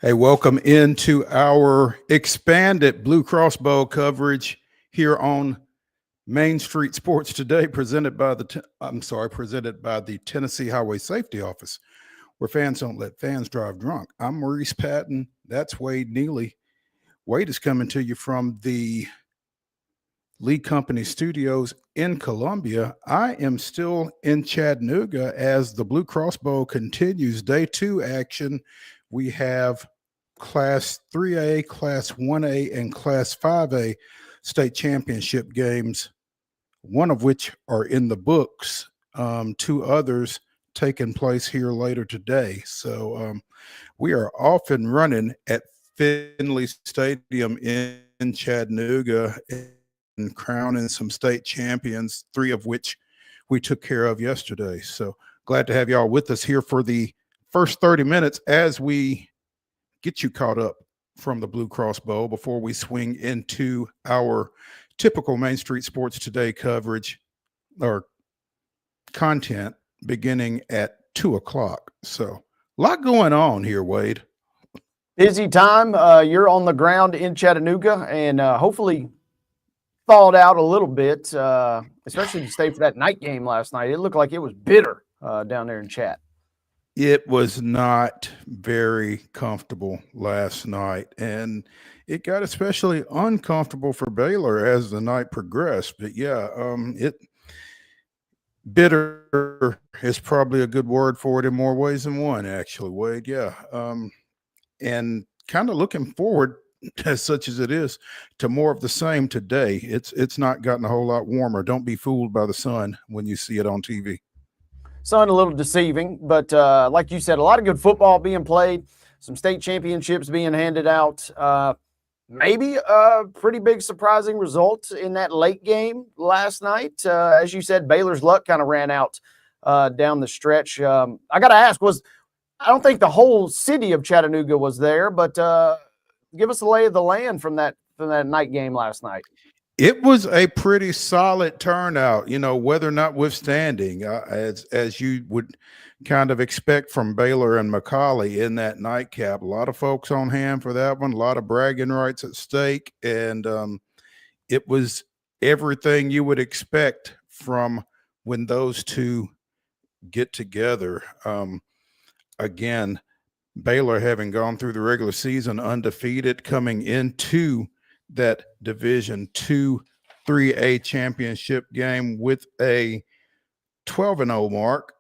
Hey, welcome into our expanded Blue Cross Bowl coverage here on Main Street Sports Today, presented by the Tennessee Highway Safety Office, where fans don't let fans drive drunk. I'm Maurice Patton. That's Wade Neely. Wade is coming to you from the Lee Company Studios in Columbia. I am still in Chattanooga as the Blue Cross Bowl continues. Day two action. We have Class 3A, Class 1A, and Class 5A state championship games, one of which are in the books, two others taking place here later today. So we are off and running at Finley Stadium in Chattanooga and crowning some state champions, three of which we took care of yesterday. So glad to have y'all with us here for the first 30 minutes as we get you caught up from the Blue Cross Bowl before we swing into our typical Main Street Sports Today coverage or content beginning at 2 o'clock. So a lot going on here, Wade. Busy time. You're on the ground in Chattanooga and hopefully thawed out a little bit, especially to stay for that night game last night. It looked like it was bitter down there in Chat. It was not very comfortable last night, and it got especially uncomfortable for Baylor as the night progressed. But yeah, it bitter is probably a good word for it in more ways than one, actually, Wade. Yeah. And kind of looking forward, as such as it is, to more of the same today. It's not gotten a whole lot warmer. Don't be fooled by the sun when you see it on TV. Sun a little deceiving, but like you said, a lot of good football being played, some state championships being handed out. Maybe a pretty big surprising result in that late game last night. As you said, Baylor's luck kind of ran out down the stretch. I got to ask, I don't think the whole city of Chattanooga was there, but give us the lay of the land from that night game last night. It was a pretty solid turnout, weather notwithstanding, as you would kind of expect from Baylor and McCallie in that nightcap. A lot of folks on hand for that one, a lot of bragging rights at stake, and it was everything you would expect from when those two get together. Again, Baylor having gone through the regular season undefeated, coming into that Division II 3A championship game with a 12-0 mark,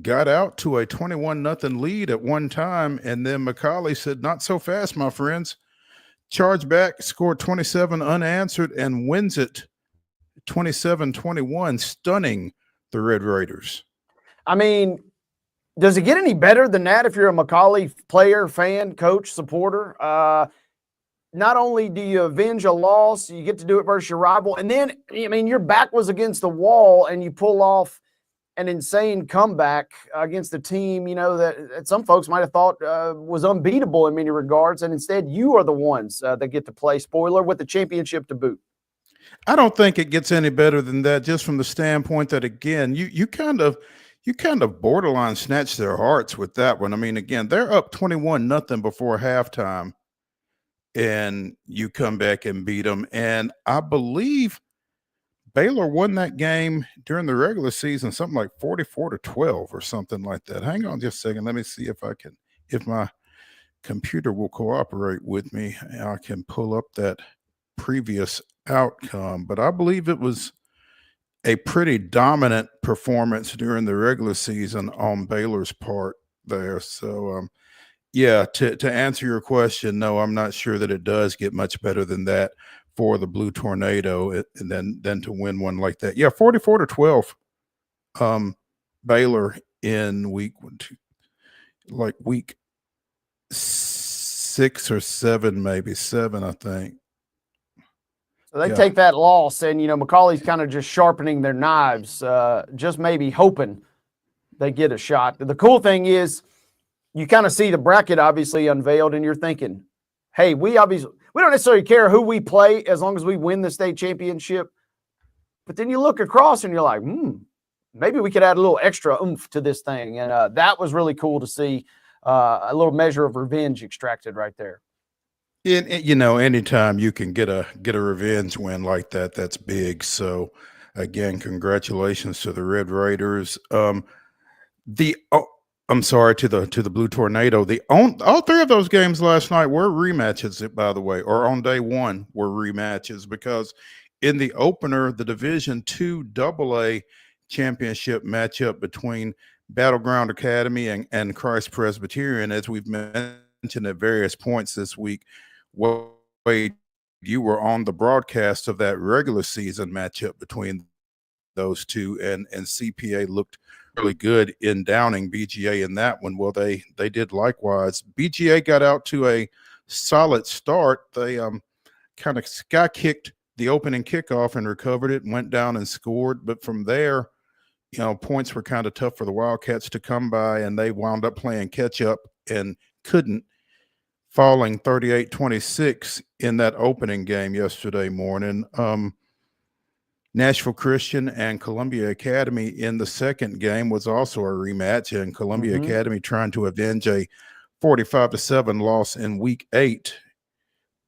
got out to a 21-0 lead at one time, and then McCallie said, "Not so fast, my friends." Charged back, scored 27 unanswered, and wins it 27-21, stunning the Red Raiders. I mean, does it get any better than that if you're a McCallie player, fan, coach, supporter? Not only do you avenge a loss, you get to do it versus your rival. And then, I mean, your back was against the wall and you pull off an insane comeback against a team, that some folks might have thought was unbeatable in many regards. And instead, you are the ones that get to play, spoiler, with the championship to boot. I don't think it gets any better than that, just from the standpoint that, again, you kind of borderline snatched their hearts with that one. I mean, again, they're up 21-0 before halftime, and you come back and beat them. And I believe Baylor won that game during the regular season, something like 44-12 or something like that. Hang on just a second. Let me see if my computer will cooperate with me. I can pull up that previous outcome. But I believe it was a pretty dominant performance during the regular season on Baylor's part there. So, yeah, to answer your question, no, I'm not sure that it does get much better than that for the Blue Tornado, and then to win one like that. Yeah, 44-12, Baylor in week 6 or 7, maybe 7, I think. So they take that loss, and, McCallie's kind of just sharpening their knives, just maybe hoping they get a shot. The cool thing is you kind of see the bracket obviously unveiled, and you're thinking, hey, we don't necessarily care who we play as long as we win the state championship. But then you look across and you're like, maybe we could add a little extra oomph to this thing. And that was really cool to see. a little measure of revenge extracted right there. Anytime you can get a revenge win like that, that's big. So, again, congratulations to the Red Raiders. The oh, I'm sorry, to the Blue Tornado. All three of those games last night were rematches, by the way, or on day one were rematches, because in the opener, the Division II AA championship matchup between Battleground Academy and Christ Presbyterian, as we've mentioned at various points this week, Wade, you were on the broadcast of that regular season matchup between those two, and CPA looked really good in downing BGA in that one. Well, they did likewise. BGA got out to a solid start. They kind of sky kicked the opening kickoff and recovered it and went down and scored. But from there, points were kind of tough for the Wildcats to come by, and they wound up playing catch up and couldn't, falling 38-26 in that opening game yesterday morning. Nashville Christian and Columbia Academy in the second game was also a rematch, and Columbia Academy trying to avenge a 45-7 loss in week 8.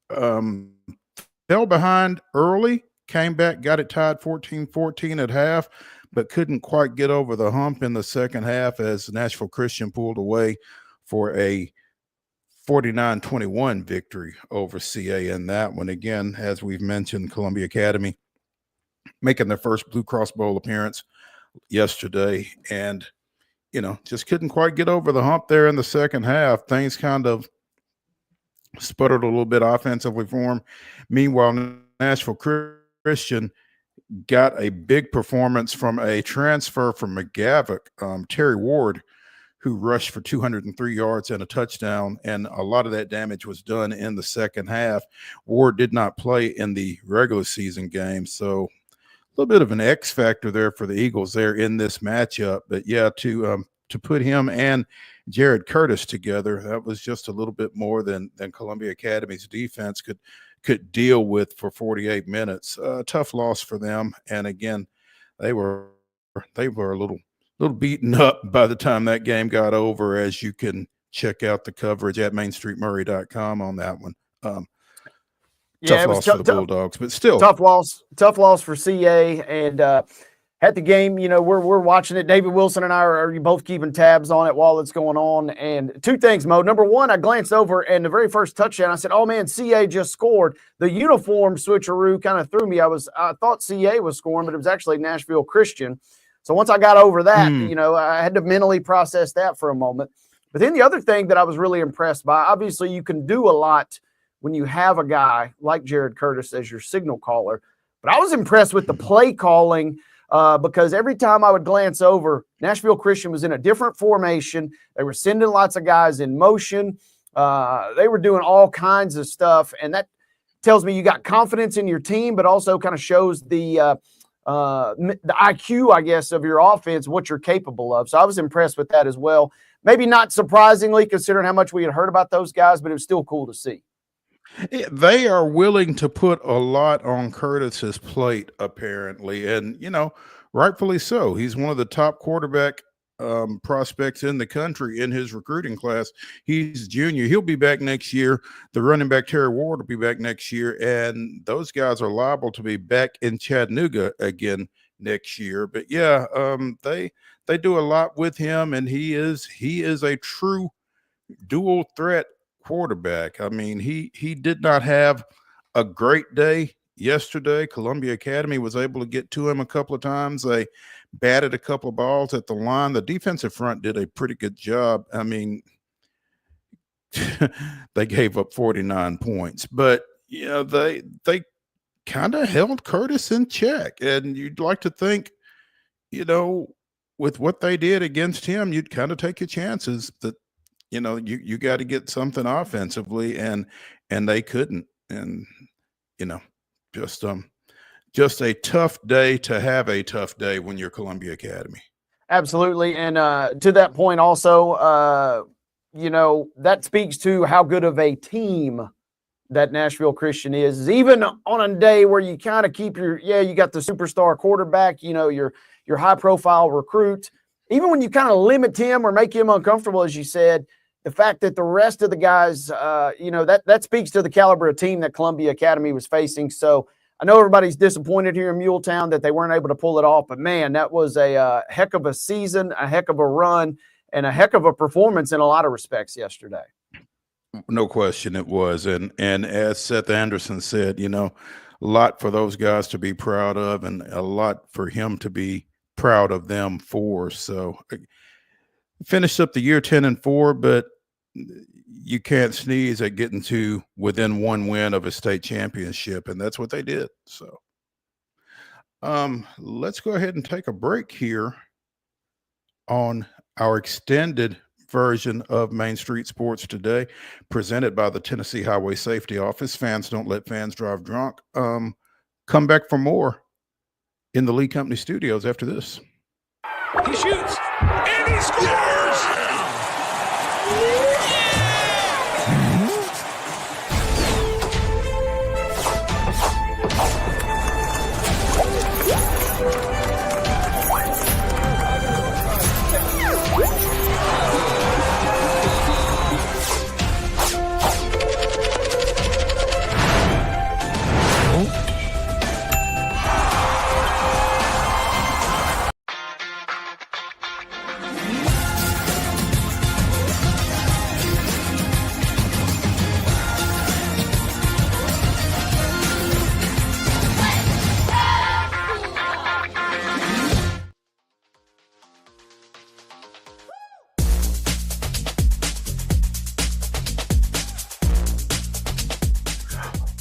Fell behind early, came back, got it tied 14-14 at half, but couldn't quite get over the hump in the second half as Nashville Christian pulled away for a 49-21 victory over CA in that one. Again, as we've mentioned, Columbia Academy making their first Blue Cross Bowl appearance yesterday, and just couldn't quite get over the hump there in the second half. Things kind of sputtered a little bit offensively for them. Meanwhile, Nashville Christian got a big performance from a transfer from McGavock, Terry Ward, who rushed for 203 yards and a touchdown, and a lot of that damage was done in the second half. Ward did not play in the regular season game, so a little bit of an X factor there for the Eagles there in this matchup. But yeah, to put him and Jared Curtis together, that was just a little bit more than Columbia Academy's defense could deal with for 48 minutes. Tough loss for them, and again, they were a little beaten up by the time that game got over, as you can check out the coverage at mainstreetmurray.com on that one. Tough loss for the Bulldogs, but still tough loss for CA. And at the game, we're watching it. David Wilson and I are both keeping tabs on it while it's going on. And two things, Mo. Number one, I glanced over, and the very first touchdown, I said, "Oh man, CA just scored." The uniform switcheroo kind of threw me. I thought CA was scoring, but it was actually Nashville Christian. So once I got over that, I had to mentally process that for a moment. But then the other thing that I was really impressed by, obviously you can do a lot when you have a guy like Jared Curtis as your signal caller. But I was impressed with the play calling because every time I would glance over, Nashville Christian was in a different formation. They were sending lots of guys in motion. They were doing all kinds of stuff. And that tells me you got confidence in your team, but also kind of shows the IQ, I guess, of your offense, what you're capable of. So I was impressed with that as well. Maybe not surprisingly, considering how much we had heard about those guys, but it was still cool to see. They are willing to put a lot on Curtis's plate, apparently, and rightfully so. He's one of the top quarterback prospects in the country in his recruiting class. He's junior. He'll be back next year. The running back Terry Ward will be back next year, and those guys are liable to be back in Chattanooga again next year. But yeah, they do a lot with him, and he is a true dual threat quarterback. I mean, he did not have a great day yesterday. Columbia Academy was able to get to him a couple of times. They batted a couple of balls at the line. The defensive front did a pretty good job. I mean, they gave up 49 points, but they kind of held Curtis in check. And you'd like to think, with what they did against him, you'd kind of take your chances that you got to get something offensively, and they couldn't. And just a tough day to have a tough day when you're Columbia Academy. Absolutely. And to that point also, that speaks to how good of a team that Nashville Christian is. Even on a day where you kind of keep you got the superstar quarterback, your high profile recruit, even when you kind of limit him or make him uncomfortable, as you said, the fact that the rest of the guys, that speaks to the caliber of team that Columbia Academy was facing. So I know everybody's disappointed here in Muletown that they weren't able to pull it off, but man, that was a heck of a season, a heck of a run, and a heck of a performance in a lot of respects yesterday. No question it was. And as Seth Anderson said, a lot for those guys to be proud of and a lot for him to be proud of them for. So finished up the year 10-4, but you can't sneeze at getting to within one win of a state championship, and that's what they did. So let's go ahead and take a break here on our extended version of Main Street Sports Today, presented by the Tennessee Highway Safety Office. Fans don't let fans drive drunk. Come back for more in the Lee Company studios after this. He shoots and he scores!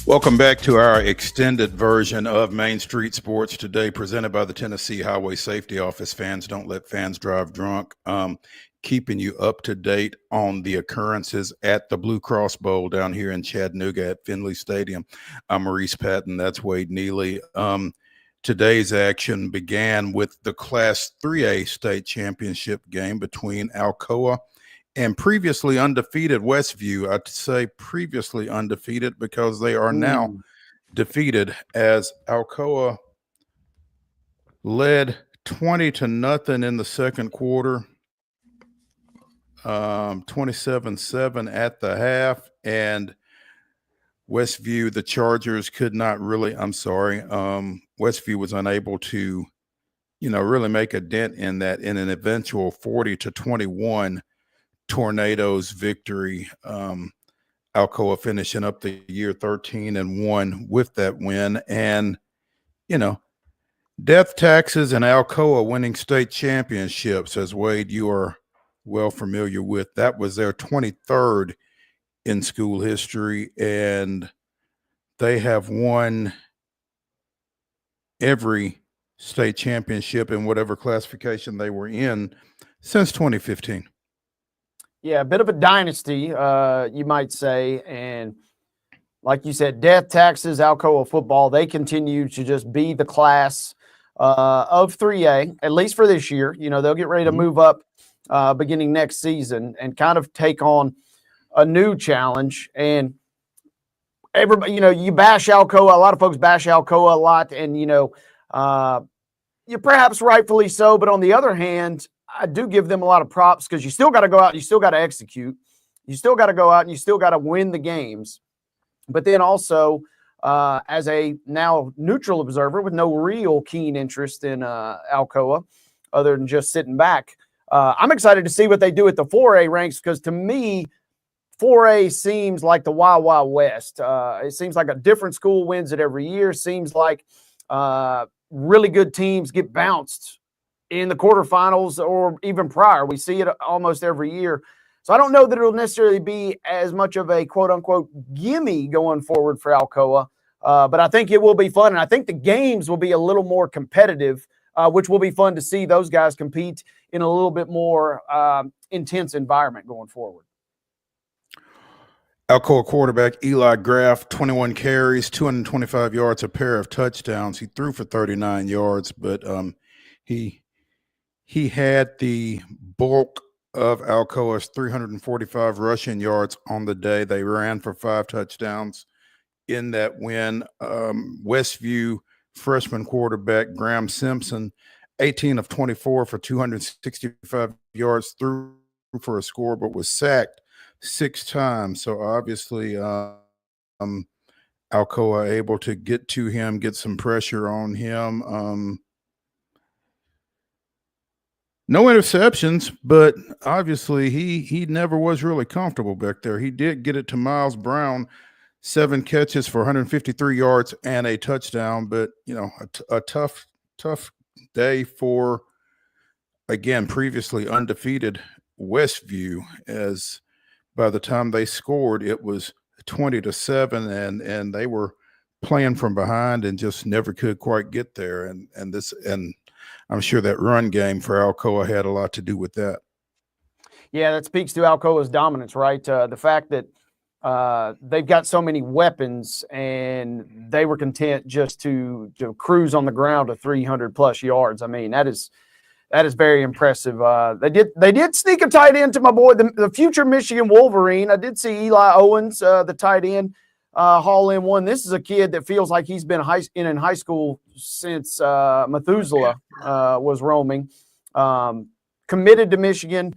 Welcome back to our extended version of Main Street Sports Today, presented by the Tennessee Highway Safety Office. Fans don't let fans drive drunk. Keeping you up to date on the occurrences at the Blue Cross Bowl down here in Chattanooga at Finley Stadium. I'm Maurice Patton. That's Wade Neely. Today's action began with the Class 3A state championship game between Alcoa and previously undefeated Westview. I'd say previously undefeated because they are now defeated, as Alcoa led 20-0 in the second quarter, 27-7 at the half, and Westview, the Chargers, could not really, Westview was unable to, really make a dent in that in an eventual 40-21 Tornadoes victory. Alcoa finishing up the year 13-1 with that win. And, death taxes and Alcoa winning state championships, as Wade, you are well familiar with. That was their 23rd in school history, and they have won every state championship in whatever classification they were in since 2015. Yeah, a bit of a dynasty, you might say. And like you said, death taxes, Alcoa football, they continue to just be the class of 3A, at least for this year. They'll get ready to move up beginning next season and kind of take on a new challenge. And everybody, you bash Alcoa. A lot of folks bash Alcoa a lot, and, you perhaps rightfully so. But on the other hand, I do give them a lot of props because you still got to go out and you still got to execute. You still got to go out and you still got to win the games. But then also, as a now neutral observer with no real keen interest in Alcoa other than just sitting back, I'm excited to see what they do at the 4A ranks, because to me, 4A seems like the Wild Wild West. It seems like a different school wins it every year. Seems like really good teams get bounced in the quarterfinals or even prior. We see it almost every year. So I don't know that it'll necessarily be as much of a quote-unquote gimme going forward for Alcoa, but I think it will be fun, and I think the games will be a little more competitive, which will be fun to see those guys compete in a little bit more intense environment going forward. Alcoa quarterback Eli Graff, 21 carries, 225 yards, a pair of touchdowns. He threw for 39 yards, but he had the bulk of Alcoa's 345 rushing yards on the day. They ran for 5 touchdowns in that win. Westview freshman quarterback Graham Simpson, 18 of 24 for 265 yards, threw for a score, but was sacked 6 times. So obviously, Alcoa able to get to him, get some pressure on him. No interceptions, but obviously he never was really comfortable back there. He did get it to Miles Brown, 7 catches for 153 yards and a touchdown, but a tough day for, again, previously undefeated Westview, as by the time they scored it was 20-7, and they were playing from behind and just never could quite get there. And I'm sure that run game for Alcoa had a lot to do with that. Yeah, that speaks to Alcoa's dominance, right? The fact that they've got so many weapons, and they were content just to cruise on the ground to 300+ yards. I mean, that is very impressive. They did sneak a tight end to my boy, the future Michigan Wolverine. I did see Eli Owens, the tight end, haul in one. This is a kid that feels like he's been in high school since Methuselah was roaming. Committed to Michigan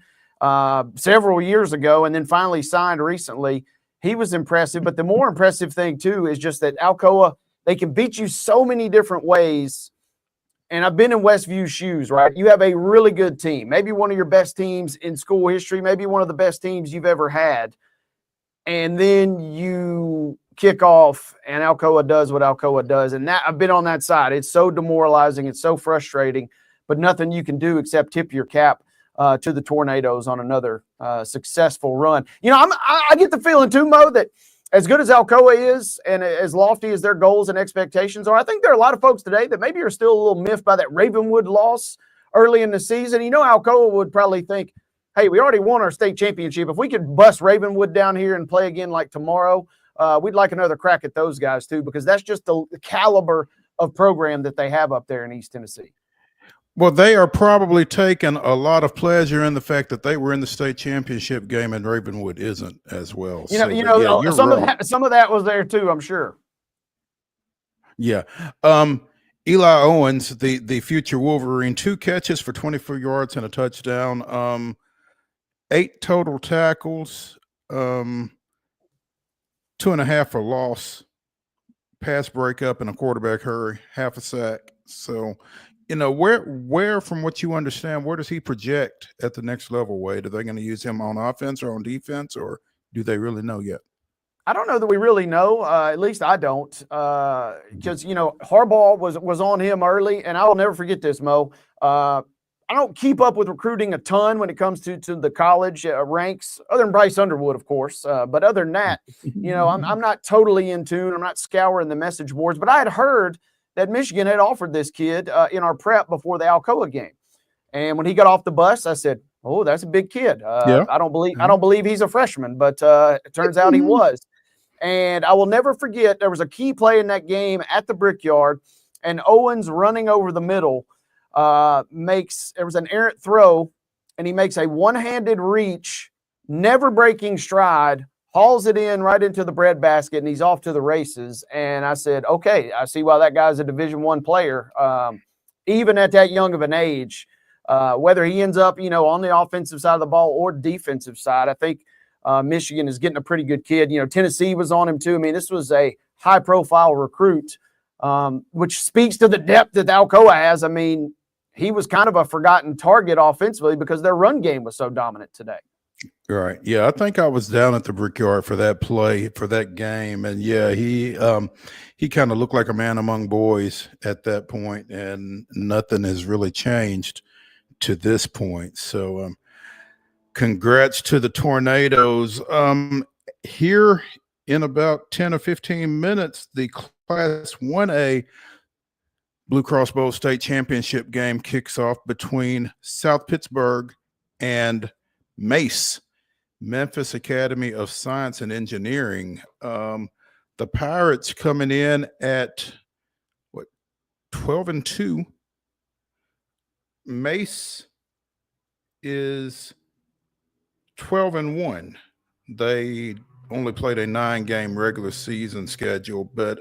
several years ago, and then finally signed recently. He was impressive, but the more impressive thing too is just that Alcoa, they can beat you so many different ways. And I've been in Westview's shoes, right? You have a really good team, maybe one of your best teams in school history, maybe one of the best teams you've ever had. And then you kick off and Alcoa does what Alcoa does. And that, I've been on that side. It's so demoralizing. It's so frustrating, but nothing you can do except tip your cap to the Tornadoes on another successful run. I get the feeling too, Mo, that as good as Alcoa is and as lofty as their goals and expectations are, I think there are a lot of folks today that maybe are still a little miffed by that Ravenwood loss early in the season. Alcoa would probably think, hey, we already won our state championship. If we could bust Ravenwood down here and play again like tomorrow, we'd like another crack at those guys too, because that's just the caliber of program that they have up there in East Tennessee. Well, they are probably taking a lot of pleasure in the fact that they were in the state championship game and Ravenwood isn't as well. Some of that was there too, I'm sure. Yeah. Eli Owens, the future Wolverine, 2 catches for 24 yards and a touchdown. 8 total tackles, 2.5 for loss, pass breakup, and a quarterback hurry, half a sack. So, where from what you understand, where does he project at the next level, Wade? Are they going to use him on offense or on defense, or do they really know yet? I don't know that we really know. At least I don't, because Harbaugh was on him early, and I will never forget this, Mo. I don't keep up with recruiting a ton when it comes to the college ranks, other than Bryce Underwood, of course. But other than that, I'm not totally in tune. I'm not scouring the message boards, but I had heard that Michigan had offered this kid in our prep before the Alcoa game. And when he got off the bus, I said, "Oh, that's a big kid." Yeah. I don't believe he's a freshman, but it turns out he was. And I will never forget, there was a key play in that game at the Brickyard, and Owens running over the middle there was an errant throw, and he makes a one-handed reach, never breaking stride, hauls it in right into the breadbasket, and he's off to the races. And I said, okay, I see why that guy's a Division I player, even at that young of an age. Whether he ends up, on the offensive side of the ball or defensive side, I think Michigan is getting a pretty good kid. Tennessee was on him too. I mean, this was a high-profile recruit, which speaks to the depth that Alcoa has. I mean, he was kind of a forgotten target offensively because their run game was so dominant today. Right. Yeah, I think I was down at the Brickyard for that play, for that game. And yeah, he kind of looked like a man among boys at that point, and nothing has really changed to this point. So congrats to the Tornadoes. Here in about 10 or 15 minutes, the Class 1A Blue Cross Bowl State Championship game kicks off between South Pittsburgh and Mace, Memphis Academy of Science and Engineering. The Pirates coming in at 12-2. Mace is 12-1. They only played a 9-game regular season schedule, but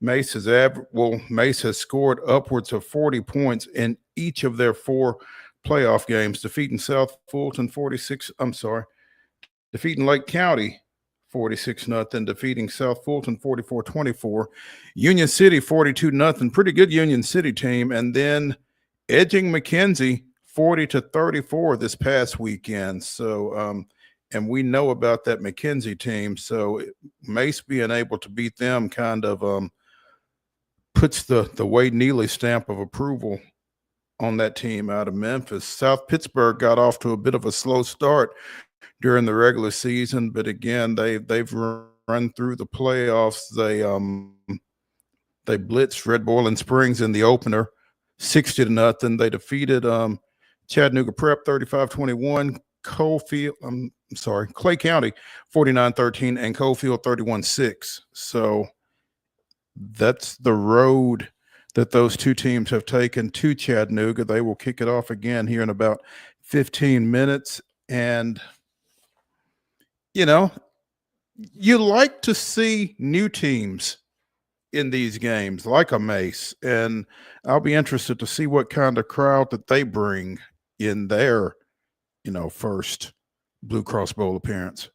Mace has scored upwards of 40 points in each of their 4 playoff games, defeating South Fulton defeating Lake County 46-0, defeating South Fulton 44-24, Union City 42-0, pretty good Union City team, and then edging McKenzie 40-34 this past weekend. So, and we know about that McKenzie team. So Mace being able to beat them kind of puts the Wade Neely stamp of approval on that team out of Memphis. South Pittsburgh got off to a bit of a slow start during the regular season, but again, they've run through the playoffs. They blitzed Red Boiling Springs in the opener 60-0. They defeated Chattanooga Prep 35-21, Clay County 49-13, and Coalfield 31-6. So that's the road that those two teams have taken to Chattanooga. They will kick it off again here in about 15 minutes. And, you know, you like to see new teams in these games, like a Mace. And I'll be interested to see what kind of crowd that they bring in their, first Blue Cross Bowl appearance.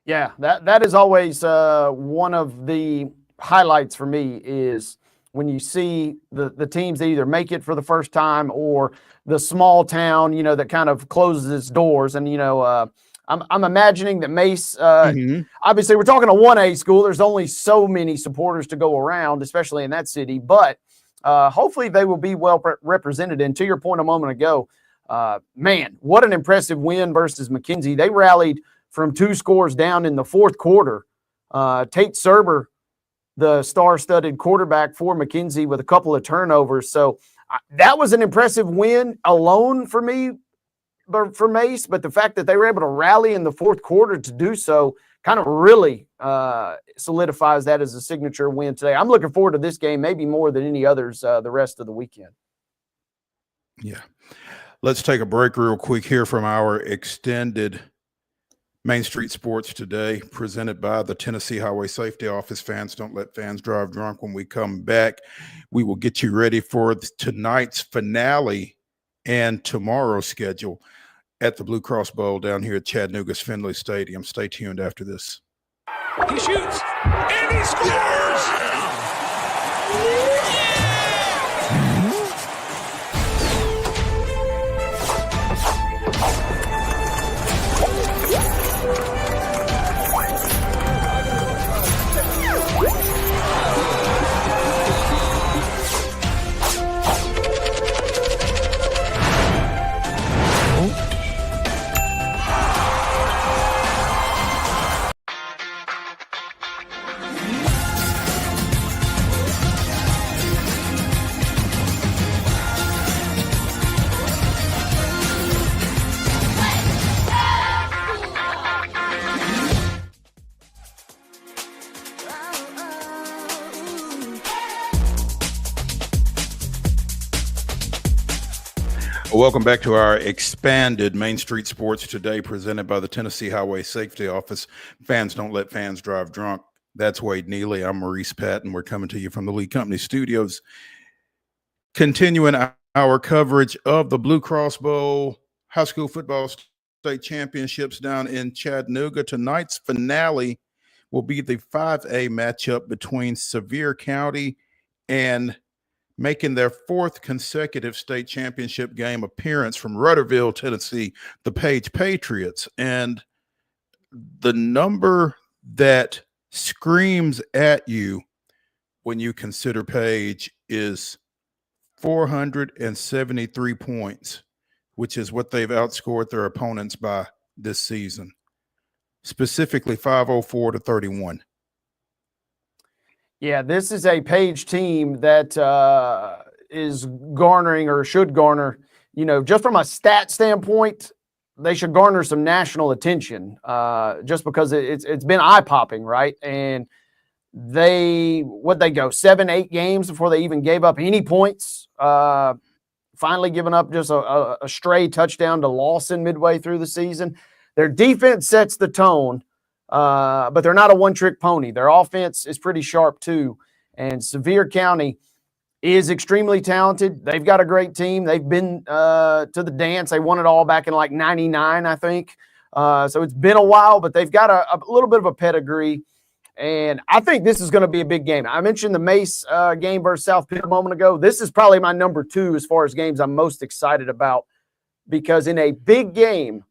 Yeah, that is always one of the highlights for me is when you see the teams that either make it for the first time or the small town, that kind of closes its doors. And, I'm imagining that Mace, obviously we're talking a 1A school. There's only so many supporters to go around, especially in that city. But hopefully they will be well represented. And to your point a moment ago, man, what an impressive win versus McKenzie. They rallied from 2 scores down in the fourth quarter. Tate Serber, the star-studded quarterback for McKenzie, with a couple of turnovers. So that was an impressive win alone for me, for Mace. But the fact that they were able to rally in the fourth quarter to do so kind of really solidifies that as a signature win today. I'm looking forward to this game, maybe more than any others the rest of the weekend. Yeah. Let's take a break real quick here from our extended Main Street Sports Today, presented by the Tennessee Highway Safety Office. Fans don't let fans drive drunk. When we come back, we will get you ready for tonight's finale and tomorrow's schedule at the Blue Cross Bowl down here at Chattanooga's Finley Stadium. Stay tuned after this. He shoots and he scores! Welcome back to our expanded Main Street Sports Today, presented by the Tennessee Highway Safety Office. Fans don't let fans drive drunk. That's Wade Neely. I'm Maurice Patton. We're coming to you from the Lee Company Studios, continuing our coverage of the Blue Cross Bowl High School Football State Championships down in Chattanooga. Tonight's finale will be the 5A matchup between Sevier County and making their 4th consecutive state championship game appearance from Rudderville, Tennessee, the Page Patriots. And the number that screams at you when you consider Page is 473 points, which is what they've outscored their opponents by this season, specifically 504-31. Yeah, this is a Page team that is garnering, or should garner, just from a stat standpoint, they should garner some national attention just because it's been eye-popping, right? And they go 7-8 games before they even gave up any points, finally giving up just a stray touchdown to Lawson midway through the season. Their defense sets the tone. But they're not a one-trick pony. Their offense is pretty sharp too. And Sevier County is extremely talented. They've got a great team. They've been to the dance. They won it all back in like 99, I think. So it's been a while, but they've got a little bit of a pedigree. And I think this is going to be a big game. I mentioned the Mace game versus South Pitt a moment ago. This is probably my number 2 as far as games I'm most excited about, because in a big game,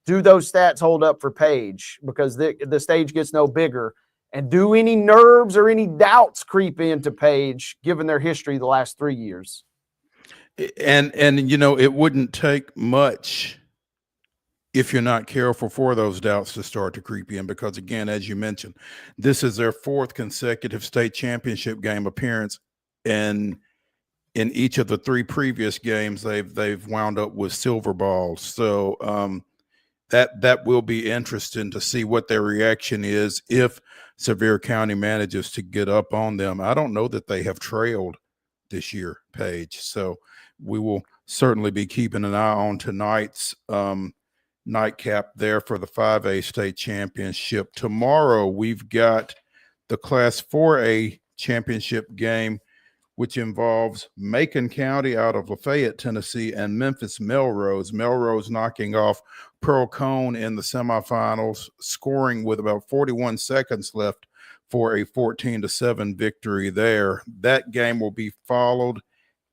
do those stats hold up for Page? Because the stage gets no bigger. And do any nerves or any doubts creep into Page, given their history the last 3 years? And it wouldn't take much if you're not careful for those doubts to start to creep in, because again, as you mentioned, this is their 4th consecutive state championship game appearance, and in each of the 3 previous games, they've wound up with silver balls. So that will be interesting to see what their reaction is if Sevier County manages to get up on them. I don't know that they have trailed this year, Paige. So we will certainly be keeping an eye on tonight's nightcap there for the 5A state championship. Tomorrow, we've got the Class 4A championship game, which involves Macon County out of Lafayette, Tennessee, and Memphis Melrose. Melrose knocking off Pearl Cone in the semifinals, scoring with about 41 seconds left for a 14-7 victory there. That game will be followed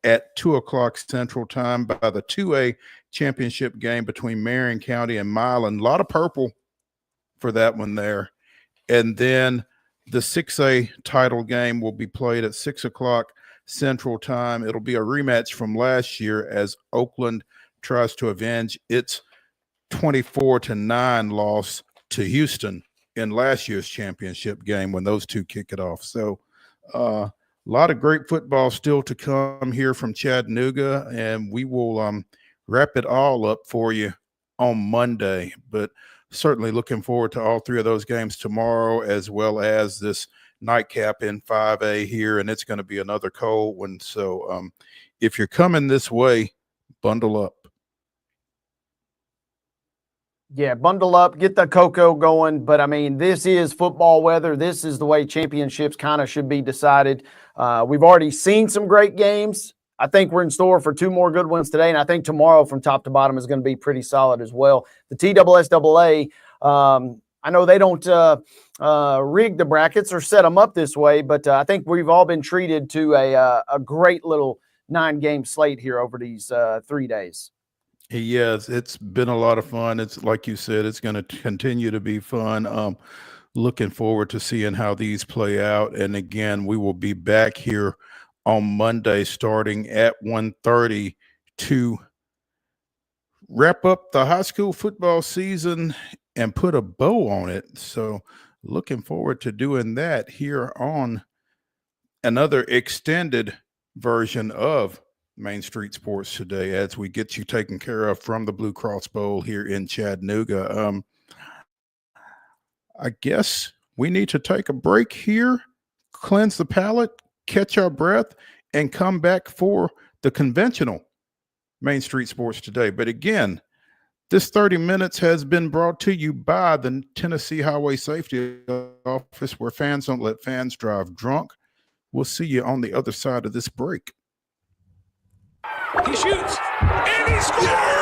at 2 o'clock Central Time by the 2A championship game between Marion County and Milan. A lot of purple for that one there. And then the 6A title game will be played at 6 o'clock Central Time. It'll be a rematch from last year as Oakland tries to avenge its 24-9 loss to Houston in last year's championship game when those two kick it off. So a lot of great football still to come here from Chattanooga, and we will wrap it all up for you on Monday. But certainly looking forward to all 3 of those games tomorrow, as well as this nightcap in 5A here, and it's going to be another cold one. So if you're coming this way, bundle up. Yeah, bundle up, get the cocoa going. But, I mean, this is football weather. This is the way championships kind of should be decided. We've already seen some great games. I think we're in store for 2 more good ones today, and I think tomorrow from top to bottom is going to be pretty solid as well. The TSSAA, I know they don't rig the brackets or set them up this way, but I think we've all been treated to a great little 9-game slate here over these 3 days. Yes, it's been a lot of fun. It's like you said, it's going to continue to be fun. Looking forward to seeing how these play out. And again, we will be back here on Monday starting at 1:30 to wrap up the high school football season and put a bow on it. So looking forward to doing that here on another extended version of Main Street Sports Today as we get you taken care of from the Blue Cross Bowl here in Chattanooga. I guess we need to take a break here, cleanse the palate, catch our breath, and come back for the conventional Main Street Sports Today. But again, this 30 minutes has been brought to you by the Tennessee Highway Safety Office, where fans don't let fans drive drunk. We'll see you on the other side of this break. He shoots, and he scores!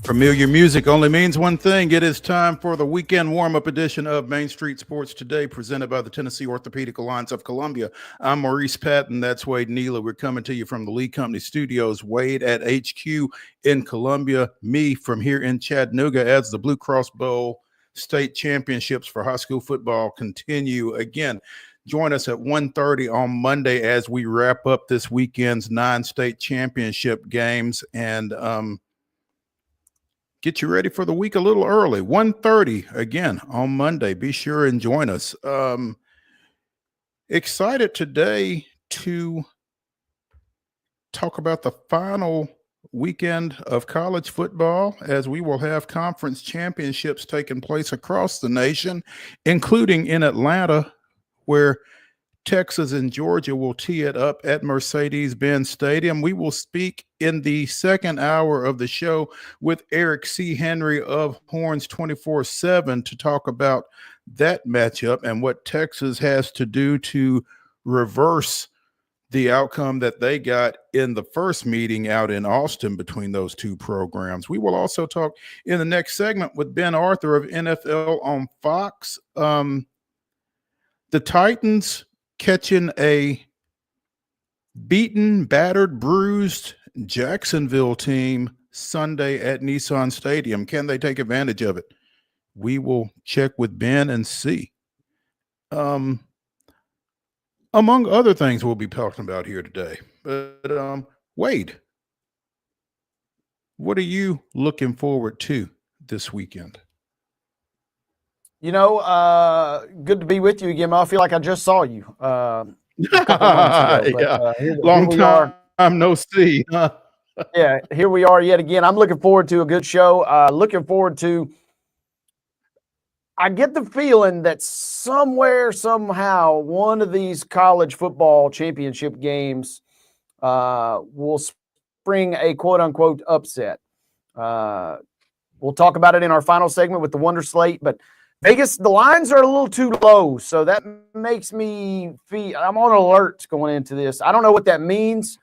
Familiar music only means one thing. It is time for the weekend warm-up edition of Main Street Sports Today, presented by the Tennessee Orthopedic Alliance of Columbia. I'm Maurice Patton. That's Wade Neela. We're coming to you from the Lee Company Studios. Wade at HQ in Columbia. Me from here in Chattanooga as the Blue Cross Bowl state championships for high school football continue. Again, join us at 1:30 on Monday as we wrap up this weekend's 9 state championship games and get you ready for the week a little early. 1:30 again on Monday. Be sure and join us. Excited today to talk about the final weekend of college football, as we will have conference championships taking place across the nation, including in Atlanta, where Texas and Georgia will tee it up at Mercedes-Benz Stadium. We will speak in the second hour of the show with Eric C. Henry of Horns 24/7 to talk about that matchup and what Texas has to do to reverse the outcome that they got in the first meeting out in Austin between those two programs. We will also talk in the next segment with Ben Arthur of NFL on Fox. The Titans catching a beaten, battered, bruised Jacksonville team Sunday at Nissan Stadium. Can they take advantage of it? We will check with Ben and see. Among other things we'll be talking about here today. But Wade, what are you looking forward to this weekend? You know, good to be with you again. I feel like I just saw you a couple months ago. But, long time no see. Yeah, here we are yet again. I'm looking forward to a good show. Looking forward to, I get the feeling that somewhere, somehow, one of these college football championship games will spring a quote-unquote upset. We'll talk about it in our final segment with the Wonder Slate, but Vegas, the lines are a little too low, so that makes me feel I'm on alert going into this. I don't know what that means.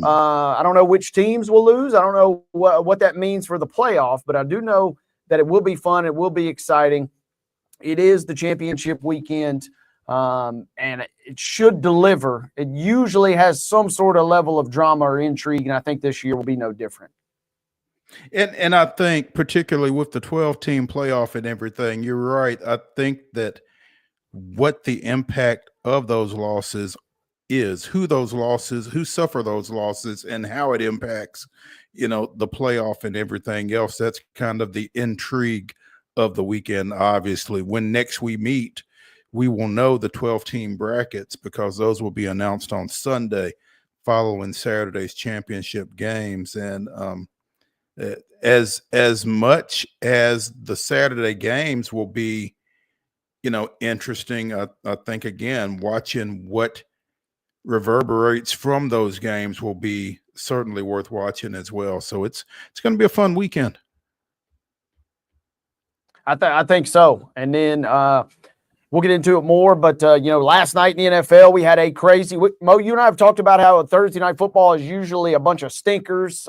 I don't know which teams will lose. I don't know what that means for the playoff, but I do know that it will be fun. It will be exciting. It is the championship weekend, and it should deliver. It usually has some sort of level of drama or intrigue, and I think this year will be no different. And I think particularly with the 12-team playoff and everything, you're right. I think that what the impact of those losses is, who suffer those losses, and how it impacts, the playoff and everything else. That's kind of the intrigue of the weekend. Obviously, when next we meet, we will know the 12-team brackets because those will be announced on Sunday following Saturday's championship games. And as much as the Saturday games will be, interesting, I think, again, watching what reverberates from those games will be certainly worth watching as well. So it's going to be a fun weekend. I think so. And then we'll get into it more. But, last night in the NFL, we had a crazy – Mo, you and I have talked about how Thursday night football is usually a bunch of stinkers.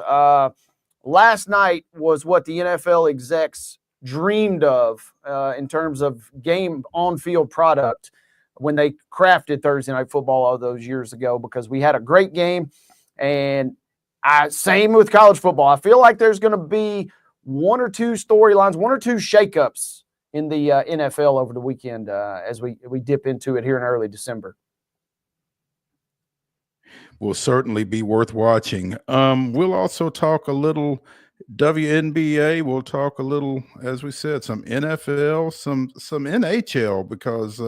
Last night was what the NFL execs dreamed of in terms of game on-field product when they crafted Thursday night football all those years ago, because we had a great game. And same with college football. I feel like there's going to be one or two storylines, one or two shakeups in the NFL over the weekend as we dip into it here in early December. Will certainly be worth watching. We'll also talk a little WNBA. We'll talk a little, as we said, some NFL, some NHL, because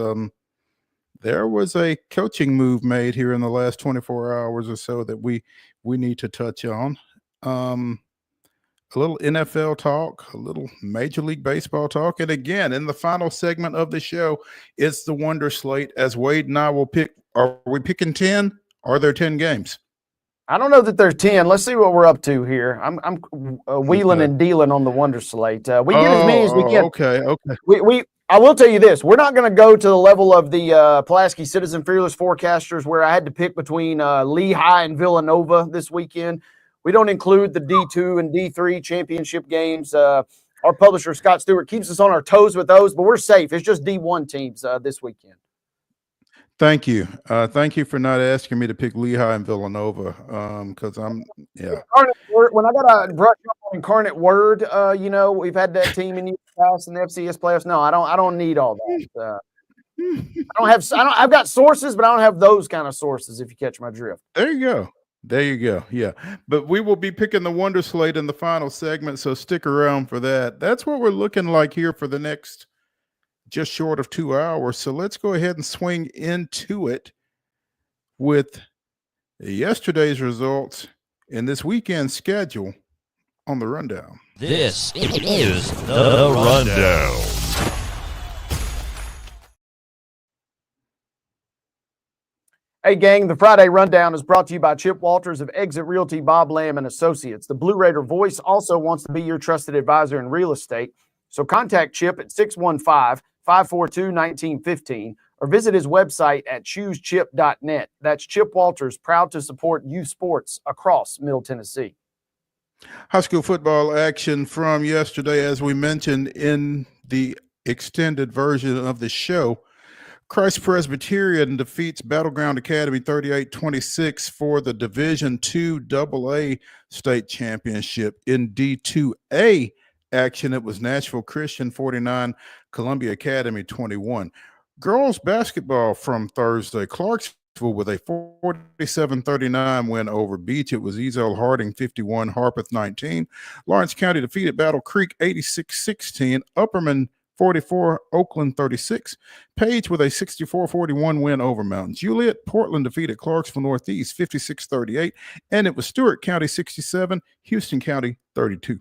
there was a coaching move made here in the last 24 hours or so that we need to touch on. A little NFL talk, a little Major League Baseball talk. And again, in the final segment of the show, it's the Wonder Slate, as Wade and I will pick. Are we picking 10? Are there 10 games? I don't know that there's 10. Let's see what we're up to here. I'm wheeling and dealing on the Wonder Slate. We get as many as we can. Okay. I will tell you this. We're not going to go to the level of the Pulaski Citizen Fearless Forecasters, where I had to pick between Lehigh and Villanova this weekend. We don't include the D2 and D3 championship games. Our publisher, Scott Stewart, keeps us on our toes with those, but we're safe. It's just D1 teams this weekend. Thank you. Thank you for not asking me to pick Lehigh and Villanova because yeah. When I got to brush up on Incarnate Word, we've had that team in the past in the FCS playoffs. No, I don't need all that. I've got sources, but I don't have those kind of sources, if you catch my drift. There you go. There you go. Yeah. But we will be picking the Wonder Slate in the final segment, so stick around for that. That's what we're looking like here for the next just short of 2 hours. So let's go ahead and swing into it with yesterday's results and this weekend's schedule on the rundown. This is the rundown. Hey, gang, the Friday Rundown is brought to you by Chip Walters of Exit Realty, Bob Lamb & Associates. The Blue Raider voice also wants to be your trusted advisor in real estate. So contact Chip at 615-542-1915 or visit his website at choosechip.net. That's Chip Walters, proud to support youth sports across Middle Tennessee. High school football action from yesterday, as we mentioned in the extended version of the show. Christ Presbyterian defeats Battleground Academy 38-26 for the Division II AA state championship. In D2A action, it was Nashville Christian 49, Columbia Academy 21. Girls basketball from Thursday, Clarksville with a 47-39 win over Beach. It was Ezel Harding 51, Harpeth 19. Lawrence County defeated Battle Creek 86-16. Upperman 44, Oakland 36. Page with a 64-41 win over Mount Juliet. Portland defeated Clarksville Northeast 56-38. And it was Stewart County 67, Houston County 32.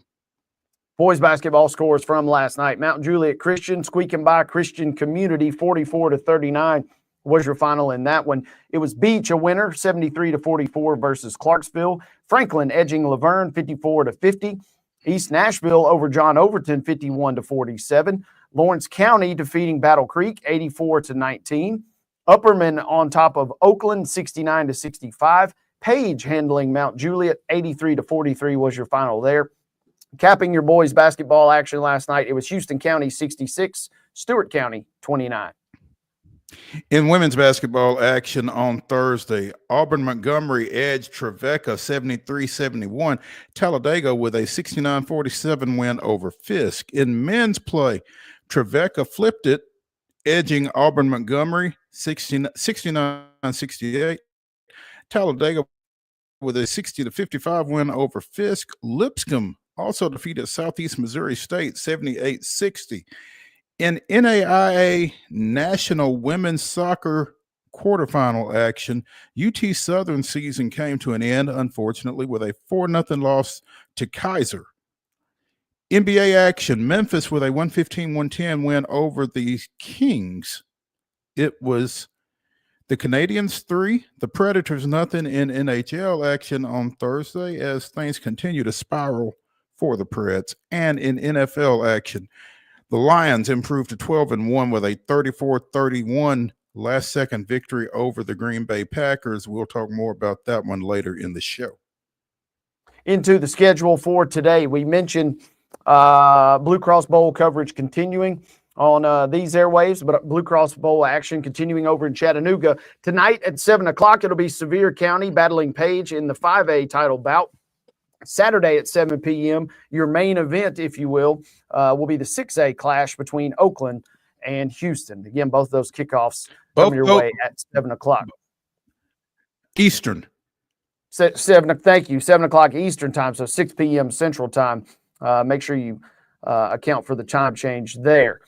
Boys basketball scores from last night. Mount Juliet Christian squeaking by Christian Community 44-39 was your final in that one. It was Beach a winner 73-44 versus Clarksville. Franklin edging Laverne 54-50. East Nashville over John Overton 51-47. Lawrence County defeating Battle Creek 84-19. Upperman on top of Oakland 69-65. Page handling Mount Juliet 83-43 was your final there. Capping your boys basketball action last night, it was Houston County 66, Stewart County 29. In women's basketball action on Thursday, Auburn Montgomery edged Trevecca 73-71. Talladega with a 69-47 win over Fisk. In men's play, Trevecca flipped it, edging Auburn Montgomery 69-68. Talladega with a 60-55 win over Fisk. Lipscomb also defeated Southeast Missouri State 78-60. In NAIA National Women's Soccer quarterfinal action, UT Southern season came to an end, unfortunately, with a 4-0 loss to Kaiser. NBA action, Memphis with a 115-110 win over the Kings. It was the Canadians 3, the Predators nothing in NHL action on Thursday as things continue to spiral for the Preds. And in NFL action, the Lions improved to 12-1 with a 34-31 last-second victory over the Green Bay Packers. We'll talk more about that one later in the show. Into the schedule for today, we mentioned Blue Cross Bowl coverage continuing on these airwaves, but Blue Cross Bowl action continuing over in Chattanooga. Tonight at 7 o'clock, it'll be Sevier County battling Page in the 5A title bout. Saturday at 7 p.m., your main event, if you will be the 6A clash between Oakland and Houston. Again, both of those kickoffs coming your way at 7 o'clock. Eastern. 7 o'clock Eastern time, so 6 p.m. Central time. Make sure you account for the time change there.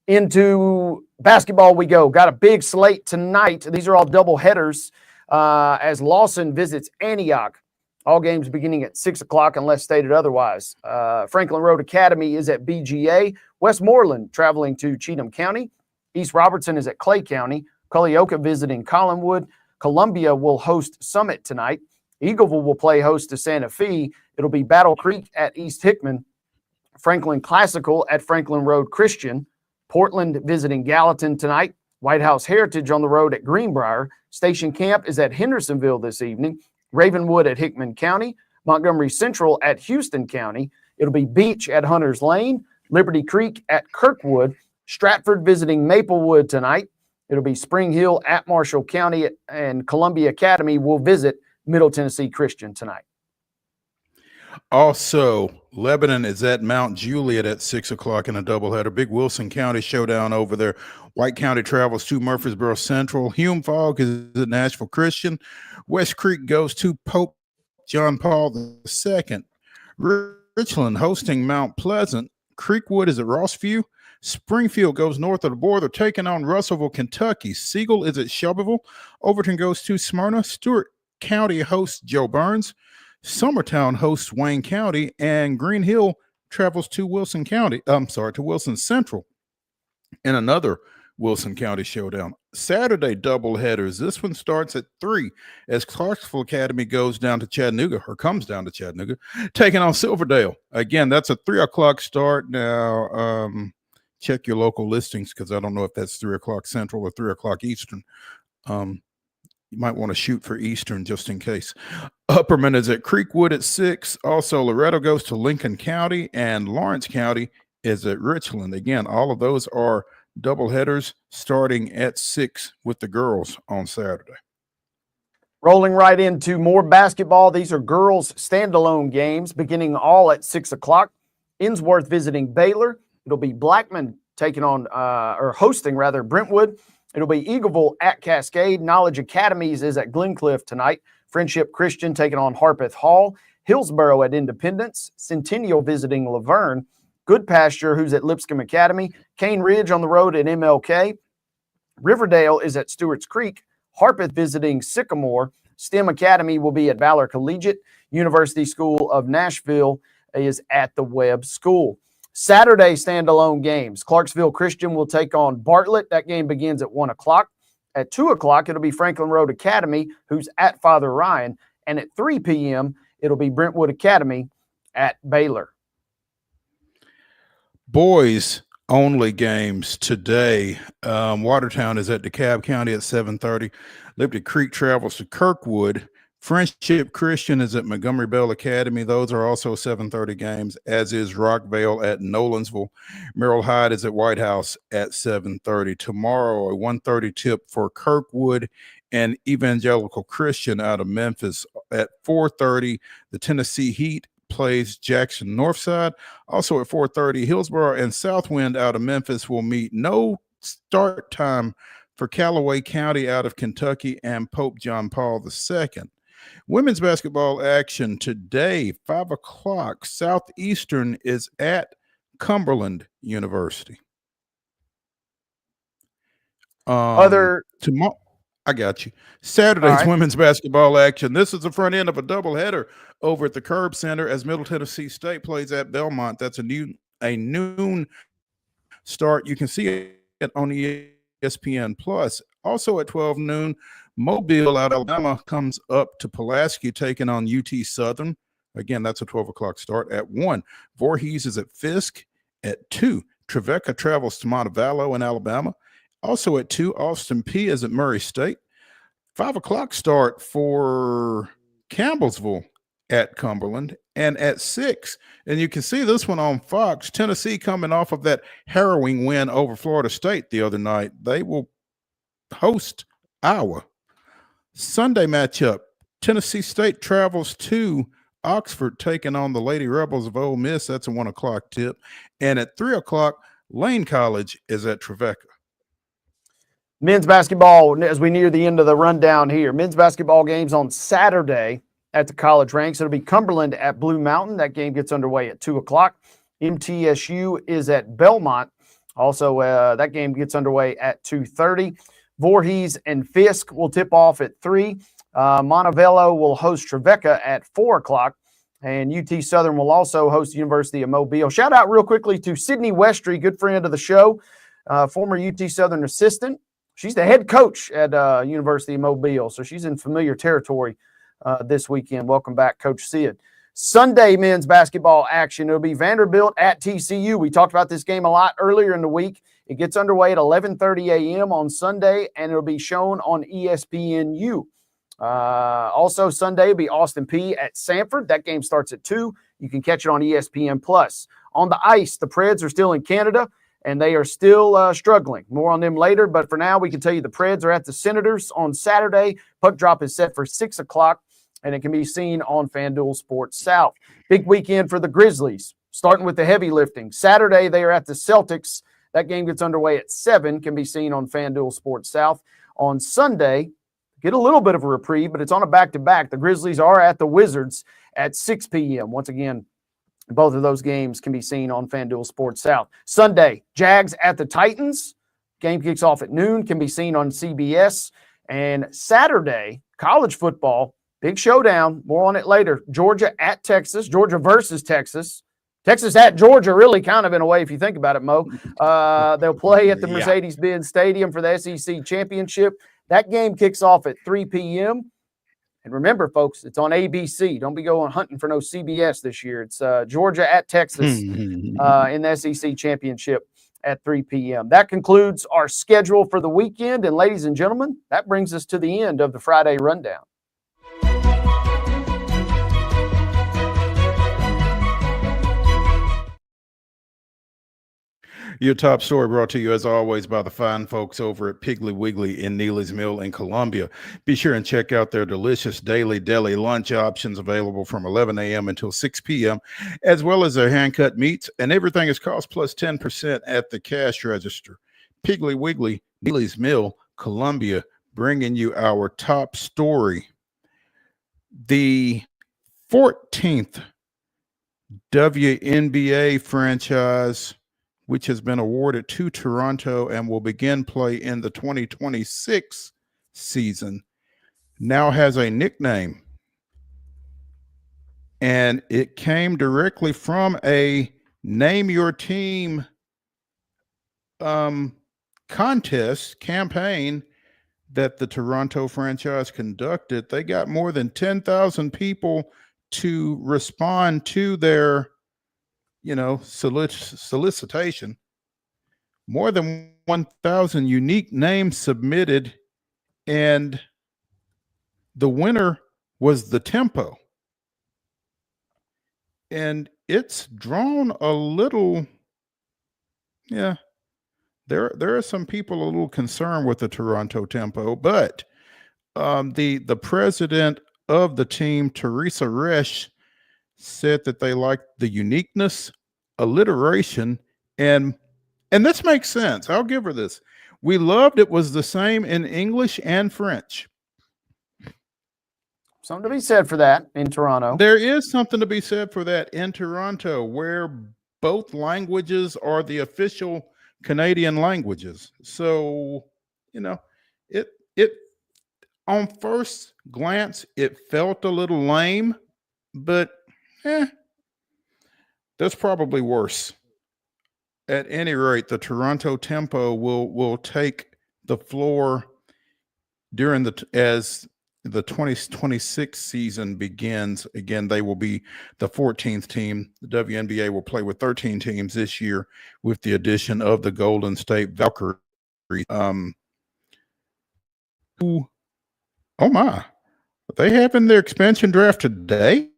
Into basketball we go. Got a big slate tonight. These are all double headers as Lawson visits Antioch. All games beginning at 6 o'clock unless stated otherwise. Franklin Road Academy is at BGA. Westmoreland traveling to Cheatham County. East Robertson is at Clay County. Culleoka visiting Collinwood. Columbia will host Summit tonight. Eagleville will play host to Santa Fe. It'll be Battle Creek at East Hickman. Franklin Classical at Franklin Road Christian. Portland visiting Gallatin tonight. White House Heritage on the road at Greenbrier. Station Camp is at Hendersonville this evening. Ravenwood at Hickman County. Montgomery Central at Houston County. It'll be Beach at Hunters Lane, Liberty Creek at Kirkwood, Stratford visiting Maplewood tonight. It'll be Spring Hill at Marshall County, and Columbia Academy will visit Middle Tennessee Christian tonight. Also, Lebanon is at Mount Juliet at 6 o'clock in a doubleheader. Big Wilson County showdown over there. White County travels to Murfreesboro Central. Hume Fogg is at Nashville Christian. West Creek goes to Pope John Paul II. Richland hosting Mount Pleasant. Creekwood is at Rossview. Springfield goes north of the border, taking on Russellville, Kentucky. Siegel is at Shelbyville. Overton goes to Smyrna. Stewart County hosts Joe Burns. Summertown hosts Wayne County, and Green Hill travels to Wilson Central in another Wilson County showdown. Saturday doubleheaders. This one starts at 3 as Clarksville Academy comes down to Chattanooga, taking on Silverdale. Again, that's a 3 o'clock start. Now, check your local listings because I don't know if that's 3 o'clock Central or 3 o'clock Eastern. You might want to shoot for Eastern just in case. Upperman is at Creekwood at 6. Also, Loretto goes to Lincoln County, and Lawrence County is at Richland. Again, all of those are doubleheaders starting at 6 with the girls on Saturday. Rolling right into more basketball. These are girls' standalone games beginning all at 6 o'clock. Innsworth visiting Baylor. It'll be Blackman hosting Brentwood. It'll be Eagleville at Cascade. Knowledge Academies is at Glencliff tonight. Friendship Christian taking on Harpeth Hall. Hillsboro at Independence. Centennial visiting Laverne. Good Pasture, who's at Lipscomb Academy. Cane Ridge on the road at MLK. Riverdale is at Stewart's Creek. Harpeth visiting Sycamore. STEM Academy will be at Valor Collegiate. University School of Nashville is at the Webb School. Saturday standalone games. Clarksville Christian will take on Bartlett. That game begins at 1 o'clock. At 2 o'clock, it'll be Franklin Road Academy, who's at Father Ryan. And at 3 p.m., it'll be Brentwood Academy at Baylor. Boys only games today. Watertown is at DeKalb County at 7:30. Liberty Creek travels to Kirkwood. Friendship Christian is at Montgomery Bell Academy. Those are also 7:30 games, as is Rockvale at Nolensville. Merrill Hyde is at White House at 7:30. Tomorrow, a 1:30 tip for Kirkwood and Evangelical Christian out of Memphis. At 4:30, the Tennessee Heat plays Jackson Northside. Also at 4:30, Hillsboro and Southwind out of Memphis will meet. No start time for Callaway County out of Kentucky and Pope John Paul II. Women's basketball action today, 5 o'clock. Southeastern is at Cumberland University. Tomorrow, I got you. Saturday's women's basketball action. This is the front end of a doubleheader over at the Curb Center as Middle Tennessee State plays at Belmont. That's a noon start. You can see it on ESPN Plus. Also at 12 noon, Mobile out of Alabama comes up to Pulaski taking on UT Southern. Again, that's a 12 o'clock start. At 1, Voorhees is at Fisk. At 2, Trevecca travels to Montevallo in Alabama. Also at 2, Austin P is at Murray State. 5 o'clock start for Campbellsville at Cumberland. And at 6, and you can see this one on Fox, Tennessee coming off of that harrowing win over Florida State the other night. They will host Iowa. Sunday matchup, Tennessee State travels to Oxford taking on the Lady Rebels of Ole Miss. That's a 1 o'clock tip. And at 3 o'clock, Lane College is at Trevecca. Men's basketball, as we near the end of the rundown here, men's basketball games on Saturday at the college ranks. It'll be Cumberland at Blue Mountain. That game gets underway at 2 o'clock. MTSU is at Belmont. Also, that game gets underway at 2:30. Voorhees and Fisk will tip off at 3. Montevallo will host Trevecca at 4 o'clock. And UT Southern will also host the University of Mobile. Shout out real quickly to Sydney Westry, good friend of the show, former UT Southern assistant. She's the head coach at University of Mobile, so she's in familiar territory this weekend. Welcome back, Coach Sid. Sunday men's basketball action. It'll be Vanderbilt at TCU. We talked about this game a lot earlier in the week. It gets underway at 11:30 a.m. on Sunday, and it'll be shown on ESPNU. Also Sunday will be Austin P at Sanford. That game starts at 2. You can catch it on ESPN Plus. On the ice, the Preds are still in Canada, and they are still struggling. More on them later, but for now, we can tell you the Preds are at the Senators on Saturday. Puck drop is set for 6 o'clock, and it can be seen on FanDuel Sports South. Big weekend for the Grizzlies, starting with the heavy lifting. Saturday, they are at the Celtics. That game gets underway at 7, can be seen on FanDuel Sports South. On Sunday, get a little bit of a reprieve, but it's on a back-to-back. The Grizzlies are at the Wizards at 6 p.m. Once again, both of those games can be seen on FanDuel Sports South. Sunday, Jags at the Titans. Game kicks off at noon, can be seen on CBS. And Saturday, college football, big showdown. More on it later. Georgia at Texas. Georgia versus Texas. Texas at Georgia, really kind of in a way, if you think about it, Mo. They'll play at the Mercedes-Benz Stadium for the SEC Championship. That game kicks off at 3 p.m. And remember, folks, it's on ABC. Don't be going hunting for no CBS this year. It's Georgia at Texas in the SEC Championship at 3 p.m. That concludes our schedule for the weekend. And ladies and gentlemen, that brings us to the end of the Friday Rundown. Your top story brought to you, as always, by the fine folks over at Piggly Wiggly in Neely's Mill in Columbia. Be sure and check out their delicious daily deli lunch options available from 11 a.m. until 6 p.m., as well as their hand-cut meats, and everything is cost plus 10% at the cash register. Piggly Wiggly, Neely's Mill, Columbia, bringing you our top story. The 14th WNBA franchise, which has been awarded to Toronto and will begin play in the 2026 season, now has a nickname. And it came directly from a Name Your Team contest campaign that the Toronto franchise conducted. They got more than 10,000 people to respond to their solicitation. More than 1,000 unique names submitted, and the winner was the Tempo. And it's drawn a little, there are some people a little concerned with the Toronto Tempo, but the president of the team, Teresa Resch, said that they liked the uniqueness, alliteration, and this makes sense. I'll give her this. We loved it was the same in English and French. Something to be said for that in Toronto. There is something to be said for that in Toronto, where both languages are the official Canadian languages. So, it on first glance, it felt a little lame, but that's probably worse. At any rate, the Toronto Tempo will take the floor during as the 2026 season begins. Again, they will be the 14th team. The WNBA will play with 13 teams this year with the addition of the Golden State Valkyries. Oh my, are they having their expansion draft today?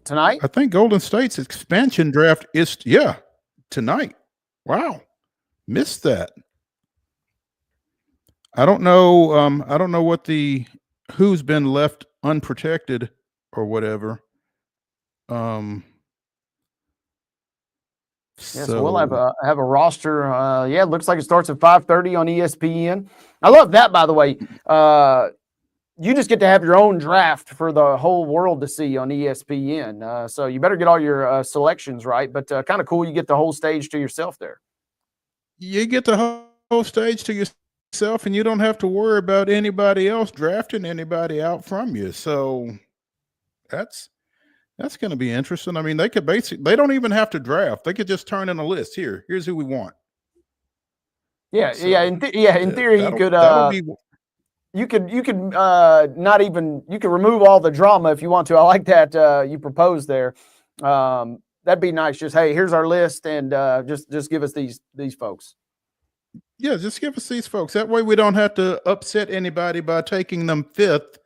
Tonight? I think Golden State's expansion draft is tonight. Wow. Missed that. I don't know. I don't know who's been left unprotected or whatever. So we'll have a roster. It looks like it starts at 5:30 on ESPN. I love that, by the way. You just get to have your own draft for the whole world to see on ESPN. So you better get all your selections right. But kind of cool, you get the whole stage to yourself there. You get the whole stage to yourself, and you don't have to worry about anybody else drafting anybody out from you. So that's going to be interesting. I mean, they don't even have to draft. They could just turn in a list. Here's who we want. Yeah, so, in theory, you could. You could not even, you could remove all the drama if you want to. I like that you proposed there. That'd be nice. Just, hey, here's our list, and just give us these folks. Yeah, just give us these folks. That way we don't have to upset anybody by taking them fifth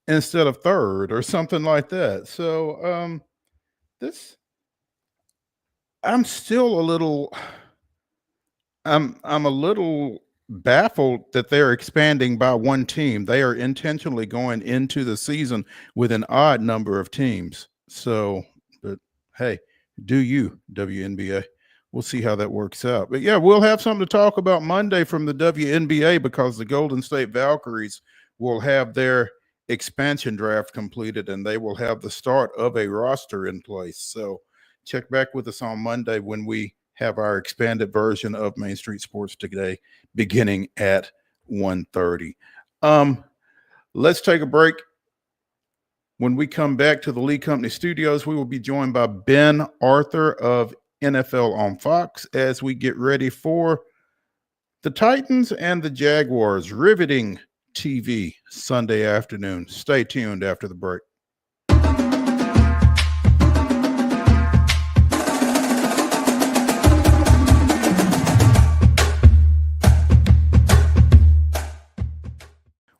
instead of third or something like that. So this I'm still a little I'm a little baffled that they're expanding by one team. They are intentionally going into the season with an odd number of teams. So, but hey, do you, WNBA? We'll see how that works out. But yeah, we'll have something to talk about Monday from the WNBA because the Golden State Valkyries will have their expansion draft completed and they will have the start of a roster in place. So check back with us on Monday when we have our expanded version of Main Street Sports Today beginning at 1:30. Let's take a break. When we come back to the Lee Company studios, we will be joined by Ben Arthur of NFL on Fox as we get ready for the Titans and the Jaguars. Riveting TV Sunday afternoon. Stay tuned after the break.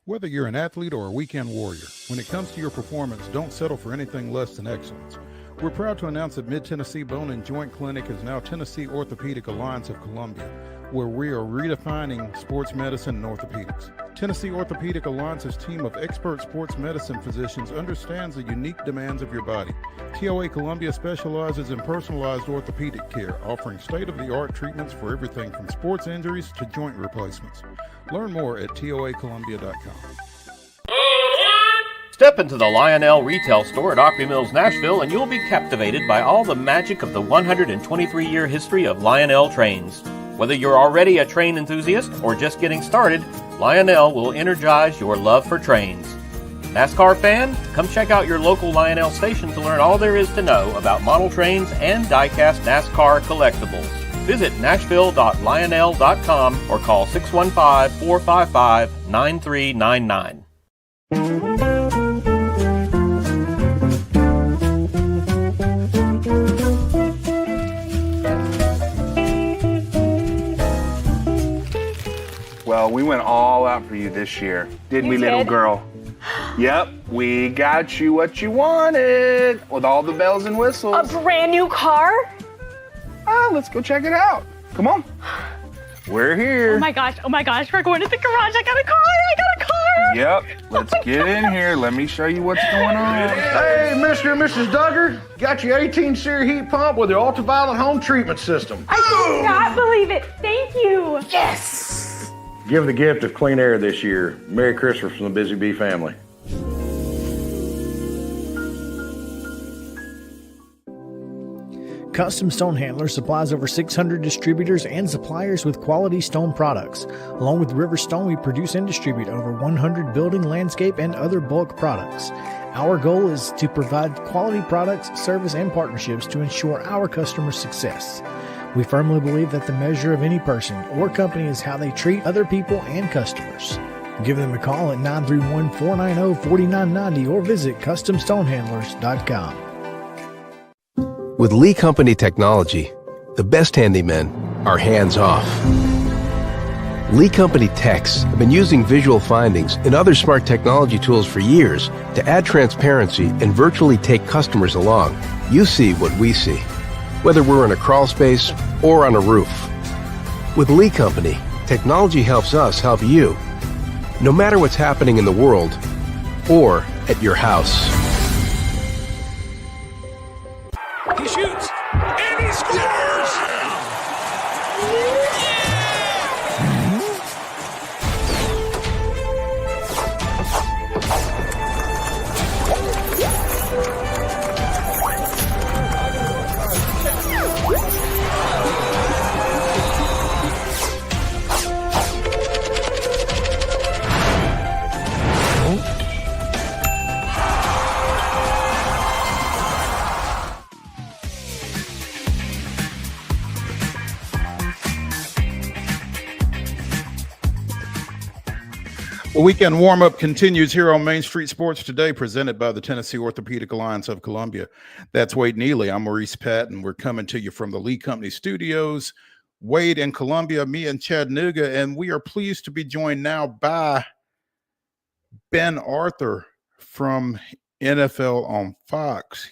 Whether you're an athlete or a weekend warrior, when it comes to your performance, don't settle for anything less than excellence. We're proud to announce that Mid-Tennessee Bone and Joint Clinic is now Tennessee Orthopedic Alliance of Columbia, where we are redefining sports medicine and orthopedics. Tennessee Orthopedic Alliance's team of expert sports medicine physicians understands the unique demands of your body. TOA Columbia specializes in personalized orthopedic care, offering state-of-the-art treatments for everything from sports injuries to joint replacements. Learn more at toacolumbia.com. Step into the Lionel retail store at Opry Mills, Nashville, and you'll be captivated by all the magic of the 123-year history of Lionel trains. Whether you're already a train enthusiast or just getting started, Lionel will energize your love for trains. NASCAR fan? Come check out your local Lionel station to learn all there is to know about model trains and die-cast NASCAR collectibles. Visit nashville.lionel.com or call 615-455-9399. Well, we went all out for you this year, didn't we, little girl? Yep, we got you what you wanted with all the bells and whistles. A brand new car? Let's go check it out. Come on. We're here. Oh my gosh, we're going to the garage. I got a car. Yep, let's get in here. Let me show you what's going on. Hey, Mr. and Mrs. Duggar, got your 18 SEER heat pump with your ultraviolet home treatment system. I cannot believe it. Thank you. Yes! Give the gift of clean air this year. Merry Christmas from the Busy Bee family. Custom Stone Handlers supplies over 600 distributors and suppliers with quality stone products. Along with River Stone, we produce and distribute over 100 building, landscape, and other bulk products. Our goal is to provide quality products, service, and partnerships to ensure our customers' success. We firmly believe that the measure of any person or company is how they treat other people and customers. Give them a call at 931-490-4990 or visit CustomStonehandlers.com. With Lee Company technology, the best handymen are hands-off. Lee Company techs have been using visual findings and other smart technology tools for years to add transparency and virtually take customers along. You see what we see, whether we're in a crawl space or on a roof. With Lee Company, technology helps us help you, no matter what's happening in the world or at your house. He shoots, and he scores! The weekend warm-up continues here on Main Street Sports Today, presented by the Tennessee Orthopedic Alliance of Columbia. That's Wade Neely. I'm Maurice Patton. We're coming to you from the Lee Company studios Wade in Columbia, me in Chattanooga, and we are pleased to be joined now by Ben Arthur from NFL on Fox.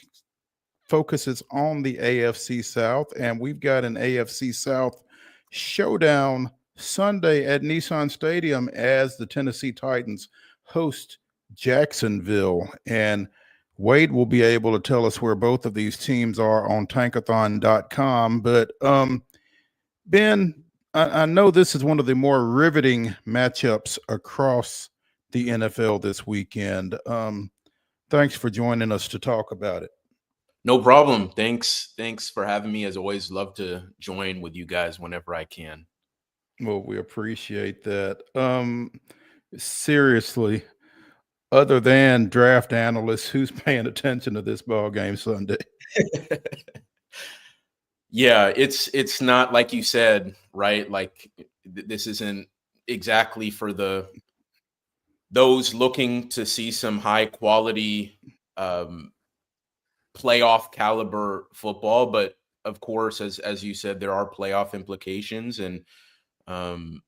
Focuses on the AFC South, and we've got an AFC South showdown Sunday at Nissan Stadium as the Tennessee Titans host Jacksonville. And Wade will be able to tell us where both of these teams are on tankathon.com. But Ben, I know this is one of the more riveting matchups across the NFL this weekend. Thanks for joining us to talk about it. No problem. Thanks for having me. As always, love to join with you guys whenever I can. Well, we appreciate that. Seriously, other than draft analysts, who's paying attention to this ball game Sunday? Yeah, it's not like you said, right? Like this isn't exactly for those looking to see some high quality playoff caliber football, but of course, as you said, there are playoff implications, and for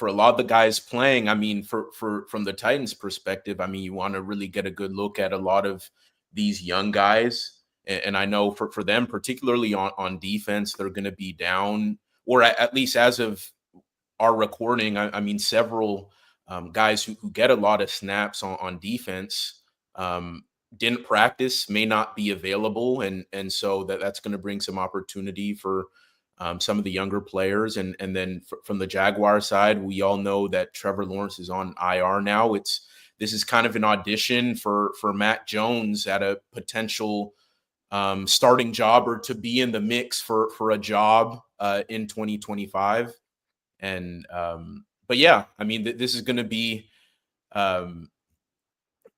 a lot of the guys playing, I mean, from the Titans' perspective, I mean, you want to really get a good look at a lot of these young guys, and I know for them, particularly on defense, they're going to be down, or at least as of our recording, I mean, several guys who get a lot of snaps on defense. Didn't practice, may not be available, and so that's going to bring some opportunity for some of the younger players. And then from the Jaguar side, we all know that Trevor Lawrence is on IR now. This is kind of an audition for Mac Jones at a potential starting job, or to be in the mix for a job in 2025. And but yeah, I mean, this is going to be.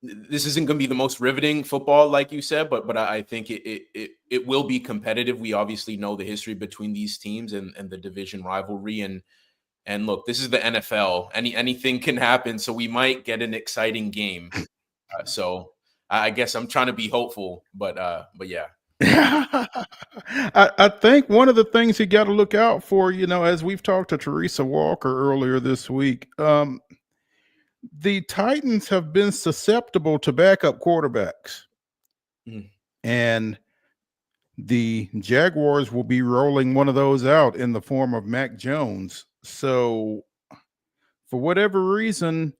This isn't going to be the most riveting football, like you said, but I think it will be competitive. We obviously know the history between these teams and the division rivalry. And look, this is the NFL. Anything can happen, so we might get an exciting game. So I guess I'm trying to be hopeful, but yeah. I think one of the things you got to look out for, as we've talked to Teresa Walker earlier this week, the Titans have been susceptible to backup quarterbacks. And the Jaguars will be rolling one of those out in the form of Mac Jones. So for whatever reason,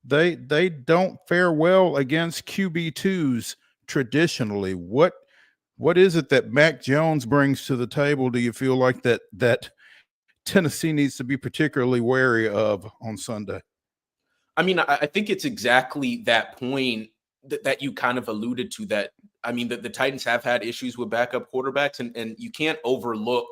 they don't fare well against QB2s traditionally. What is it that Mac Jones brings to the table? Do you feel like that Tennessee needs to be particularly wary of on Sunday? I mean, I think it's exactly that point that you kind of alluded to, that, I mean, the Titans have had issues with backup quarterbacks, and you can't overlook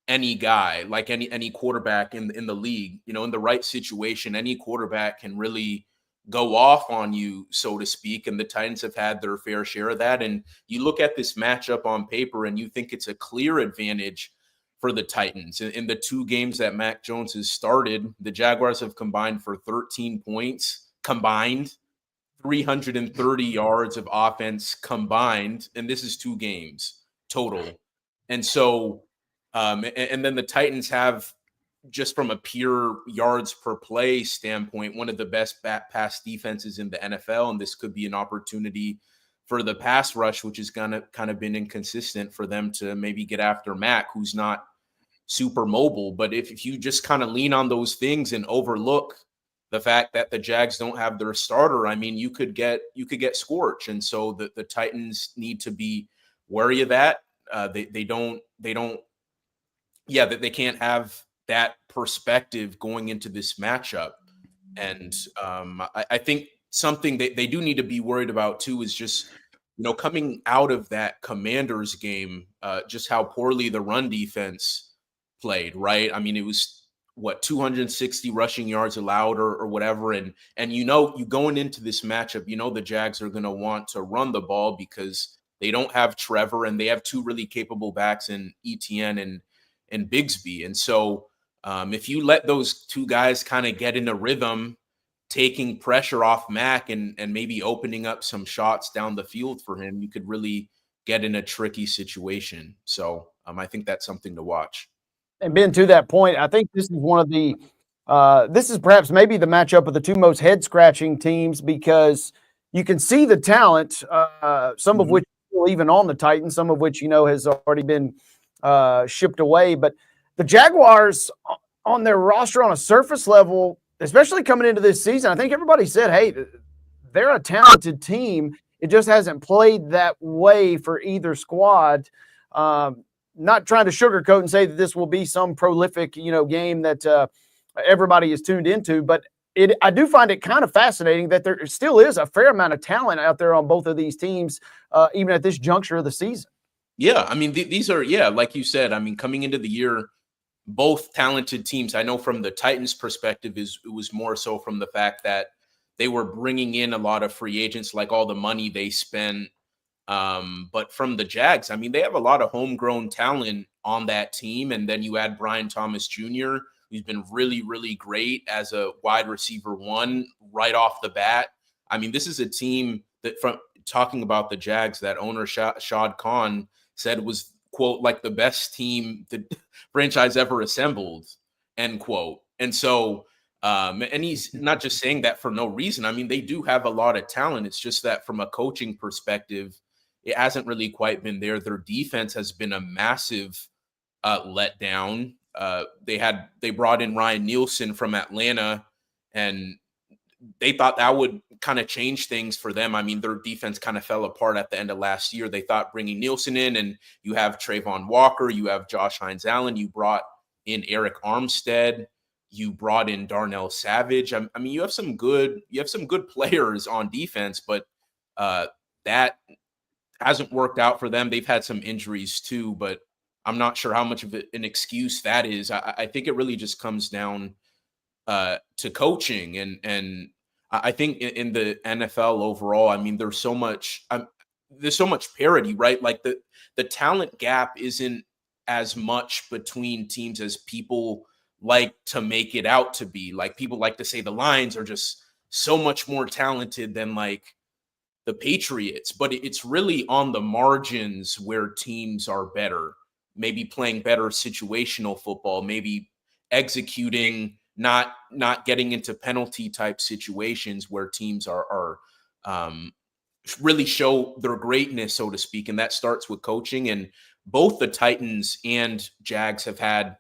any guy, like any quarterback in the league. In the right situation, any quarterback can really go off on you, so to speak, and the Titans have had their fair share of that. And you look at this matchup on paper and you think it's a clear advantage for the Titans. In the two games that Mac Jones has started, the Jaguars have combined for 13 points combined, 330 yards of offense combined, and this is 2 games total. And so, and then the Titans have, just from a pure yards per play standpoint, one of the best pass defenses in the NFL, and this could be an opportunity for the pass rush, which is kind of been inconsistent, for them to maybe get after Mac, who's not super mobile. But if you just kind of lean on those things and overlook the fact that the Jags don't have their starter, I mean, you could get scorched. And so the Titans need to be wary of that. They can't have that perspective going into this matchup. And I think something that they do need to be worried about too is just, coming out of that Commanders game, just how poorly the run defense played, right? I mean, it was 260 rushing yards allowed or whatever. And you going into this matchup, the Jags are going to want to run the ball because they don't have Trevor, and they have 2 really capable backs in ETN and Bigsby. And so if you let those 2 guys kind of get in a rhythm, taking pressure off Mac and maybe opening up some shots down the field for him, you could really get in a tricky situation. So I think that's something to watch. And Ben, to that point, I think this is one of the this is perhaps maybe the matchup of the two most head scratching teams because you can see the talent, some of which are even on the Titans, some of which has already been shipped away. But the Jaguars on their roster on a surface level, especially coming into this season, I think everybody said, hey, they're a talented team. It just hasn't played that way for either squad. Not trying to sugarcoat and say that this will be some prolific, game that everybody is tuned into, but I do find it kind of fascinating that there still is a fair amount of talent out there on both of these teams, even at this juncture of the season. Yeah, I mean, these are, like you said, I mean, coming into the year, both talented teams. I know from the Titans' perspective, it was more so from the fact that they were bringing in a lot of free agents, like all the money they spent. But from the Jags, I mean, they have a lot of homegrown talent on that team. And then you add Brian Thomas Jr., who's been really, really great as a wide receiver one right off the bat. I mean, this is a team that, from talking about the Jags, that owner Shad Khan said was, quote, like the best team the franchise ever assembled, end quote. And so, and he's not just saying that for no reason. I mean, they do have a lot of talent. It's just that from a coaching perspective, it hasn't really quite been there. Their defense has been a massive letdown. They brought in Ryan Nielsen from Atlanta, and they thought that would kind of change things for them. I mean, their defense kind of fell apart at the end of last year. They thought bringing Nielsen in, and you have Trayvon Walker, you have Josh Hines-Allen, you brought in Eric Armstead, you brought in Darnell Savage. I mean, you have some good players on defense, but that hasn't worked out for them. They've had some injuries too, but I'm not sure how much of an excuse that is. I think it really just comes down to coaching, and I think in the NFL overall, I mean, there's so much parity, right? Like the talent gap isn't as much between teams as people like to make it out to be. Like, people like to say the Lions are just so much more talented than like the Patriots, but it's really on the margins where teams are better, maybe playing better situational football, maybe executing, not getting into penalty type situations where teams are really show their greatness, so to speak. And that starts with coaching. And both the Titans and Jags have had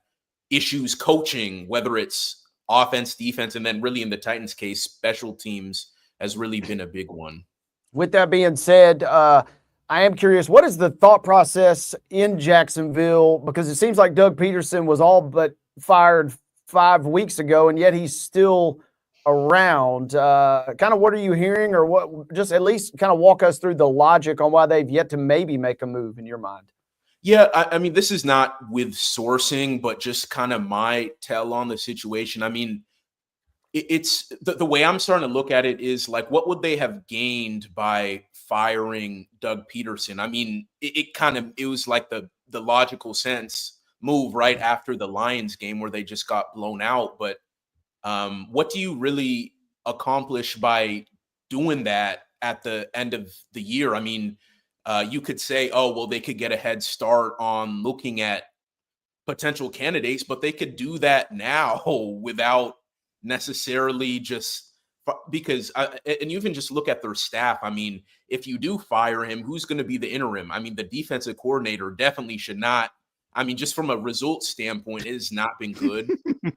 issues coaching, whether it's offense, defense, and then really in the Titans case, special teams has really been a big one. With that being said, I am curious, what is the thought process in Jacksonville? Because it seems like Doug Peterson was all but fired 5 weeks ago, and yet he's still around. Kind of what are you hearing, or what? Just at least kind of walk us through the logic on why they've yet to maybe make a move in your mind. Yeah, I mean, this is not with sourcing, but just kind of my tell on the situation. I mean, it's the way I'm starting to look at it is like, what would they have gained by firing Doug Peterson? I mean, it was like the logical sense move right after the Lions game where they just got blown out. But what do you really accomplish by doing that at the end of the year? I mean, you could say, oh, well, they could get a head start on looking at potential candidates, but they could do that now without necessarily just because and you even just look at their staff. I mean, if you do fire him, who's going to be the interim? I mean, the defensive coordinator definitely should not. I mean, just from a results standpoint, it has not been good.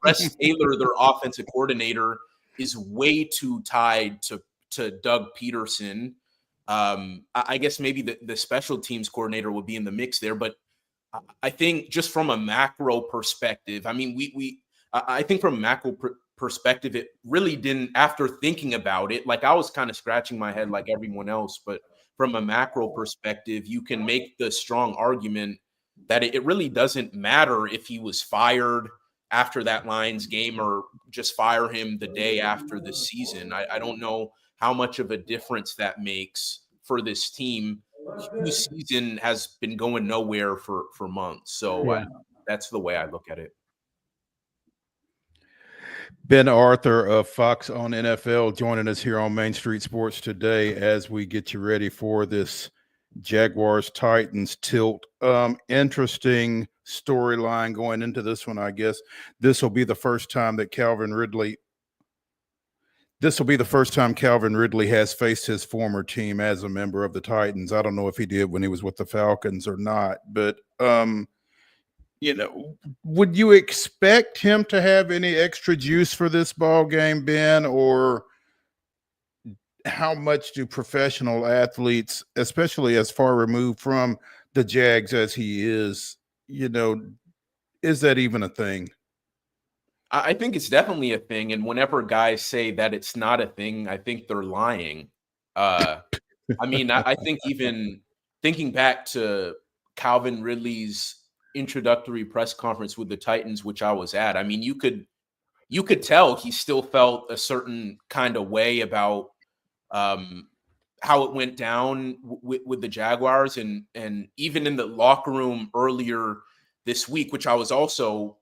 Russ Taylor, their offensive coordinator, is way too tied to Doug Peterson. I guess maybe the special teams coordinator would be in the mix there, but I think just from a macro perspective, I mean, I think from a macro perspective, it really didn't, after thinking about it, like I was kind of scratching my head like everyone else, but from a macro perspective, you can make the strong argument that it really doesn't matter if he was fired after that Lions game or just fire him the day after the season. I don't know how much of a difference that makes for this team whose season has been going nowhere for months. So that's the way I look at it. Ben Arthur of Fox on NFL joining us here on Main Street Sports today as we get you ready for this Jaguars Titans tilt. Interesting storyline going into this one, I guess. This will be the first time Calvin Ridley has faced his former team as a member of the Titans. I don't know if he did when he was with the Falcons or not, but would you expect him to have any extra juice for this ball game, Ben? Or how much do professional athletes, especially as far removed from the Jags as he is, is that even a thing? I think it's definitely a thing. And whenever guys say that it's not a thing, I think they're lying. I think even thinking back to Calvin Ridley's introductory press conference with the Titans, which I was at, I mean, you could tell he still felt a certain kind of way about how it went down with the Jaguars, and even in the locker room earlier this week, which I was also,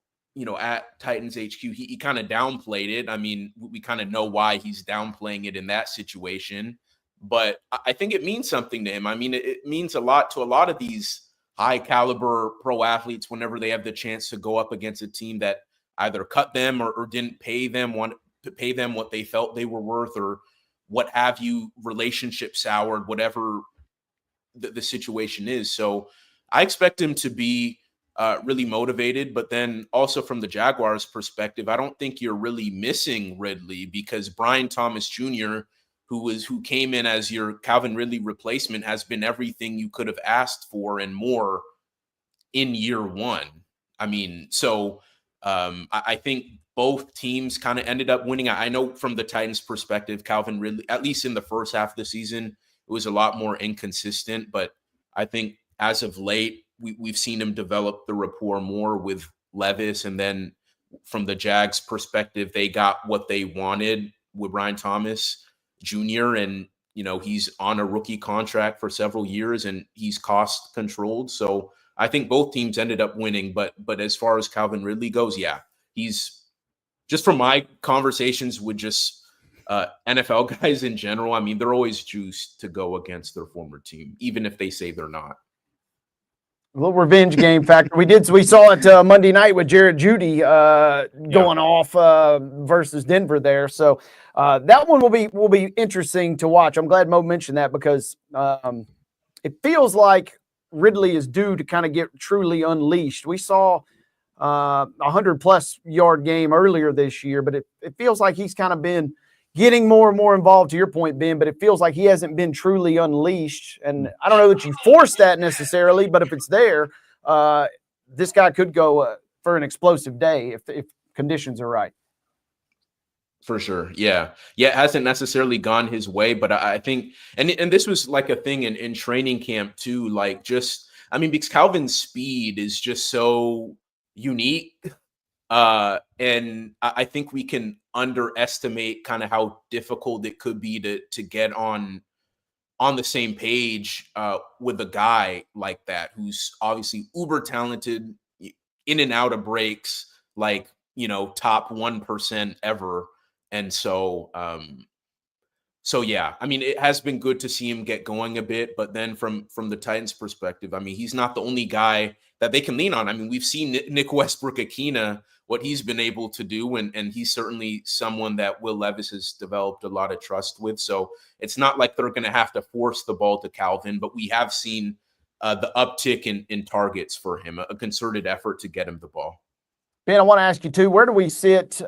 at Titans HQ, he kind of downplayed it. I mean, we kind of know why he's downplaying it in that situation, but I think it means something to him. I mean, it means a lot to a lot of these high caliber pro athletes whenever they have the chance to go up against a team that either cut them or didn't pay them what they felt they were worth, or what have you, relationship soured, whatever the situation is. So I expect him to be really motivated, but then also from the Jaguars' perspective, I don't think you're really missing Ridley, because Brian Thomas Jr., who came in as your Calvin Ridley replacement, has been everything you could have asked for and more in year one. I mean, so I think both teams kind of ended up winning. I know from the Titans' perspective, Calvin Ridley, at least in the first half of the season, it was a lot more inconsistent. But I think as of late, we've seen him develop the rapport more with Levis. And then from the Jags' perspective, they got what they wanted with Brian Thomas Jr. And, he's on a rookie contract for several years and he's cost controlled. So I think both teams ended up winning. But as far as Calvin Ridley goes, yeah, he's, just from my conversations with just NFL guys in general, I mean, they're always juiced to go against their former team, even if they say they're not. A little revenge game factor. We saw it Monday night with Jared Jeudy going off versus Denver there. So that one will be interesting to watch. I'm glad Mo mentioned that, because it feels like Ridley is due to kind of get truly unleashed. We saw 100+ yard game earlier this year, but it feels like he's kind of been getting more and more involved, to your point, Ben, but it feels like he hasn't been truly unleashed. And I don't know that you force that necessarily, but if it's there, this guy could go for an explosive day if conditions are right. For sure. Yeah. It hasn't necessarily gone his way, but I think, and this was like a thing in training camp too, because Calvin's speed is just so unique. And I think we can underestimate kind of how difficult it could be to get on the same page with a guy like that, who's obviously uber talented, in and out of breaks, top 1% ever. And so yeah, I mean, it has been good to see him get going a bit, but then from the Titans' perspective, I mean, he's not the only guy that they can lean on. I mean, we've seen Nick Westbrook-Akina, what he's been able to do, and he's certainly someone that Will Levis has developed a lot of trust with. So it's not like they're going to have to force the ball to Calvin, but we have seen the uptick in targets for him, a concerted effort to get him the ball. Ben, I want to ask you too, where do we sit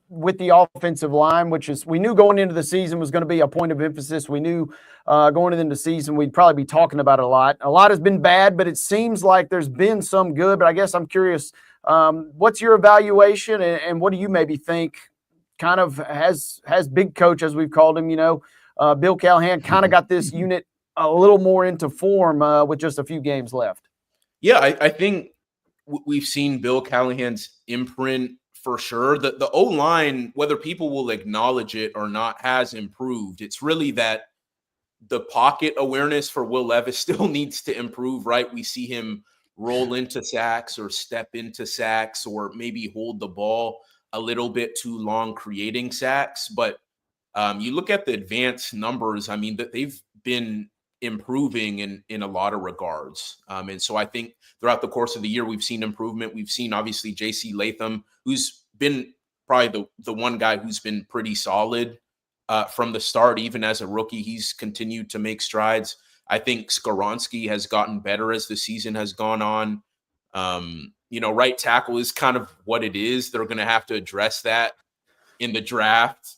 with the offensive line, which is, we knew going into the season was going to be a point of emphasis. We knew going into the season we'd probably be talking about it a lot. A lot has been bad, but it seems like there's been some good. But I guess I'm curious, what's your evaluation, and what do you maybe think kind of has big coach, as we've called him, Bill Callahan, kind of got this unit a little more into form with just a few games left? Yeah, I think we've seen Bill Callahan's imprint for sure. The O-line, whether people will acknowledge it or not, has improved. It's really that the pocket awareness for Will Levis still needs to improve, right? We see him roll into sacks or step into sacks, or maybe hold the ball a little bit too long creating sacks. But you look at the advanced numbers, I mean, that they've been improving in a lot of regards. And so I think throughout the course of the year, we've seen improvement. We've seen obviously JC Latham, who's been probably the one guy who's been pretty solid from the start. Even as a rookie, he's continued to make strides. I think Skoronski has gotten better as the season has gone on. Right tackle is kind of what it is. They're going to have to address that in the draft.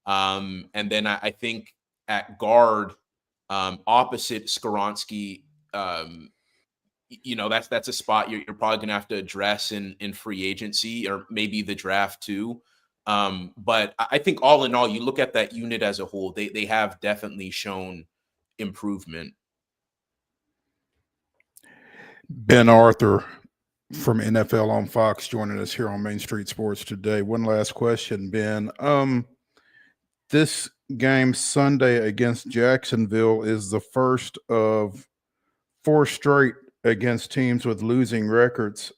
And then I think at guard, opposite Skoronski, that's a spot you're probably going to have to address in free agency or maybe the draft too. But I think all in all, you look at that unit as a whole, they have definitely shown improvement. Ben Arthur from NFL on Fox joining us here on Main Street Sports today. One last question, Ben. This game Sunday against Jacksonville is the first of 4 straight against teams with losing records,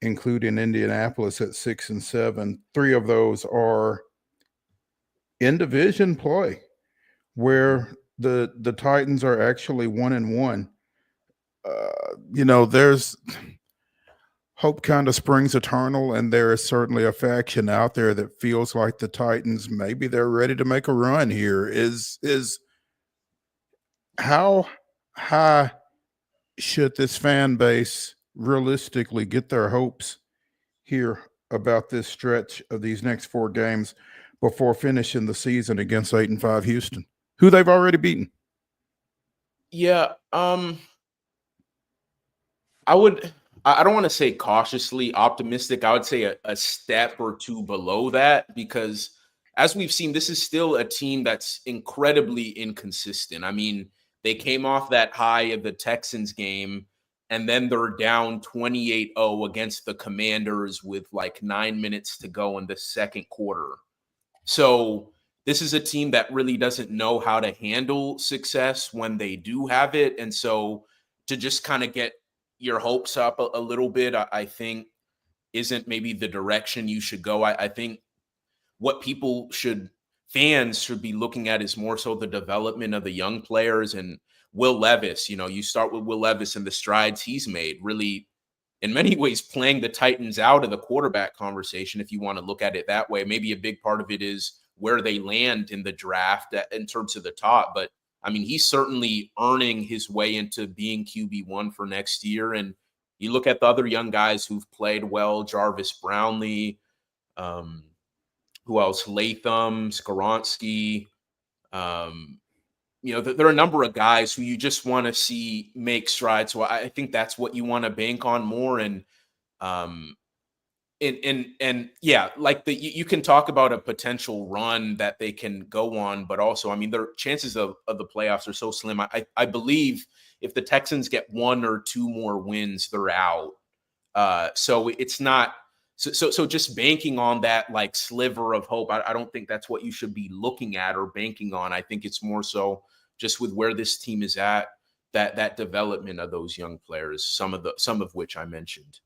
including Indianapolis at 6-7. 3 of those are in division play, where the Titans are actually 1-1. There's hope kind of springs eternal, and there is certainly a faction out there that feels like the Titans, maybe they're ready to make a run here. Is how high should this fan base realistically get their hopes here about this stretch of these next 4 games before finishing the season against 8-5 Houston, who they've already beaten? Yeah, I don't want to say cautiously optimistic. I would say a step or 2 below that, because as we've seen, this is still a team that's incredibly inconsistent. I mean, they came off that high of the Texans game, and then they're down 28-0 against the Commanders with like 9 minutes to go in the second quarter. So this is a team that really doesn't know how to handle success when they do have it. And so to just kind of get your hopes up a little bit, I think isn't maybe the direction you should go. I think what fans should be looking at is more so the development of the young players. And Will Levis, you start with Will Levis and the strides he's made, really in many ways playing the Titans out of the quarterback conversation, if you want to look at it that way. Maybe a big part of it is where they land in the draft in terms of the top, but I mean, he's certainly earning his way into being QB1 for next year. And you look at the other young guys who've played well, Jarvis Brownlee, who else? Latham, Skoronski. There are a number of guys who you just want to see make strides. So I think that's what you want to bank on more. And yeah, like you can talk about a potential run that they can go on, but also, I mean, their chances of the playoffs are so slim. I believe if the Texans get 1 or 2 more wins, they're out. So it's not so just banking on that like sliver of hope. I don't think that's what you should be looking at or banking on. I think it's more so just with where this team is at, that development of those young players, some of which I mentioned.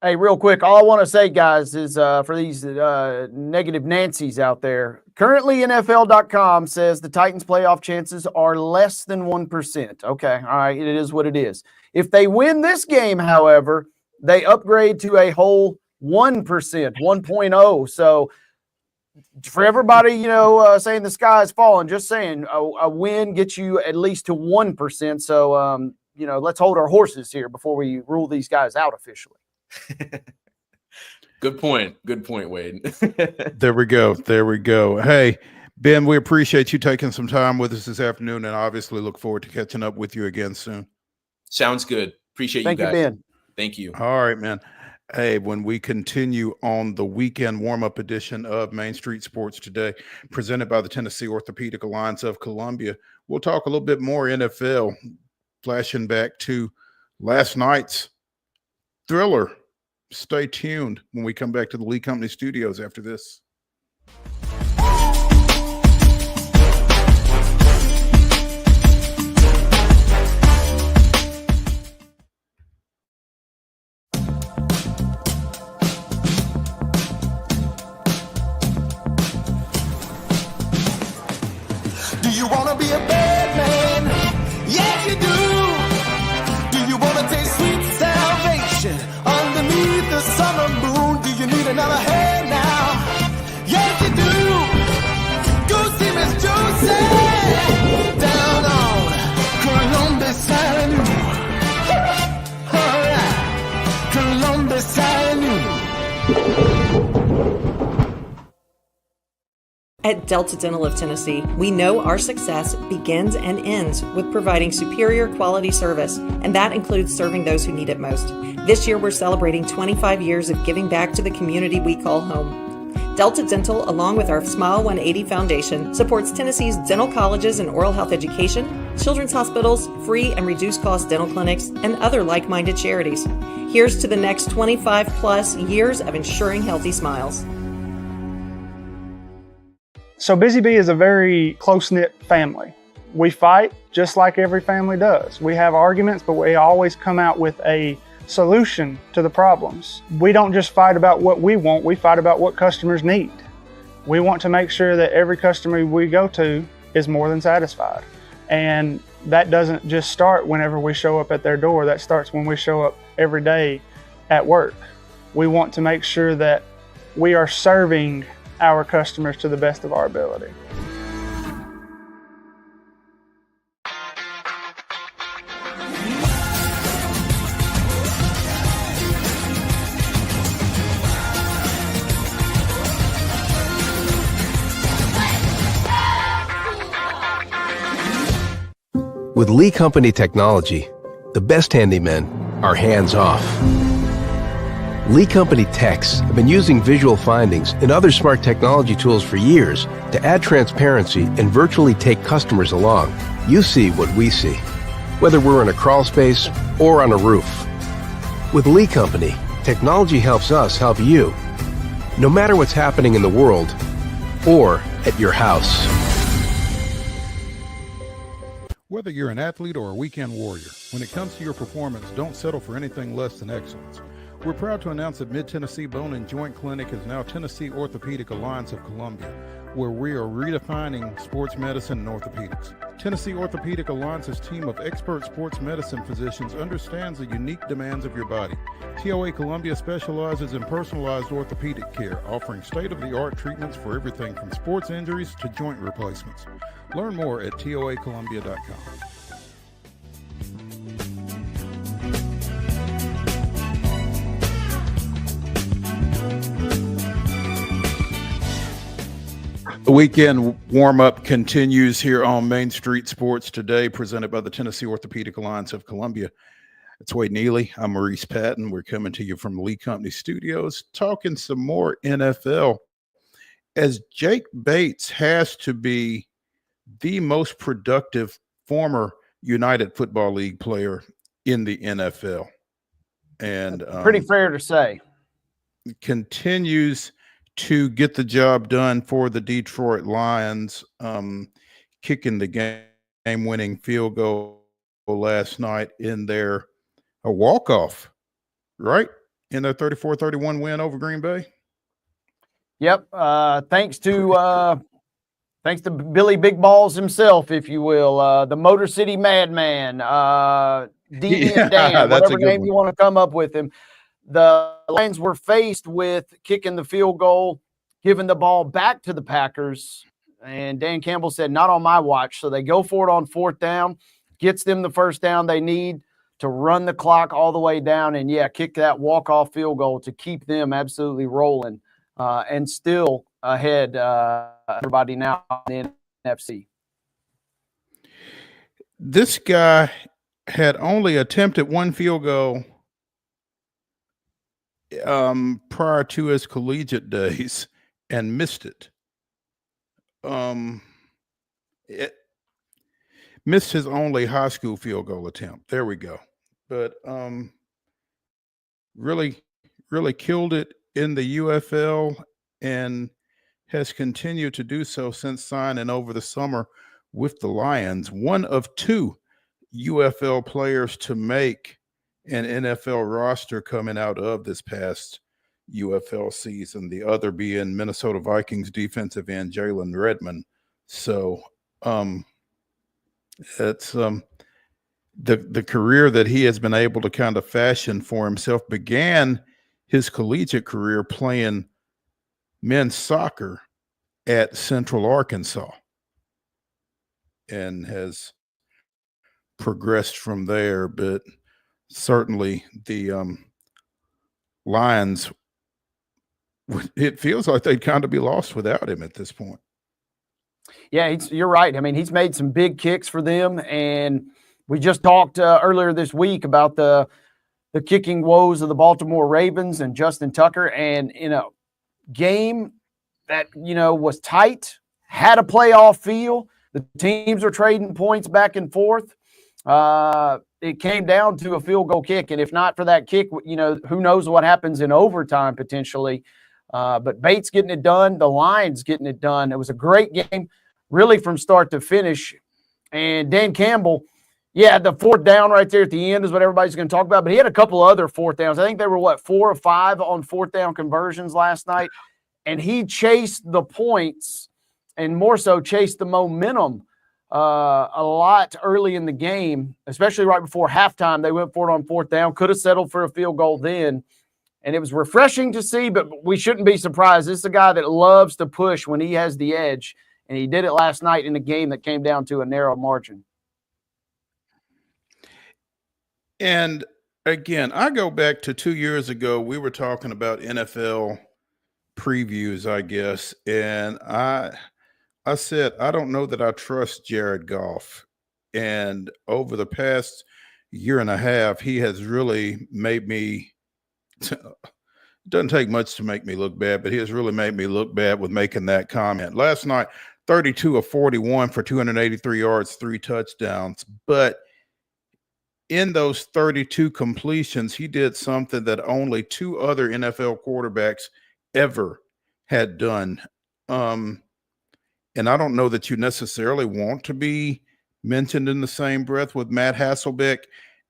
Hey, real quick, all I want to say, guys, is for these negative Nancys out there, currently NFL.com says the Titans' playoff chances are less than 1%. Okay, all right, it is what it is. If they win this game, however, they upgrade to a whole 1%, 1.0. So for everybody, saying the sky is falling, just saying a win gets you at least to 1%. So, let's hold our horses here before we rule these guys out officially. Good point, Wade. There we go. Hey, Ben, we appreciate you taking some time with us this afternoon, and obviously look forward to catching up with you again soon. Sounds good. Appreciate you guys. Thank you, Ben. Thank you. All right, man. Hey, when we continue on the weekend warm-up edition of Main Street Sports today, presented by the Tennessee Orthopedic Alliance of Columbia, we'll talk a little bit more NFL, flashing back to last night's thriller. Stay tuned when we come back to the Lee Company studios after this. Do you want to be a bad man? At Delta Dental of Tennessee, we know our success begins and ends with providing superior quality service, and that includes serving those who need it most. This year, we're celebrating 25 years of giving back to the community we call home. Delta Dental, along with our Smile 180 Foundation, supports Tennessee's dental colleges and oral health education, children's hospitals, free and reduced cost dental clinics, and other like-minded charities. Here's to the next 25 plus years of ensuring healthy smiles. So Busy Bee is a very close-knit family. We fight just like every family does. We have arguments, but we always come out with a solution to the problems. We don't just fight about what we want, we fight about what customers need. We want to make sure that every customer we go to is more than satisfied. And that doesn't just start whenever we show up at their door, that starts when we show up every day at work. We want to make sure that we are serving our customers to the best of our ability. With Lee Company technology, the best handymen are hands-off. Lee Company techs have been using visual findings and other smart technology tools for years to add transparency and virtually take customers along. You see what we see, whether we're in a crawl space or on a roof. With Lee Company, technology helps us help you, no matter what's happening in the world or at your house. Whether you're an athlete or a weekend warrior, when it comes to your performance, don't settle for anything less than excellence. We're proud to announce that Mid-Tennessee Bone and Joint Clinic is now Tennessee Orthopedic Alliance of Columbia, where we are redefining sports medicine and orthopedics. Tennessee Orthopedic Alliance's team of expert sports medicine physicians understands the unique demands of your body. TOA Columbia specializes in personalized orthopedic care, offering state-of-the-art treatments for everything from sports injuries to joint replacements. Learn more at toacolumbia.com. The weekend warm-up continues here on Main Street Sports Today, presented by the Tennessee Orthopedic Alliance of Columbia. It's Wade Neely. I'm Maurice Patton. We're coming to you from Lee Company Studios, talking some more NFL, as Jake Bates has to be the most productive former United Football League player in the NFL. And pretty fair to say. Continues to get the job done for the Detroit Lions, kicking the game-winning field goal last night in their walk-off, right? In their 34-31 win over Green Bay. Yep. Thanks to Billy Big Balls himself, if you will, the Motor City Madman, Deviant Dan, whatever name you want to come up with him. The Lions were faced with kicking the field goal, giving the ball back to the Packers, and Dan Campbell said, not on my watch. So they go for it on fourth down, gets them the first down they need to run the clock all the way down, and, kick that walk-off field goal to keep them absolutely rolling and still ahead everybody now in the NFC. This guy had only attempted one field goal prior to his collegiate days and missed it. Missed his only high school field goal attempt. There we go. But really killed it in the UFL and has continued to do so since signing over the summer with the Lions. One of two UFL players to make an NFL roster coming out of this past UFL season, the other being Minnesota Vikings defensive end Jalen Redmond. So it's the career that he has been able to kind of fashion for himself. Began his collegiate career playing men's soccer at Central Arkansas and has progressed from there, but certainly the Lions, it feels like they'd kind of be lost without him at this point. Yeah, you're right. I mean, he's made some big kicks for them, and we just talked earlier this week about the kicking woes of the Baltimore Ravens and Justin Tucker, and in a game that was tight, had a playoff feel. The teams are trading points back and forth. It came down to a field goal kick, and if not for that kick, who knows what happens in overtime potentially. But Bates getting it done, the Lions getting it done. It was a great game, really from start to finish. And Dan Campbell, the fourth down right there at the end is what everybody's going to talk about. But he had a couple other fourth downs. I think they were 4 or 5 on fourth down conversions last night. And he chased the points and more so chased the momentum a lot early in the game, especially right before halftime. They went for it on fourth down, could have settled for a field goal then. And it was refreshing to see, but we shouldn't be surprised. This is a guy that loves to push when he has the edge, and he did it last night in a game that came down to a narrow margin. And again, I go back to 2 years ago. We were talking about NFL previews, I guess, and I said I don't know that I trust Jared Goff. And over the past year and a half, he has really made me. Doesn't take much to make me look bad, but he has really made me look bad with making that comment. Last night, 32 of 41 for 283 yards, 3 touchdowns. But in those 32 completions, he did something that only 2 other NFL quarterbacks ever had done. And I don't know that you necessarily want to be mentioned in the same breath with Matt Hasselbeck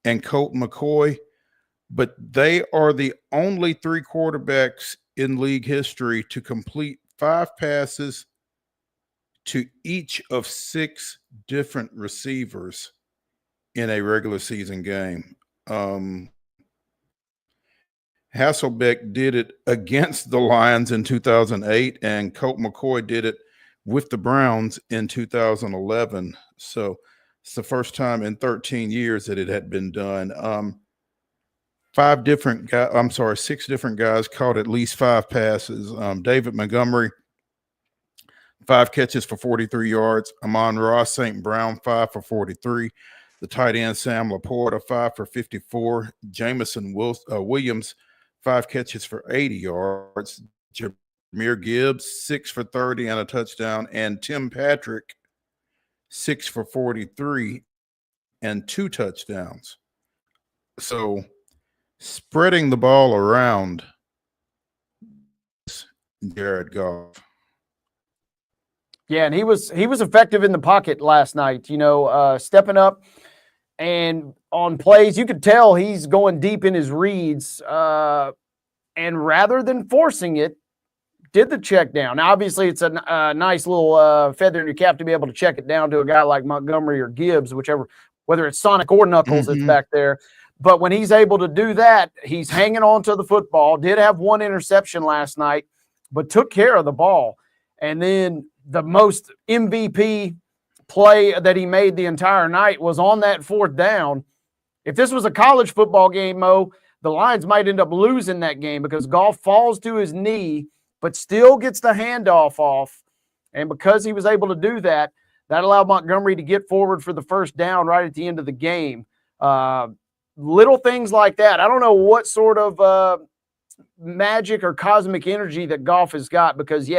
and Colt McCoy, but they are the only 3 quarterbacks in league history to complete 5 passes to each of 6 different receivers in a regular season game. Hasselbeck did it against the Lions in 2008, and Colt McCoy did it with the Browns in 2011. So it's the first time in 13 years that it had been done. 6 different guys caught at least 5 passes. David Montgomery, 5 catches for 43 yards. Amon-Ra St. Brown, 5 for 43. The tight end Sam Laporta, 5 for 54. Jamison Williams, 5 catches for 80 yards. Jahmyr Gibbs, 6 for 30 and a touchdown. And Tim Patrick, 6 for 43 and 2 touchdowns. So spreading the ball around, Jared Goff. Yeah, and he was effective in the pocket last night, stepping up and on plays. You could tell he's going deep in his reads, and rather than forcing it, did the check down. Now, obviously, it's a nice little feather in your cap to be able to check it down to a guy like Montgomery or Gibbs, whether it's Sonic or Knuckles that's back there. But when he's able to do that, he's hanging on to the football. Did have 1 interception last night, but took care of the ball. And then the most MVP play that he made the entire night was on that 4th down. If this was a college football game, Mo, the Lions might end up losing that game because Goff falls to his knee, but still gets the handoff off. And because he was able to do that, that allowed Montgomery to get forward for the 1st down right at the end of the game. Little things like that. I don't know what sort of magic or cosmic energy that Goff has got because,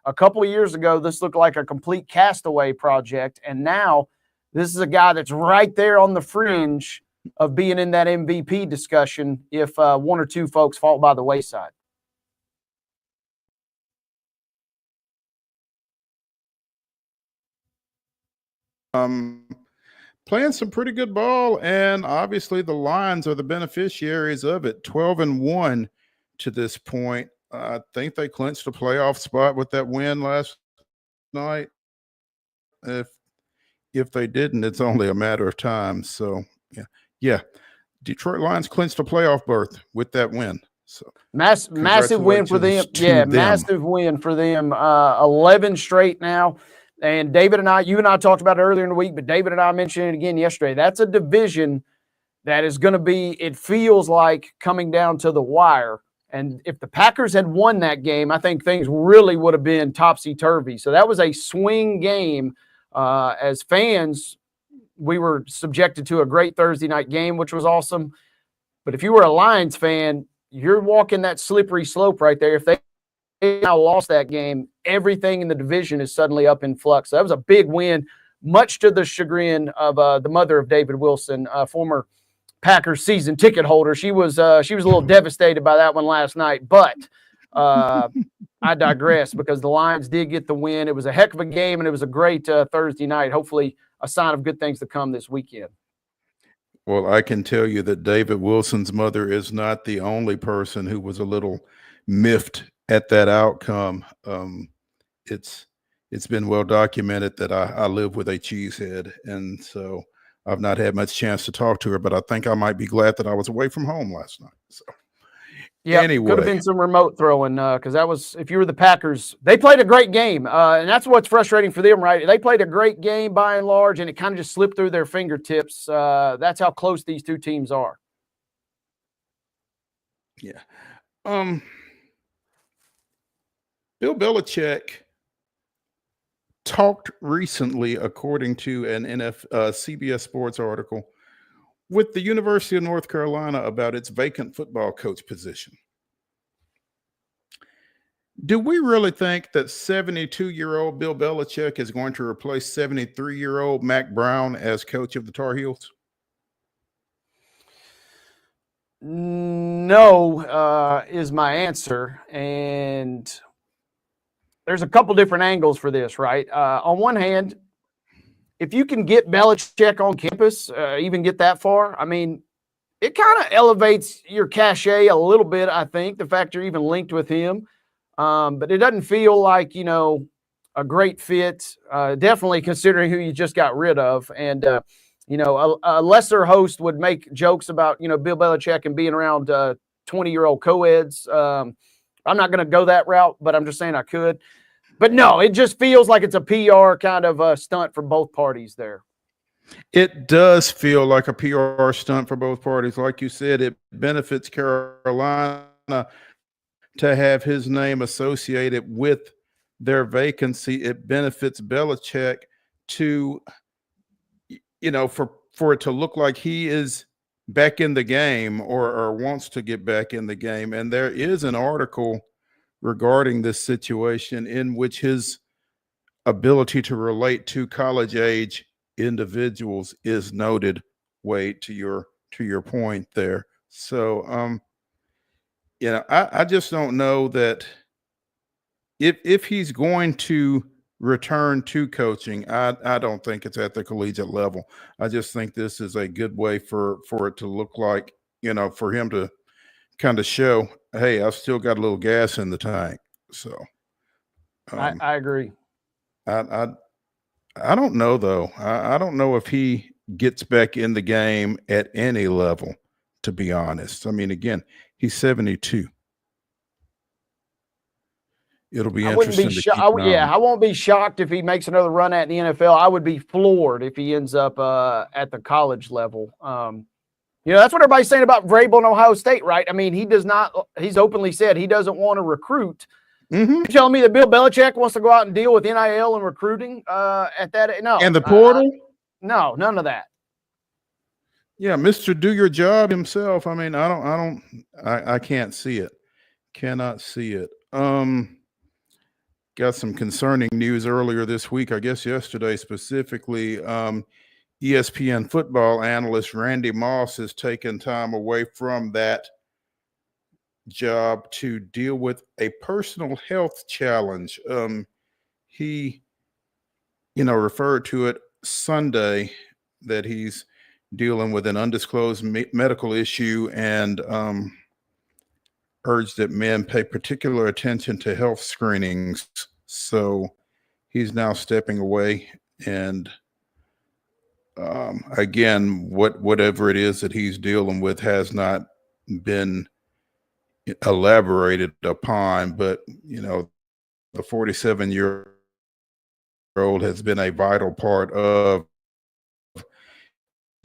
a couple of years ago, this looked like a complete castaway project. And now this is a guy that's right there on the fringe of being in that MVP discussion if 1 or 2 folks fall by the wayside. Playing some pretty good ball, and obviously the Lions are the beneficiaries of it. 12-1 to this point. I think they clinched a playoff spot with that win last night. If they didn't, it's only a matter of time. So yeah. Detroit Lions clinched a playoff berth with that win. So massive win for them. Massive win for them. 11 straight now. And you and I talked about it earlier in the week, but David and I mentioned it again yesterday. That's a division that is going to be, it feels like, coming down to the wire. And if the Packers had won that game, I think things really would have been topsy-turvy. So that was a swing game. As fans, we were subjected to a great Thursday night game, which was awesome. But if you were a Lions fan, you're walking that slippery slope right there. If they now lost that game, everything in the division is suddenly up in flux. So that was a big win, much to the chagrin of the mother of David Wilson, former Packers season ticket holder. She was a little devastated by that one last night, but I digress because the Lions did get the win. It was a heck of a game, and it was a great Thursday night. Hopefully a sign of good things to come this weekend. Well, I can tell you that David Wilson's mother is not the only person who was a little miffed at that outcome. It's been well documented that I live with a cheesehead, and so I've not had much chance to talk to her, but I think I might be glad that I was away from home last night. So yeah, anyway, could have been some remote throwing because that was, if you were the Packers, they played a great game, and that's what's frustrating for them, right? They played a great game by and large, and it kind of just slipped through their fingertips. That's how close these two teams are. Yeah. Bill Belichick talked recently, according to an CBS Sports article, with the University of North Carolina about its vacant football coach position. Do we really think that 72-year-old Bill Belichick is going to replace 73-year-old Mac Brown as coach of the Tar Heels? No, is my answer. And there's a couple different angles for this, right? On one hand, if you can get Belichick on campus, even get that far, I mean, it kind of elevates your cachet a little bit, I think, the fact you're even linked with him. But it doesn't feel like, a great fit, definitely considering who you just got rid of. And, a lesser host would make jokes about, Bill Belichick and being around 20-year-old co-eds. I'm not going to go that route, but I'm just saying I could. But no, it just feels like it's a PR kind of a stunt for both parties there. It does feel like a PR stunt for both parties. Like you said, it benefits Carolina to have his name associated with their vacancy. It benefits Belichick to, for it to look like he is back in the game or wants to get back in the game. And there is an article regarding this situation in which his ability to relate to college age individuals is noted. Wade, to your point there. So I just don't know that if he's going to return to coaching, I don't think it's at the collegiate level. I just think this is a good way for it to look like, for him to kind of show, hey, I've still got a little gas in the tank. So I agree. I don't know, though. I don't know if he gets back in the game at any level, to be honest. I mean, again, he's 72. It'll be interesting. I won't be shocked if he makes another run at the NFL. I would be floored if he ends up at the college level. That's what everybody's saying about Vrabel and Ohio State, right? I mean, he's openly said he doesn't want to recruit. Mm-hmm. You're telling me that Bill Belichick wants to go out and deal with NIL and recruiting at that? No. And the portal? No, none of that. Yeah, Mr. Do Your Job himself. I mean, I can't see it. Cannot see it. Got some concerning news earlier this week, I guess yesterday specifically. ESPN football analyst Randy Moss has taken time away from that job to deal with a personal health challenge. He, referred to it Sunday that he's dealing with an undisclosed medical issue and urged that men pay particular attention to health screenings. So he's now stepping away, and again, whatever it is that he's dealing with has not been elaborated upon, but the 47-year-old has been a vital part of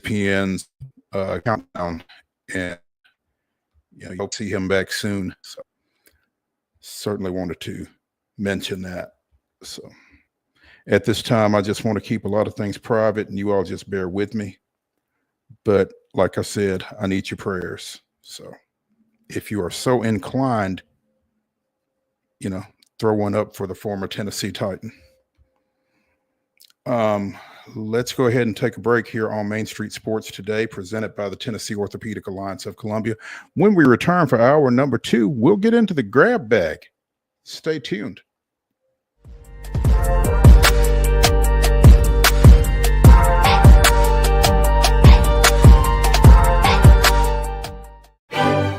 ESPN's countdown, and You'll see him back soon. So certainly wanted to mention that. So at this time, I just want to keep a lot of things private, and you all just bear with me. But like I said, I need your prayers. So if you are so inclined, throw one up for the former Tennessee Titan. Let's go ahead and take a break here on Main Street Sports Today, presented by the Tennessee Orthopedic Alliance of Columbia. When we return for hour number 2, we'll get into the grab bag. Stay tuned.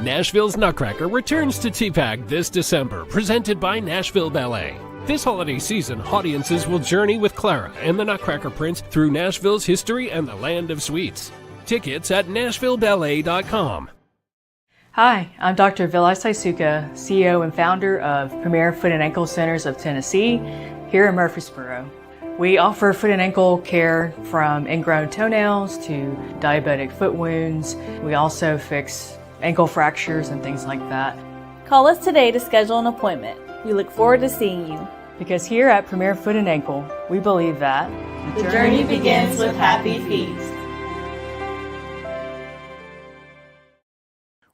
Nashville's Nutcracker returns to TPAC this December, presented by Nashville Ballet. This holiday season, audiences will journey with Clara and the Nutcracker Prince through Nashville's history and the land of sweets. Tickets at NashvilleBallet.com. Hi, I'm Dr. Vilay Saisuka, CEO and founder of Premier Foot and Ankle Centers of Tennessee here in Murfreesboro. We offer foot and ankle care from ingrown toenails to diabetic foot wounds. We also fix ankle fractures and things like that. Call us today to schedule an appointment. We look forward to seeing you. Because here at Premier Foot and Ankle, we believe that the journey begins with happy feet.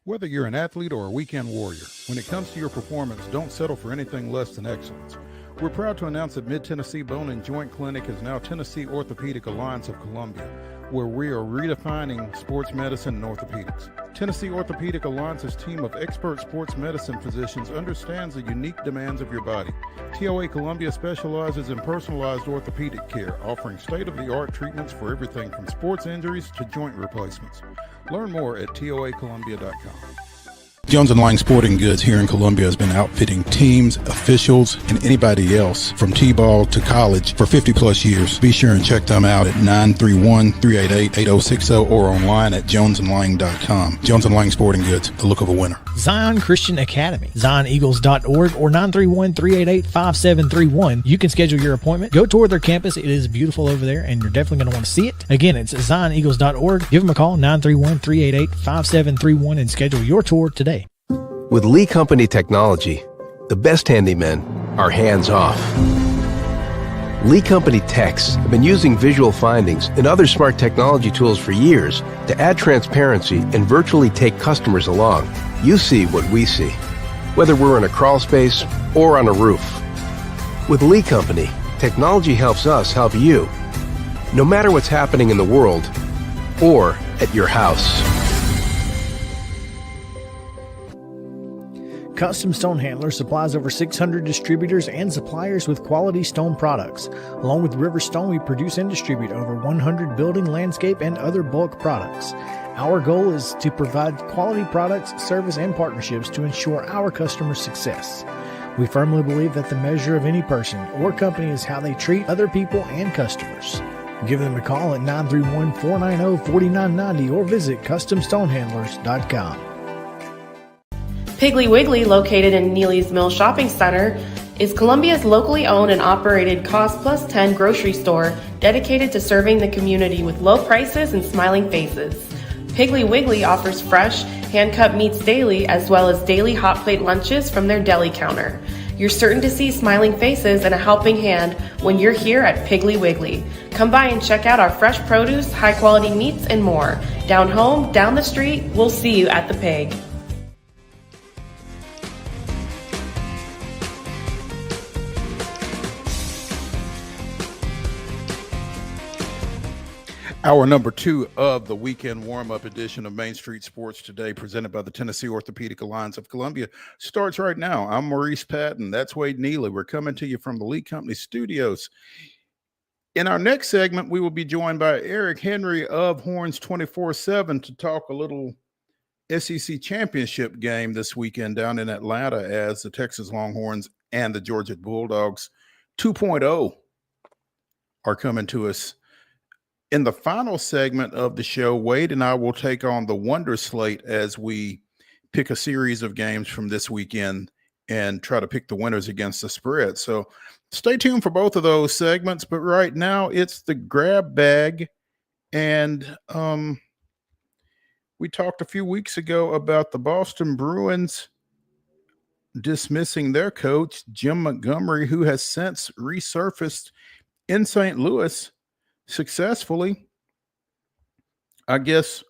Whether you're an athlete or a weekend warrior, when it comes to your performance, don't settle for anything less than excellence. We're proud to announce that Mid-Tennessee Bone and Joint Clinic is now Tennessee Orthopedic Alliance of Columbia, where we are redefining sports medicine and orthopedics. Tennessee Orthopedic Alliance's team of expert sports medicine physicians understands the unique demands of your body. TOA Columbia specializes in personalized orthopedic care, offering state-of-the-art treatments for everything from sports injuries to joint replacements. Learn more at toacolumbia.com. Jones & Lang Sporting Goods here in Columbia has been outfitting teams, officials, and anybody else from T-ball to college for 50 plus years. Be sure and check them out at 931-388-8060 or online at jonesandlang.com. Jones & Lang Sporting Goods, the look of a winner. Zion Christian Academy, zioneagles.org or 931-388-5731. You can schedule your appointment. Go tour their campus. It is beautiful over there, and you're definitely going to want to see it. Again, it's zioneagles.org. Give them a call, 931-388-5731, and schedule your tour today. With Lee Company technology, the best handymen are hands-off. Lee Company techs have been using visual findings and other smart technology tools for years to add transparency and virtually take customers along. You see what we see, whether we're in a crawl space or on a roof. With Lee Company, technology helps us help you, no matter what's happening in the world or at your house. Custom Stone Handler supplies over 600 distributors and suppliers with quality stone products. Along with River Stone, we produce and distribute over 100 building, landscape, and other bulk products. Our goal is to provide quality products, service, and partnerships to ensure our customers' success. We firmly believe that the measure of any person or company is how they treat other people and customers. Give them a call at 931-490-4990 or visit CustomStonehandlers.com. Piggly Wiggly, located in Neely's Mill Shopping Center, is Columbia's locally owned and operated Cost Plus 10 grocery store dedicated to serving the community with low prices and smiling faces. Piggly Wiggly offers fresh, hand-cut meats daily as well as daily hot plate lunches from their deli counter. You're certain to see smiling faces and a helping hand when you're here at Piggly Wiggly. Come by and check out our fresh produce, high-quality meats, and more. Down home, down the street, we'll see you at the Pig. Hour number 2 of the weekend warm-up edition of Main Street Sports Today, presented by the Tennessee Orthopedic Alliance of Columbia, starts right now. I'm Maurice Patton. That's Wade Neely. We're coming to you from the Lee Company studios. In our next segment, we will be joined by Eric Henry of Horns 24/7 to talk a little SEC championship game this weekend down in Atlanta as the Texas Longhorns and the Georgia Bulldogs 2.0 are coming to us. In the final segment of the show, Wade and I will take on the Wonder Slate as we pick a series of games from this weekend and try to pick the winners against the spread. So stay tuned for both of those segments. But right now it's the grab bag. And we talked a few weeks ago about the Boston Bruins dismissing their coach, Jim Montgomery, who has since resurfaced in St. Louis successfully. I guess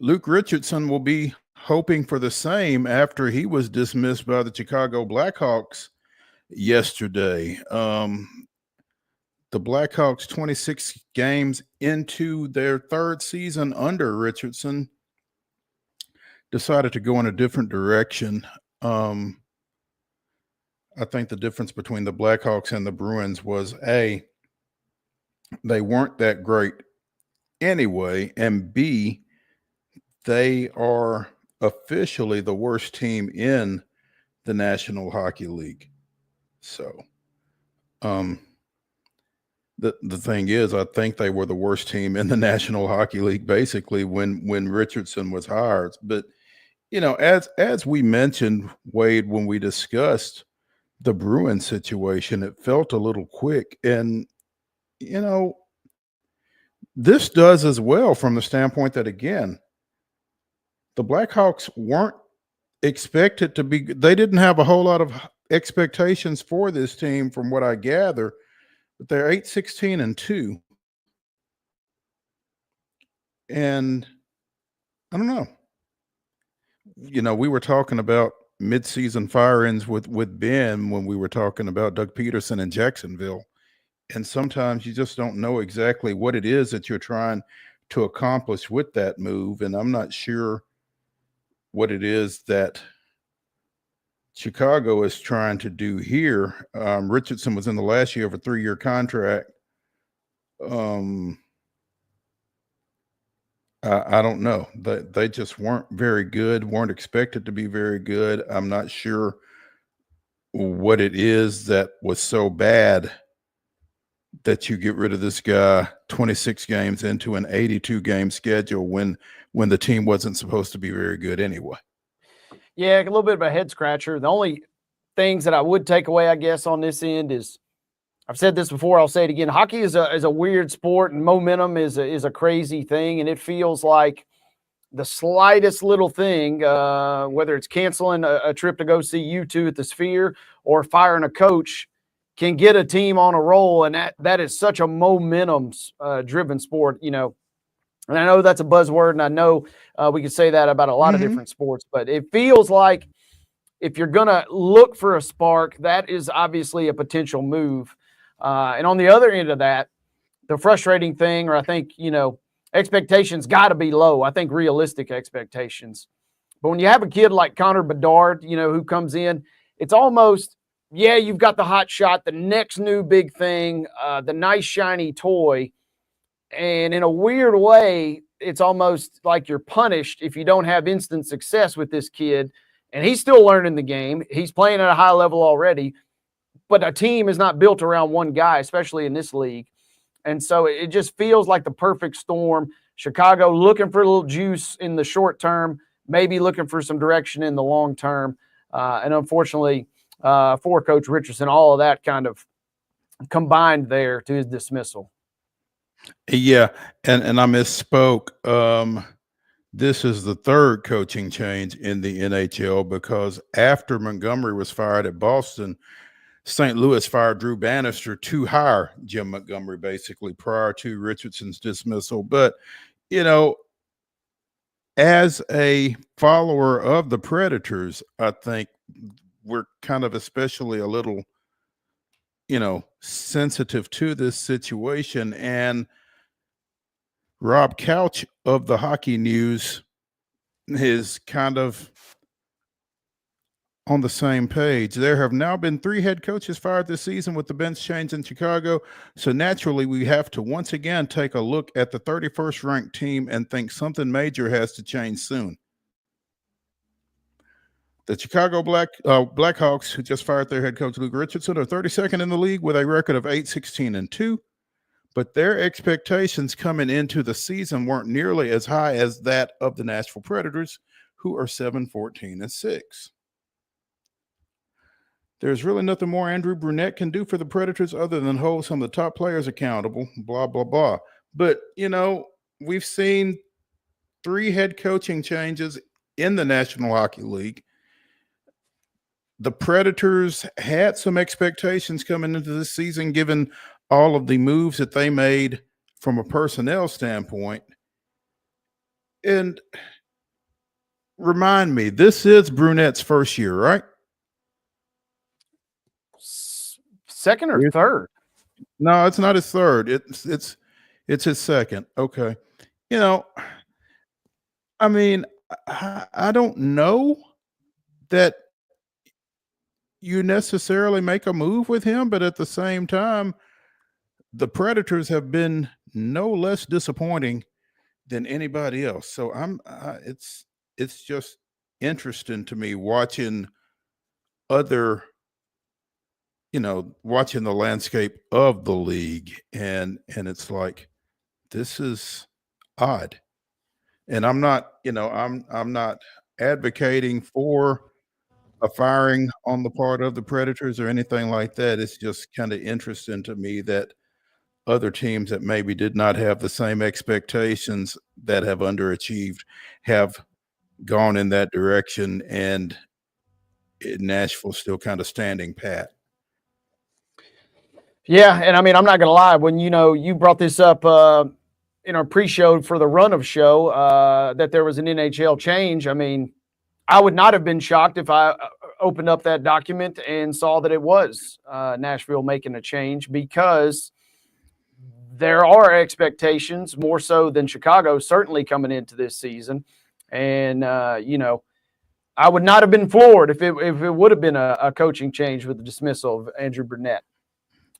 Luke Richardson will be hoping for the same after he was dismissed by the Chicago Blackhawks yesterday. The Blackhawks, 26 games into their third season under Richardson, decided to go in a different direction. I think the difference between the Blackhawks and the Bruins was A, they weren't that great anyway, and B, they are officially the worst team in the National Hockey League. So, the thing is, I think they were the worst team in the National Hockey League basically when Richardson was hired. But as we mentioned, Wade, when we discussed the Bruins situation, it felt a little quick, and this does as well from the standpoint that, again, the Blackhawks weren't expected to be. They didn't have a whole lot of expectations for this team, from what I gather. But they're 8-16-2. And I don't know. We were talking about midseason fire-ins with Ben when we were talking about Doug Peterson in Jacksonville. And sometimes you just don't know exactly what it is that you're trying to accomplish with that move. And I'm not sure what it is that Chicago is trying to do here. Richardson was in the last year of a 3-year contract. I don't know. They just weren't very good, weren't expected to be very good. I'm not sure what it is that was so bad that you get rid of this guy 26 games into an 82-game schedule when the team wasn't supposed to be very good anyway. Yeah, a little bit of a head scratcher. The only things that I would take away, I guess, on this end is, I've said this before, I'll say it again. Hockey is a weird sport, and momentum is a crazy thing, and it feels like the slightest little thing, whether it's canceling a trip to go see U2 at the Sphere or firing a coach, can get a team on a roll, and that is such a momentum driven sport, And I know that's a buzzword, and I know we could say that about a lot of different sports, but it feels like if you're going to look for a spark, that is obviously a potential move. And on the other end of that, the frustrating thing, or I think, expectations got to be low. I think realistic expectations. But when you have a kid like Connor Bedard, who comes in, it's almost, you've got the hot shot, the next new big thing, the nice shiny toy. And in a weird way, it's almost like you're punished if you don't have instant success with this kid. And he's still learning the game. He's playing at a high level already. But a team is not built around one guy, especially in this league. And so it just feels like the perfect storm. Chicago looking for a little juice in the short term, maybe looking for some direction in the long term. And unfortunately, for Coach Richardson, all of that kind of combined there to his dismissal. Yeah, and I misspoke. This is the third coaching change in the NHL, because after Montgomery was fired at Boston, St. Louis fired Drew Bannister to hire Jim Montgomery, basically prior to Richardson's dismissal. But, as a follower of the Predators, I think we're kind of especially a little, sensitive to this situation. And Rob Couch of the Hockey News is kind of on the same page. There have now been 3 head coaches fired this season with the bench change in Chicago. So naturally, we have to once again take a look at the 31st ranked team and think something major has to change soon. The Chicago Blackhawks, who just fired their head coach Luke Richardson, are 32nd in the league with a record of 8-16-2. But their expectations coming into the season weren't nearly as high as that of the Nashville Predators, who are 7-14-6. There's really nothing more Andrew Brunette can do for the Predators other than hold some of the top players accountable, blah, blah, blah. But, we've seen 3 head coaching changes in the National Hockey League. The Predators had some expectations coming into this season, given all of the moves that they made from a personnel standpoint. And remind me, this is Brunette's first year, right? Second or third? No, it's not his third. It's his second. Okay. You know, I mean, I don't know that you necessarily make a move with him, but at the same time, the Predators have been no less disappointing than anybody else. So it's just interesting to me watching other, watching the landscape of the league, and it's like, this is odd. And I'm not, I'm not advocating for a firing on the part of the Predators or anything like that. It's just kind of interesting to me that other teams that maybe did not have the same expectations, that have underachieved, have gone in that direction, and Nashville's still kind of standing pat. Yeah, and I mean, I'm not going to lie. When you brought this up in our pre-show for the run of show that there was an NHL change. I mean, I would not have been shocked if I opened up that document and saw that it was Nashville making a change, because there are expectations more so than Chicago, certainly coming into this season. And, I would not have been floored if it would have been a coaching change with the dismissal of Andrew Brunette.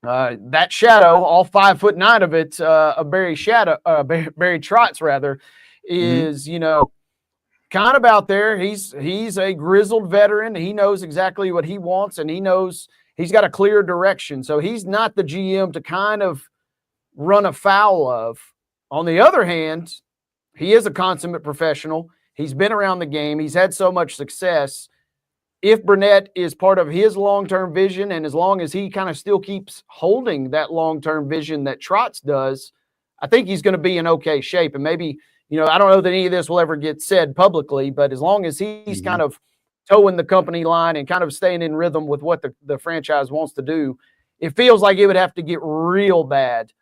That shadow, all 5'9" of it, Barry Trotz rather, is, kind of out there. He's a grizzled veteran. He knows exactly what he wants, and he knows he's got a clear direction. So he's not the GM to kind of run afoul of. On the other hand, he is a consummate professional. He's been around the game. He's had so much success. If Brunette is part of his long-term vision, and as long as he kind of still keeps holding that long-term vision that Trotz does, I think he's going to be in okay shape. And maybe, I don't know that any of this will ever get said publicly, but as long as he's kind of towing the company line and kind of staying in rhythm with what the franchise wants to do, it feels like it would have to get real bad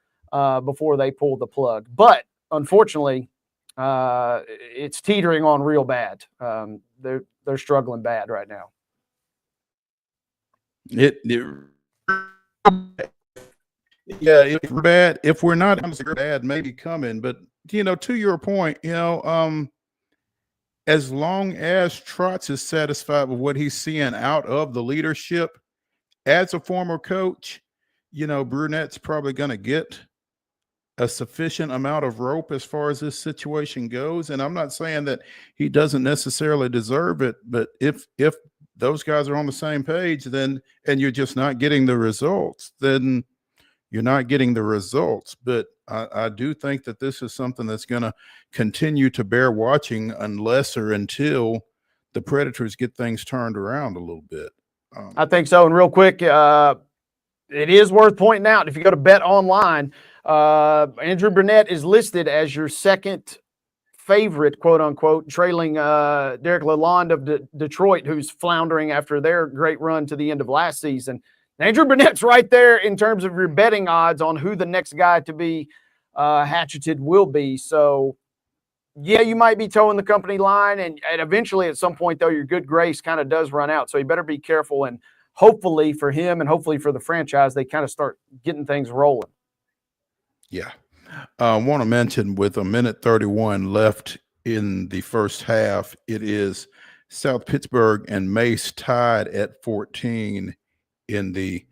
before they pull the plug. But unfortunately, it's teetering on real bad. They're struggling bad right now. If we're bad, if we're not bad, maybe coming. But to your point, as long as Trotz is satisfied with what he's seeing out of the leadership as a former coach, Brunette's probably going to get a sufficient amount of rope as far as this situation goes. And I'm not saying that he doesn't necessarily deserve it, but if those guys are on the same page, then, and you're just not getting the results, then you're not getting the results. But I do think that this is something that's going to continue to bear watching unless or until the Predators get things turned around a little bit. I think so. And real quick, it is worth pointing out, if you go to Bet Online, Andrew Brunette is listed as your second favorite, quote unquote, trailing Derek Lalonde of Detroit, who's floundering after their great run to the end of last season. Andrew Brunette's right there in terms of your betting odds on who the next guy to be hatcheted will be. So, yeah, you might be towing the company line, and eventually at some point, though, your good grace kind of does run out. So you better be careful, and hopefully for him and hopefully for the franchise, they kind of start getting things rolling. Yeah. I want to mention, with a minute 31 left in the first half, it is South Pittsburgh and Mace tied at 14 in the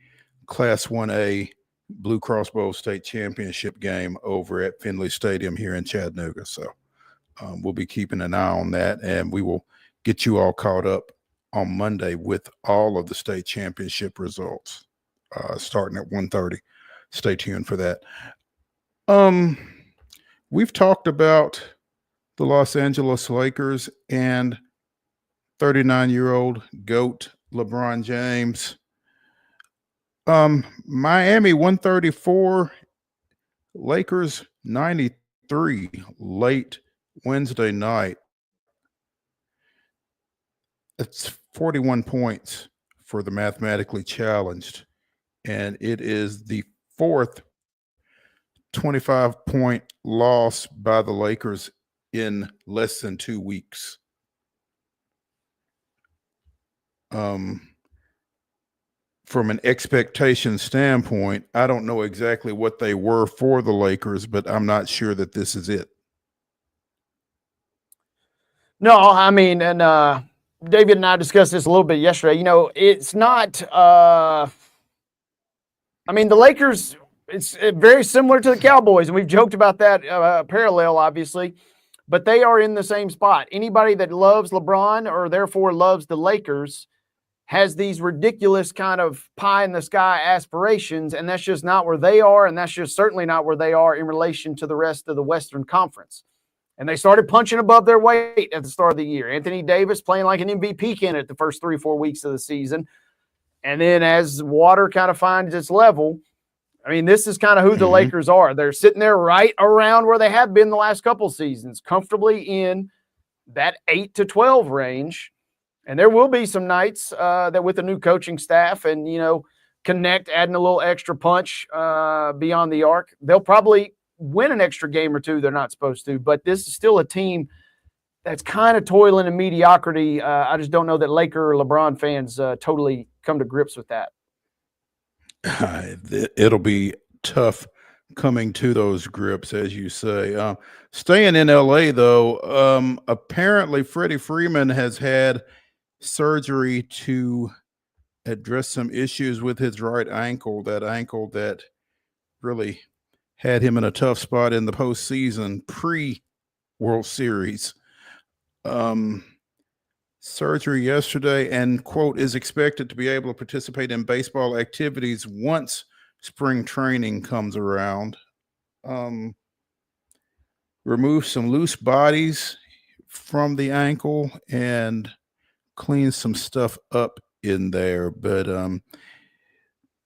Class 1A Blue Cross Bowl State Championship game over at Finley Stadium here in Chattanooga. So we'll be keeping an eye on that, and we will get you all caught up on Monday with all of the state championship results starting at 1:30. Stay tuned for that. We've talked about the Los Angeles Lakers and 39-year-old GOAT LeBron James. Miami 134, Lakers 93 late Wednesday night. It's 41 points for the mathematically challenged, and it is the fourth 25-point loss by the Lakers in less than 2 weeks. From an expectation standpoint, I don't know exactly what they were for the Lakers, but I'm not sure that this is it. No, I mean, and David and I discussed this a little bit yesterday. You know, it's not. I mean, the Lakers. It's very similar to the Cowboys, and we've joked about that parallel, obviously. But they are in the same spot. Anybody that loves LeBron or therefore loves the Lakers has these ridiculous kind of pie in the sky aspirations, and that's just not where they are, and that's just certainly not where they are in relation to the rest of the Western Conference. And they started punching above their weight at the start of the year. Anthony Davis playing like an MVP candidate the first 3-4 weeks of the season. And then as water kind of finds its level, I mean, this is kind of who the Lakers are. They're sitting there right around where they have been the last couple seasons, comfortably in that 8 to 12 range. And there will be some nights that with a new coaching staff and, you know, Connect adding a little extra punch beyond the arc, they'll probably win an extra game or two they're not supposed to. But this is still a team that's kind of toiling in mediocrity. I just don't know that Laker or LeBron fans totally come to grips with that. It'll be tough coming to those grips, as you say. Staying in LA, though, apparently Freddie Freeman has had surgery to address some issues with his right ankle, that ankle that really had him in a tough spot in the postseason pre-World Series. Surgery yesterday, and, quote, is expected to be able to participate in baseball activities once spring training comes around. Remove some loose bodies from the ankle and clean some stuff up in there. But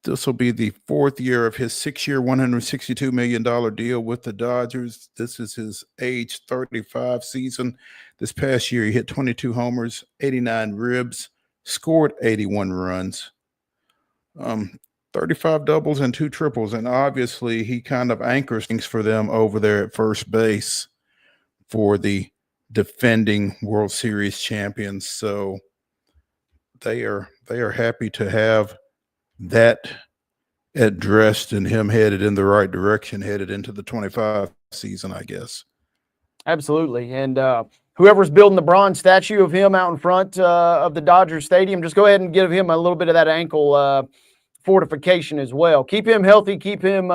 this will be the fourth year of his 6-year, $162 million deal with the Dodgers. This is his age 35 season. This past year, he hit 22 homers, 89 ribs, scored 81 runs, 35 doubles and 2 triples. And obviously, he kind of anchors things for them over there at first base for the defending World Series champions. So they are happy to have that addressed and him headed in the right direction, headed into the 25 season, I guess. Absolutely. And whoever's building the bronze statue of him out in front of the Dodgers Stadium, just go ahead and give him a little bit of that ankle fortification as well. Keep him healthy, keep him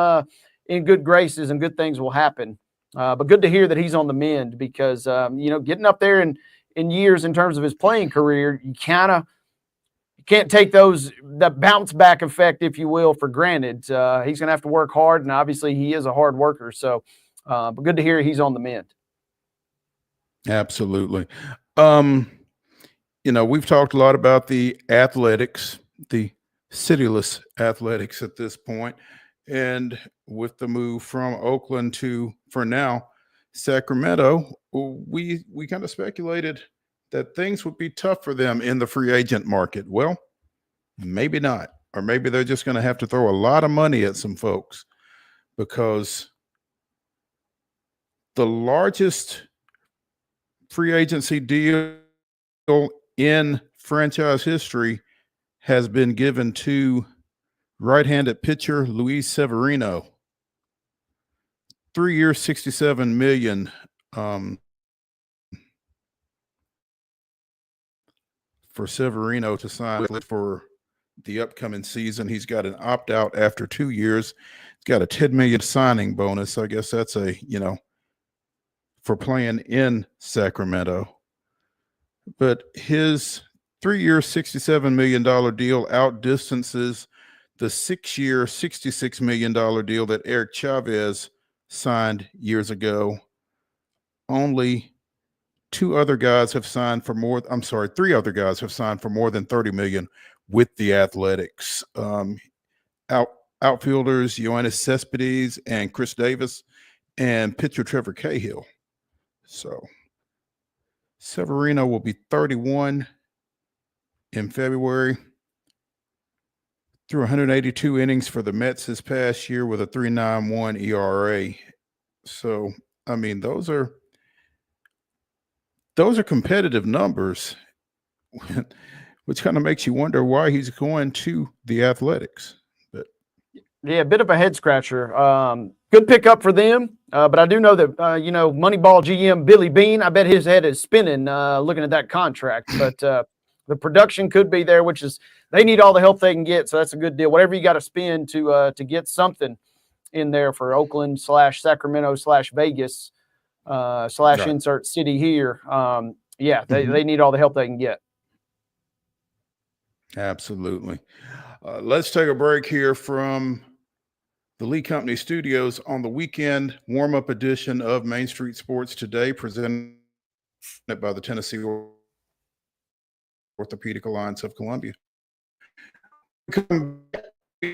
in good graces, and good things will happen. But good to hear that he's on the mend because, you know, getting up there in years in terms of his playing career, you can't take that bounce back effect, if you will, for granted. He's going to have to work hard, and obviously he is a hard worker. So, but good to hear he's on the mend. Absolutely. You know, we've talked a lot about the athletics, the cityless athletics at this point. And with the move from Oakland to, for now, Sacramento, we kind of speculated that things would be tough for them in the free agent market. Well, maybe not. Or maybe they're just going to have to throw a lot of money at some folks, because the largest free agency deal in franchise history has been given to right-handed pitcher Luis Severino. 3 years, $67 million. For Severino to sign for the upcoming season. He's got an opt-out after 2 years. He's got a $10 million signing bonus. I guess that's for playing in Sacramento. But his 3 year, $67 million deal outdistances the 6 year, $66 million deal that Eric Chavez signed years ago. Only three other guys have signed for more than $30 million with the Athletics. Outfielders Yoenis Cespedes and Chris Davis, and pitcher Trevor Cahill. So Severino will be 31 in February. Threw 182 innings for the Mets this past year with a 3.91 ERA. So, I mean, those are competitive numbers, which kind of makes you wonder why he's going to the Athletics. But yeah, a bit of a head scratcher. Good pickup for them. But I do know that, Moneyball GM Billy Bean, I bet his head is spinning looking at that contract. But the production could be there, which is they need all the help they can get. So that's a good deal. Whatever you got to spend to get something in there for Oakland / Sacramento / Vegas / Right. insert city here. They need all the help they can get. Absolutely. Let's take a break here from the Lee Company Studios on the weekend warm-up edition of Main Street Sports Today, presented by the Tennessee Orthopedic Alliance of Columbia. Come back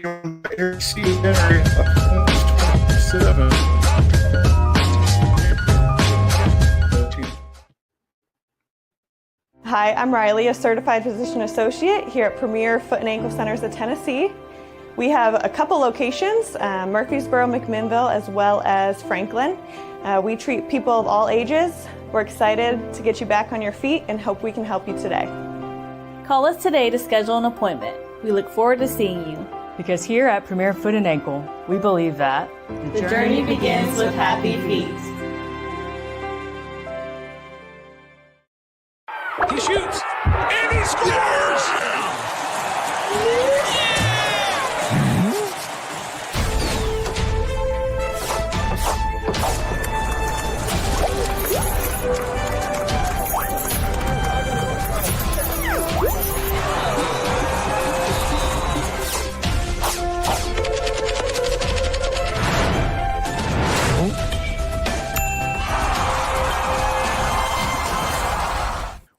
on January 27. Hi, I'm Riley, a certified physician associate here at Premier Foot and Ankle Centers of Tennessee. We have a couple locations, Murfreesboro, McMinnville, as well as Franklin. We treat people of all ages. We're excited to get you back on your feet and hope we can help you today. Call us today to schedule an appointment. We look forward to seeing you. Because here at Premier Foot and Ankle, we believe that The journey begins with happy feet. He shoots, and he scores!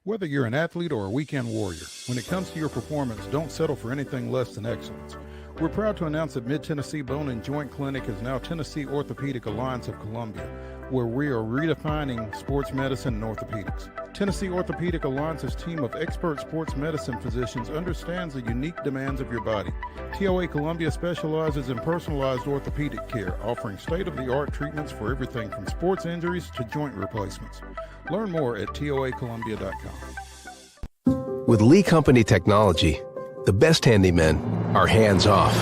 Whether you're an athlete or a weekend warrior, when it comes to your performance, don't settle for anything less than excellence. We're proud to announce that Mid-Tennessee Bone and Joint Clinic is now Tennessee Orthopedic Alliance of Columbia, where we are redefining sports medicine and orthopedics. Tennessee Orthopedic Alliance's team of expert sports medicine physicians understands the unique demands of your body. TOA Columbia specializes in personalized orthopedic care, offering state-of-the-art treatments for everything from sports injuries to joint replacements. Learn more at toacolumbia.com. With Lee Company technology, the best handymen are hands-off.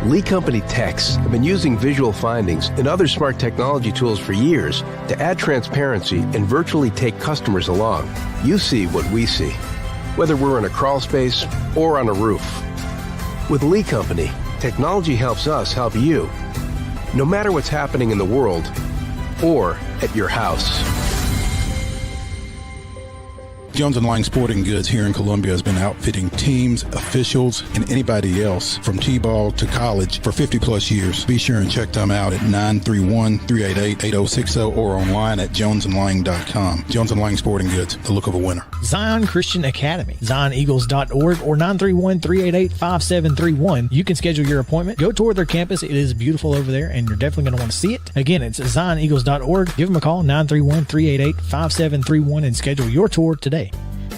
Lee Company techs have been using visual findings and other smart technology tools for years to add transparency and virtually take customers along. You see what we see, whether we're in a crawl space or on a roof. With Lee Company, technology helps us help you, no matter what's happening in the world or at your house. Jones & Lang Sporting Goods here in Columbia has been outfitting teams, officials, and anybody else from T-ball to college for 50 plus years. Be sure and check them out at 931-388-8060 or online at jonesandlang.com. Jones & Lang Sporting Goods, the look of a winner. Zion Christian Academy, zioneagles.org or 931-388-5731. You can schedule your appointment. Go tour their campus. It is beautiful over there, and you're definitely going to want to see it. Again, it's zioneagles.org. Give them a call, 931-388-5731, and schedule your tour today.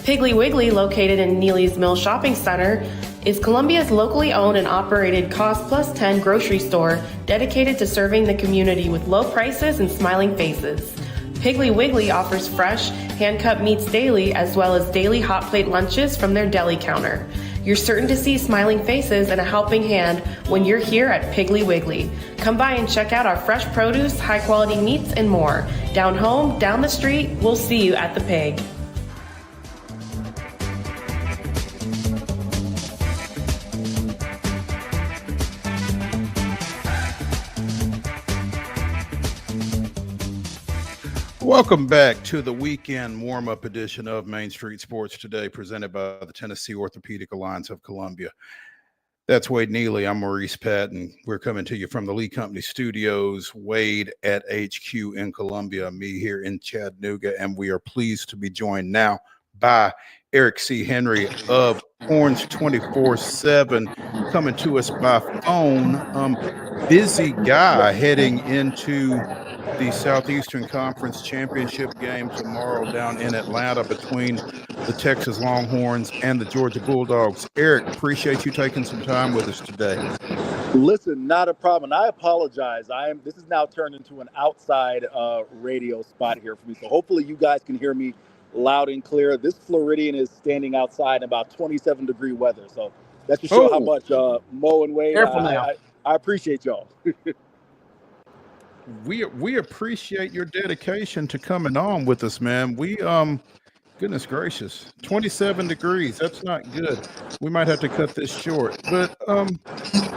Piggly Wiggly, located in Neely's Mill Shopping Center, is Columbia's locally owned and operated Cost Plus 10 grocery store dedicated to serving the community with low prices and smiling faces. Piggly Wiggly offers fresh, hand-cut meats daily as well as daily hot plate lunches from their deli counter. You're certain to see smiling faces and a helping hand when you're here at Piggly Wiggly. Come by and check out our fresh produce, high-quality meats, and more. Down home, down the street, we'll see you at the Pig. Welcome back to the weekend warm-up edition of Main Street Sports Today, presented by the Tennessee Orthopedic Alliance of Columbia. That's Wade Neely. I'm Maurice Patton. We're coming to you from the Lee Company Studios, Wade at HQ in Columbia, me here in Chattanooga, and we are pleased to be joined now by Eric C. Henry of Orange 24/7, coming to us by phone. Busy guy heading into the Southeastern Conference Championship game tomorrow down in Atlanta between the Texas Longhorns and the Georgia Bulldogs. Eric, appreciate you taking some time with us today. Listen, not a problem. I apologize. This is now turned into an outside radio spot here for me. So hopefully you guys can hear me loud and clear. This Floridian is standing outside in about 27-degree weather. So that should show how much Mo and Wade, I appreciate y'all. We appreciate your dedication to coming on with us, man. We goodness gracious, 27 degrees. That's not good. We might have to cut this short. But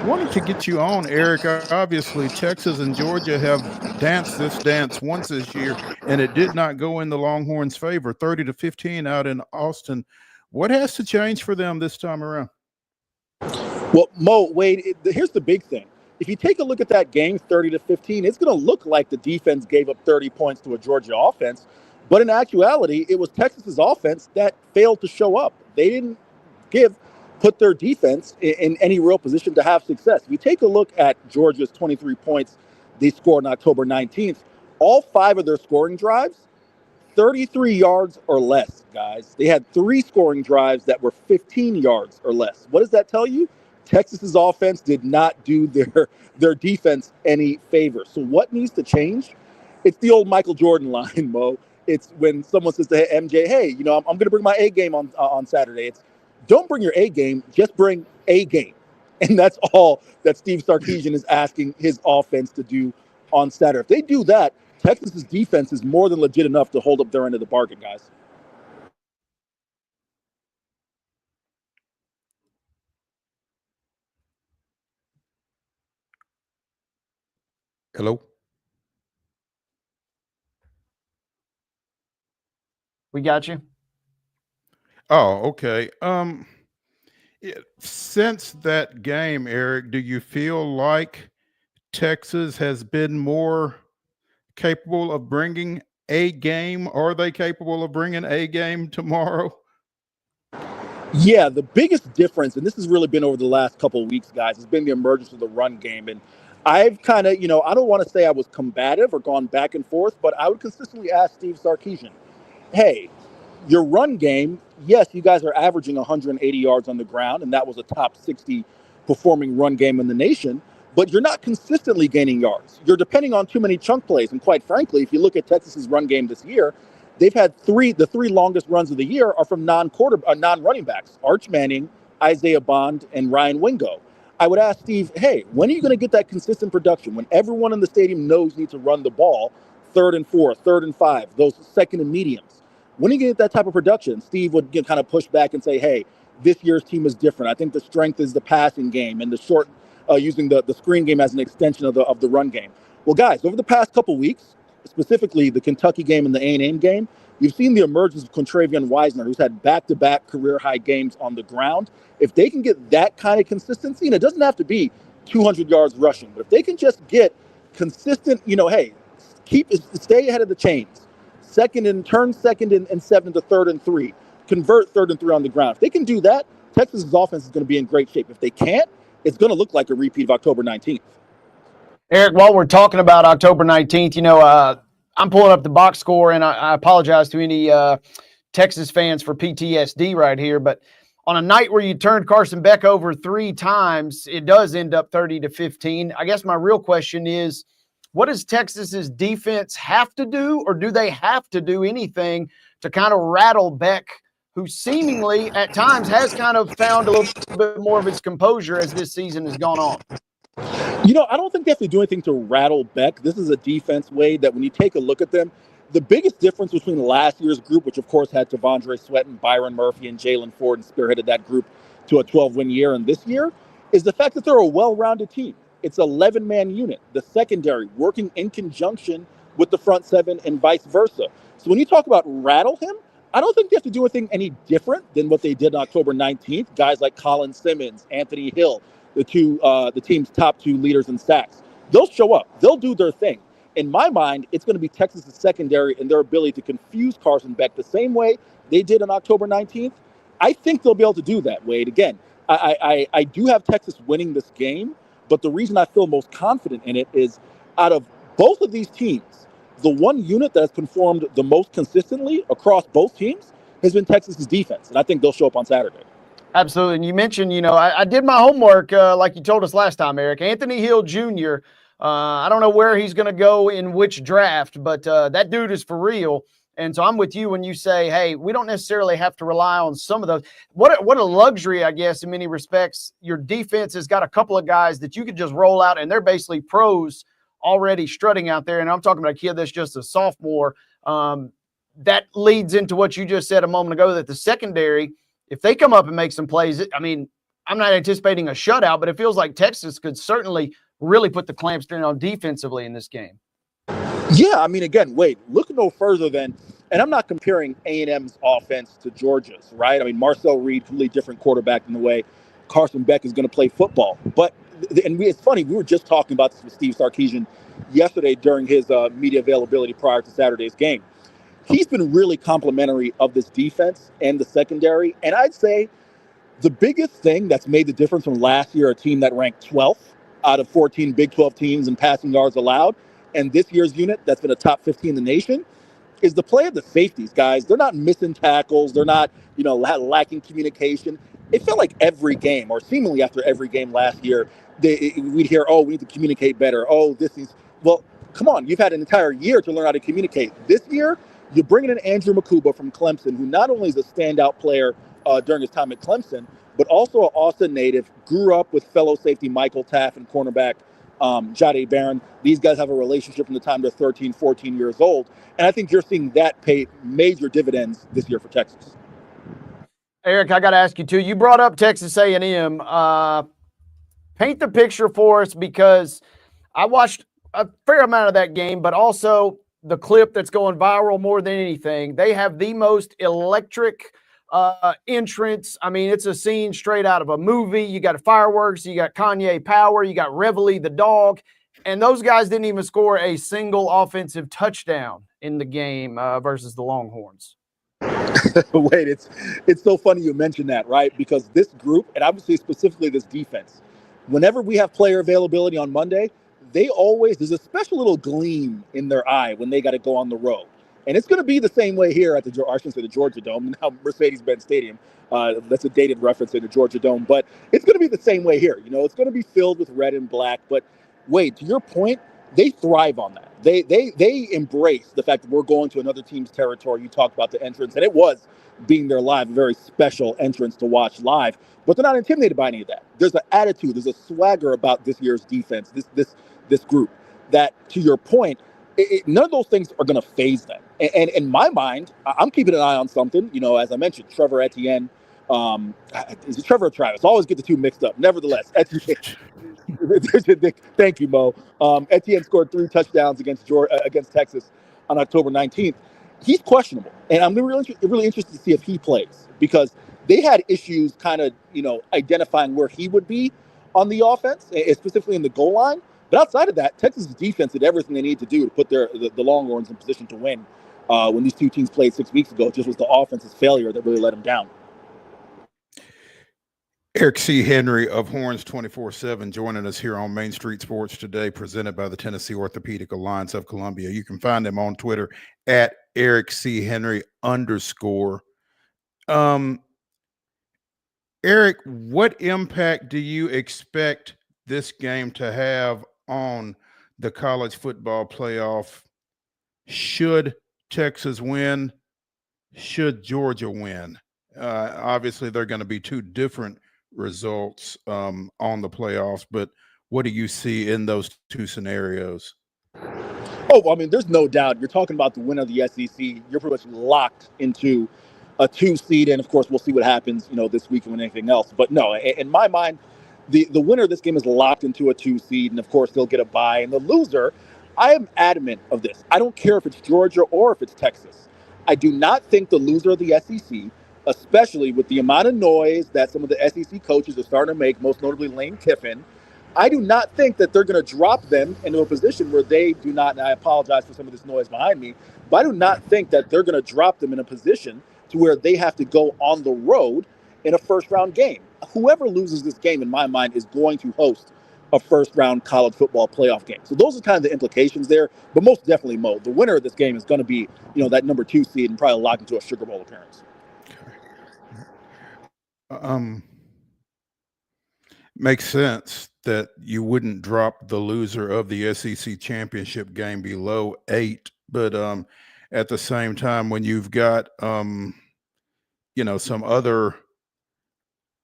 wanted to get you on, Eric. Obviously, Texas and Georgia have danced this dance once this year, and it did not go in the Longhorns' favor, 30-15 out in Austin. What has to change for them this time around? Well, Mo, Wade, here's the big thing. If you take a look at that game, 30-15, it's going to look like the defense gave up 30 points to a Georgia offense. But in actuality, it was Texas's offense that failed to show up. They didn't put their defense in any real position to have success. If you take a look at Georgia's 23 points they scored on October 19th, all 5 of their scoring drives, 33 yards or less, guys. They had 3 scoring drives that were 15 yards or less. What does that tell you? Texas's offense did not do their defense any favor. So what needs to change? It's the old Michael Jordan line, Mo. It's when someone says to MJ, hey, I'm going to bring my A game on Saturday. It's don't bring your A game, just bring a game. And that's all that Steve Sarkisian is asking his offense to do on Saturday. If they do that, Texas's defense is more than legit enough to hold up their end of the bargain, guys. Hello? We got you. Oh, okay. Since that game, Eric, do you feel like Texas has been more capable of bringing a game? Are they capable of bringing a game tomorrow? Yeah, the biggest difference, and this has really been over the last couple of weeks, guys, has been the emergence of the run game. And I've kind of, I don't want to say I was combative or gone back and forth, but I would consistently ask Steve Sarkisian, hey, your run game, yes, you guys are averaging 180 yards on the ground, and that was a top 60 performing run game in the nation, but you're not consistently gaining yards. You're depending on too many chunk plays. And quite frankly, if you look at Texas's run game this year, they've had the 3 longest runs of the year are from non-running backs, Arch Manning, Isaiah Bond, and Ryan Wingo. I would ask Steve, hey, when are you going to get that consistent production? When everyone in the stadium knows you need to run the ball, 3rd and 4, 3rd and 5, those second and mediums. When you get that type of production, Steve would kind of push back and say, hey, this year's team is different. I think the strength is the passing game and the short, using the screen game as an extension of the run game. Well, guys, over the past couple weeks, specifically the Kentucky game and the A&M game, you've seen the emergence of Contravian Wisner, who's had back-to-back career-high games on the ground. If they can get that kind of consistency, and it doesn't have to be 200 yards rushing, but if they can just get consistent, hey, stay ahead of the chains. Turn second and 7 to 3rd and 3. Convert 3rd and 3 on the ground. If they can do that, Texas's offense is going to be in great shape. If they can't, it's going to look like a repeat of October 19th. Eric, while we're talking about October 19th, I'm pulling up the box score, and I apologize to any Texas fans for PTSD right here, but on a night where you turned Carson Beck over 3 times, it does end up 30-15. I guess my real question is, what does Texas's defense have to do, or do they have to do anything to kind of rattle Beck, who seemingly at times has kind of found a little bit more of his composure as this season has gone on? I don't think they have to do anything to rattle Beck. This is a defense, Wade, that when you take a look at them, the biggest difference between last year's group, which of course had Tavondre Sweat, Byron Murphy, and Jalen Ford, and spearheaded that group to a 12-win year, and this year, is the fact that they're a well-rounded team. It's an 11-man unit, the secondary working in conjunction with the front 7 and vice versa. So when you talk about rattle him, I don't think they have to do anything any different than what they did on October 19th. Guys like Colin Simmons, Anthony Hill, the team's top 2 leaders in sacks. They'll show up. They'll do their thing. In my mind, it's going to be Texas' secondary and their ability to confuse Carson Beck the same way they did on October 19th. I think they'll be able to do that, Wade. Again, I do have Texas winning this game, but the reason I feel most confident in it is out of both of these teams, the one unit that has performed the most consistently across both teams has been Texas's defense, and I think they'll show up on Saturday. Absolutely. And you mentioned, I did my homework like you told us last time, Eric. Anthony Hill Jr., I don't know where he's going to go in which draft, but that dude is for real. And so I'm with you when you say, hey, we don't necessarily have to rely on some of those. What a luxury, I guess, in many respects. Your defense has got a couple of guys that you could just roll out, and they're basically pros already strutting out there. And I'm talking about a kid that's just a sophomore. That leads into what you just said a moment ago, that the secondary, if they come up and make some plays, I mean, I'm not anticipating a shutout, but it feels like Texas could certainly really put the clamps down on defensively in this game. Yeah, I mean, again, wait, look no further than, and I'm not comparing A&M's offense to Georgia's, right? I mean, Marcel Reed, completely different quarterback in the way Carson Beck is going to play football. But, it's funny, we were just talking about this with Steve Sarkisian yesterday during his media availability prior to Saturday's game. He's been really complimentary of this defense and the secondary. And I'd say the biggest thing that's made the difference from last year, a team that ranked 12th out of 14 Big 12 teams in passing yards allowed, and this year's unit that's been a top 15 in the nation, is the play of the safeties, guys. They're not missing tackles. They're not, lacking communication. It felt like every game, or seemingly after every game last year, we'd hear, oh, we need to communicate better. Oh, this is, well, come on. You've had an entire year to learn how to communicate. This year, you're bringing in Andrew Makuba from Clemson, who not only is a standout player during his time at Clemson, but also an Austin native, grew up with fellow safety Michael Taff and cornerback Jade Barron. These guys have a relationship from the time they're 13, 14 years old. And I think you're seeing that pay major dividends this year for Texas. Eric, I got to ask you too. You brought up Texas A&M. Paint the picture for us, because I watched a fair amount of that game, but also the clip that's going viral more than anything. They have the most electric entrance. I mean, it's a scene straight out of a movie. You got fireworks, you got Kanye Power, you got Reveille the dog, and those guys didn't even score a single offensive touchdown in the game versus the Longhorns. Wait, it's so funny you mentioned that, right? Because this group, and obviously specifically this defense, whenever we have player availability on Monday, there's a special little gleam in their eye when they got to go on the road. And it's going to be the same way here at the Georgia Dome, now Mercedes-Benz Stadium. That's a dated reference in the Georgia Dome, but it's going to be the same way here. It's going to be filled with red and black. But wait, to your point, they thrive on that. They embrace the fact that we're going to another team's territory. You talked about the entrance, and it was being there live, a very special entrance to watch live. But they're not intimidated by any of that. There's an attitude, there's a swagger about this year's defense, this group, that, to your point, none of those things are going to faze them. And in my mind, I'm keeping an eye on something. As I mentioned, Trevor Etienne. Is it Trevor or Travis? I always get the two mixed up. Nevertheless, Etienne. Thank you, Mo. Etienne scored 3 touchdowns against Texas on October 19th. He's questionable, and I'm really interested to see if he plays, because they had issues kind of identifying where he would be on the offense, specifically in the goal line. But outside of that, Texas' defense did everything they needed to do to put the Longhorns in position to win. When these two teams played 6 weeks ago, it just was the offense's failure that really let them down. Eric C. Henry of Horns 24/7 joining us here on Main Street Sports today, presented by the Tennessee Orthopedic Alliance of Columbia. You can find him on Twitter at Eric C. Henry _. Eric, what impact do you expect this game to have on the college football playoff? Should Texas win? Should Georgia win? Obviously, they're going to be two different results on the playoffs, but what do you see in those two scenarios? Oh, I mean, there's no doubt. You're talking about the winner of the SEC. You're pretty much locked into a 2 seed, and of course, we'll see what happens, this week and anything else. But no, in my mind, the winner of this game is locked into a 2 seed, and of course, they'll get a bye. And the loser, I am adamant of this. I don't care if it's Georgia or if it's Texas. I do not think the loser of the SEC, especially with the amount of noise that some of the SEC coaches are starting to make, most notably Lane Kiffin, I do not think that they're going to drop them into a position where they do not, and I apologize for some of this noise behind me, but I do not think that they're going to drop them in a position to where they have to go on the road in a first-round game. Whoever loses this game, in my mind, is going to host a first-round college football playoff game. So those are kind of the implications there. But most definitely, Mo, the winner of this game is going to be, that number 2 seed and probably lock into a Sugar Bowl appearance. Makes sense that you wouldn't drop the loser of the SEC championship game below 8, but at the same time, when you've got some other,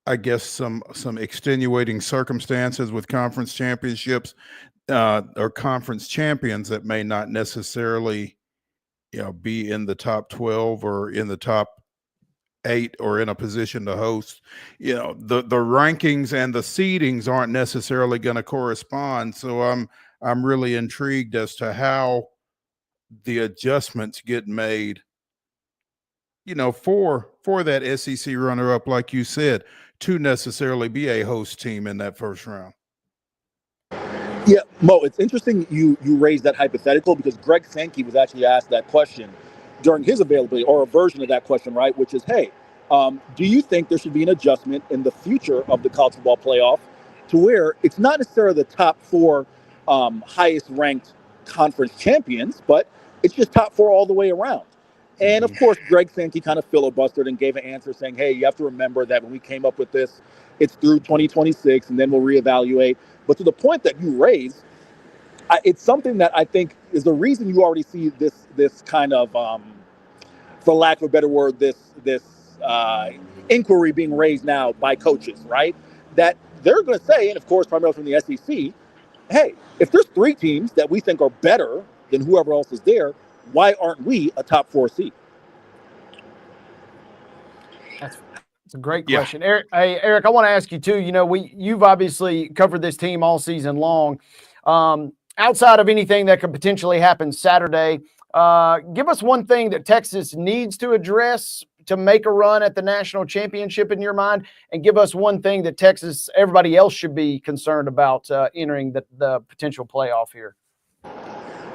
I guess some extenuating circumstances with conference championships or conference champions that may not necessarily be in the top 12 or in the top 8 or in a position to host, the rankings and the seedings aren't necessarily going to correspond. So I'm really intrigued as to how the adjustments get made, for that SEC runner up, like you said, to necessarily be a host team in that first round. Yeah, Mo, it's interesting you raised that hypothetical because Greg Sankey was actually asked that question during his availability, or a version of that question, right? Which is, hey, do you think there should be an adjustment in the future of the college football playoff to where it's not necessarily the top 4 highest ranked conference champions, but it's just top 4 all the way around? And of course, Greg Sankey kind of filibustered and gave an answer saying, hey, you have to remember that when we came up with this, it's through 2026 and then we'll reevaluate. But to the point that you raised, it's something that I think is the reason you already see this kind of, for lack of a better word, this inquiry being raised now by coaches, right? That they're going to say, and of course, primarily from the SEC, hey, if there's 3 teams that we think are better than whoever else is there, why aren't we a top 4 seed? That's a great question. Yeah. Eric, Eric, I want to ask you too, you've obviously covered this team all season long. Outside of anything that could potentially happen Saturday, give us one thing that Texas needs to address to make a run at the national championship in your mind, and give us one thing that everybody else should be concerned about entering the potential playoff here.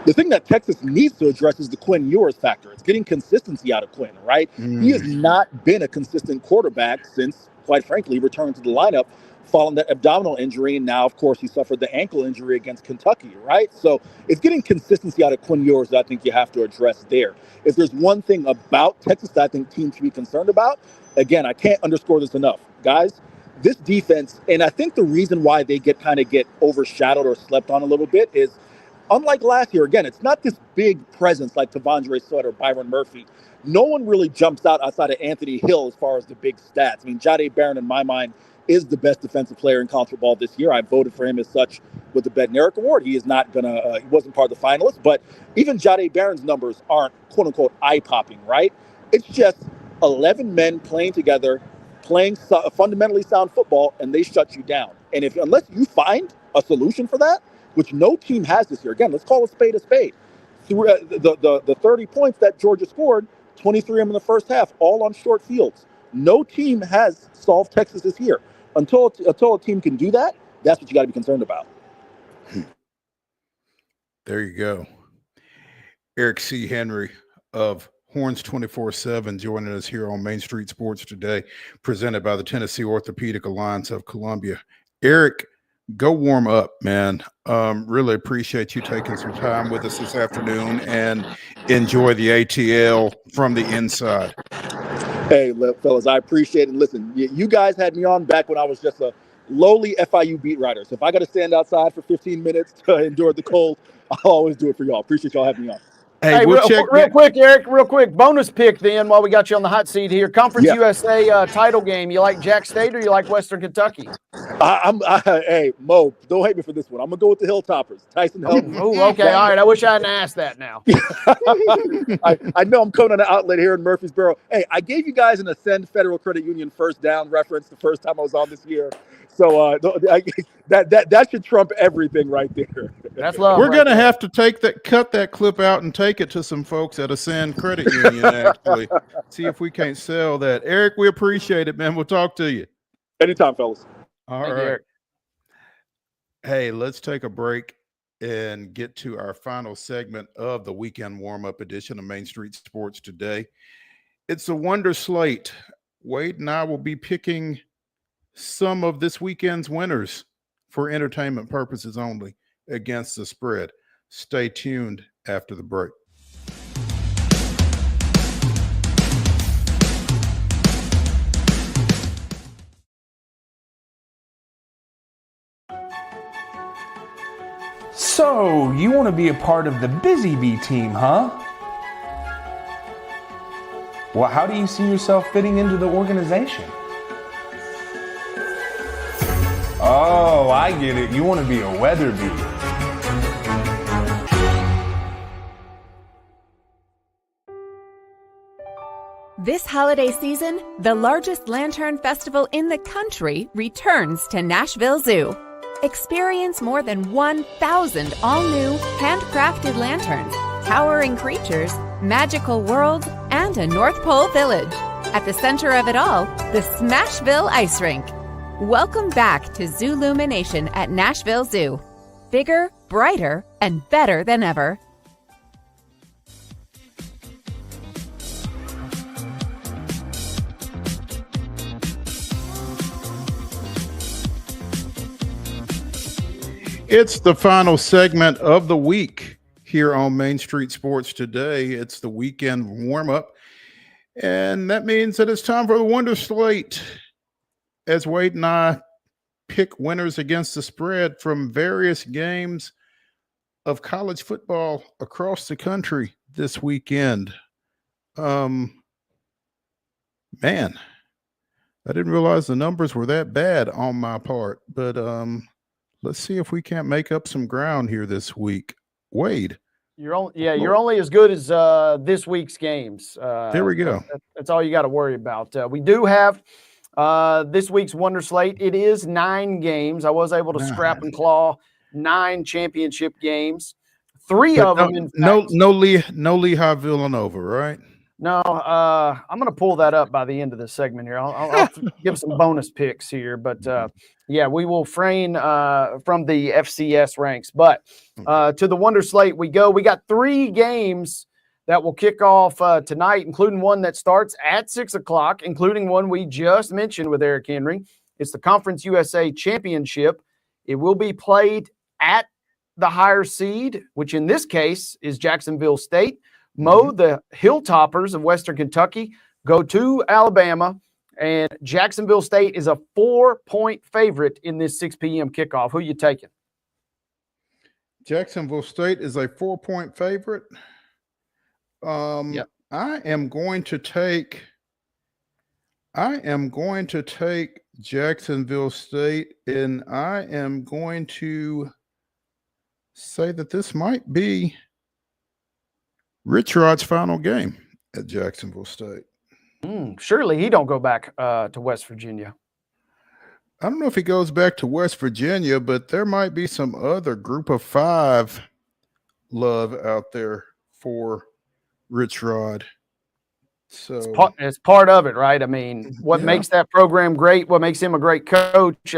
The thing that Texas needs to address is the Quinn Ewers factor. It's getting consistency out of Quinn, right? He has not been a consistent quarterback since, quite frankly, returned to the lineup following that abdominal injury. And now, of course, he suffered the ankle injury against Kentucky, right? So it's getting consistency out of Quinn Ewers that I think you have to address there. If there's one thing about Texas that I think teams should be concerned about, again, I can't underscore this enough. Guys, this defense, and I think the reason why they get overshadowed or slept on a little bit is, unlike last year, again, it's not this big presence like Tavondre Sweat or Byron Murphy. No one really jumps out outside of Anthony Hill as far as the big stats. I mean, Jahdae Barron, in my mind, is the best defensive player in college football this year. I voted for him as such with the Bednarik Award. He is not he wasn't part of the finalists, but even Jahdae Barron's numbers aren't quote unquote eye-popping, right? It's just 11 men playing together, playing fundamentally sound football, and they shut you down. And unless you find a solution for that, which no team has this year. Again, let's call a spade a spade. The 30 points that Georgia scored, 23 of them in the first half, all on short fields. No team has solved Texas this year. Until a team can do that, that's what you got to be concerned about. There you go. Eric C. Henry of Horns 24/7 joining us here on Main Street Sports today, presented by the Tennessee Orthopedic Alliance of Columbia. Eric, go warm up, man. Really appreciate you taking some time with us this afternoon, and enjoy the ATL from the inside. Hey, fellas, I appreciate it. Listen, you guys had me on back when I was just a lowly FIU beat writer. So if I got to stand outside for 15 minutes to endure the cold, I'll always do it for y'all. Appreciate y'all having me on. Hey, real quick, Eric, real quick, bonus pick then while we got you on the hot seat here. Conference USA title game. You like Jack State or you like Western Kentucky? Hey, Mo, don't hate me for this one. I'm going to go with the Hilltoppers. Tyson Helton. Oh, okay. All right. I wish I hadn't asked that now. I know I'm coming on an outlet here in Murfreesboro. Hey, I gave you guys an Ascend Federal Credit Union first down reference the first time I was on this year. So that should trump everything right there. That's love. We're going to have to cut that clip out and take it to some folks at Ascend Credit Union, actually. See if we can't sell that. Eric, we appreciate it, man. We'll talk to you. Anytime, fellas. All right. Hey, let's take a break and get to our final segment of the weekend warm-up edition of Main Street Sports Today. It's the Wonder Slate. Wade and I will be picking some of this weekend's winners for entertainment purposes only against the spread. Stay tuned after the break. So, you want to be a part of the Busy Bee team, huh? Well, how do you see yourself fitting into the organization? Oh, I get it. You want to be a weather bee. This holiday season, the largest lantern festival in the country returns to Nashville Zoo. Experience more than 1,000 all-new, handcrafted lanterns, towering creatures, magical worlds, and a North Pole village. At the center of it all, the Smashville Ice Rink. Welcome back to Zoolumination at Nashville Zoo. Bigger, brighter, and better than ever. It's the final segment of the week here on Main Street Sports Today. It's the weekend warm-up, and that means that it's time for the Wonder Slate, as Wade and I pick winners against the spread from various games of college football across the country this weekend. Man, I didn't realize the numbers were that bad on my part, but let's see if we can't make up some ground here this week. Wade. You're only as good as this week's games. There we go. That's all you got to worry about. We do have this week's Wonder Slate. It is 9 games. I was able to scrap and claw 9 championship games. 3 of them, in fact. No Lehigh Villanova, right? No, I'm going to pull that up by the end of this segment here. I'll give some bonus picks here, but yeah, we will refrain from the FCS ranks. But to the Wonder Slate we go. We got 3 games that will kick off tonight, including one that starts at 6 o'clock, including one we just mentioned with Eric Henry. It's the Conference USA Championship. It will be played at the higher seed, which in this case is Jacksonville State. The Hilltoppers of Western Kentucky go to Alabama, and Jacksonville State is a 4-point favorite in this 6 p.m. kickoff. Who you taking? Jacksonville State is a 4-point favorite. I am going to take Jacksonville State, and I am going to say that this might be Rich Rod's final game at Jacksonville State. Surely he don't go back to West Virginia. I don't know if he goes back to West Virginia, but there might be some other group of 5 love out there for Rich Rod. So it's part of it, right? I mean, what makes that program great, what makes him a great coach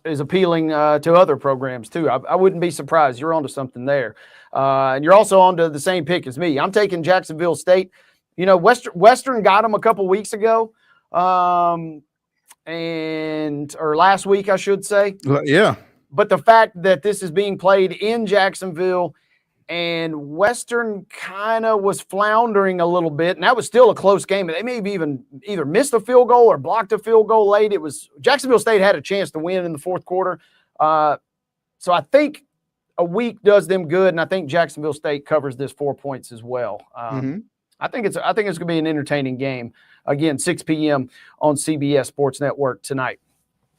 is appealing to other programs too. I wouldn't be surprised. You're onto something there. And you're also onto the same pick as me. I'm taking Jacksonville State. You know, Western got them a couple weeks ago, or last week, I should say. Yeah. But the fact that this is being played in Jacksonville and Western kind of was floundering a little bit, and that was still a close game. They maybe even either missed a field goal or blocked a field goal late. It was Jacksonville State had a chance to win in the fourth quarter. So I think a week does them good, and I think Jacksonville State covers this 4 points as well. I think it's going to be an entertaining game. Again, 6 p.m. on CBS Sports Network tonight.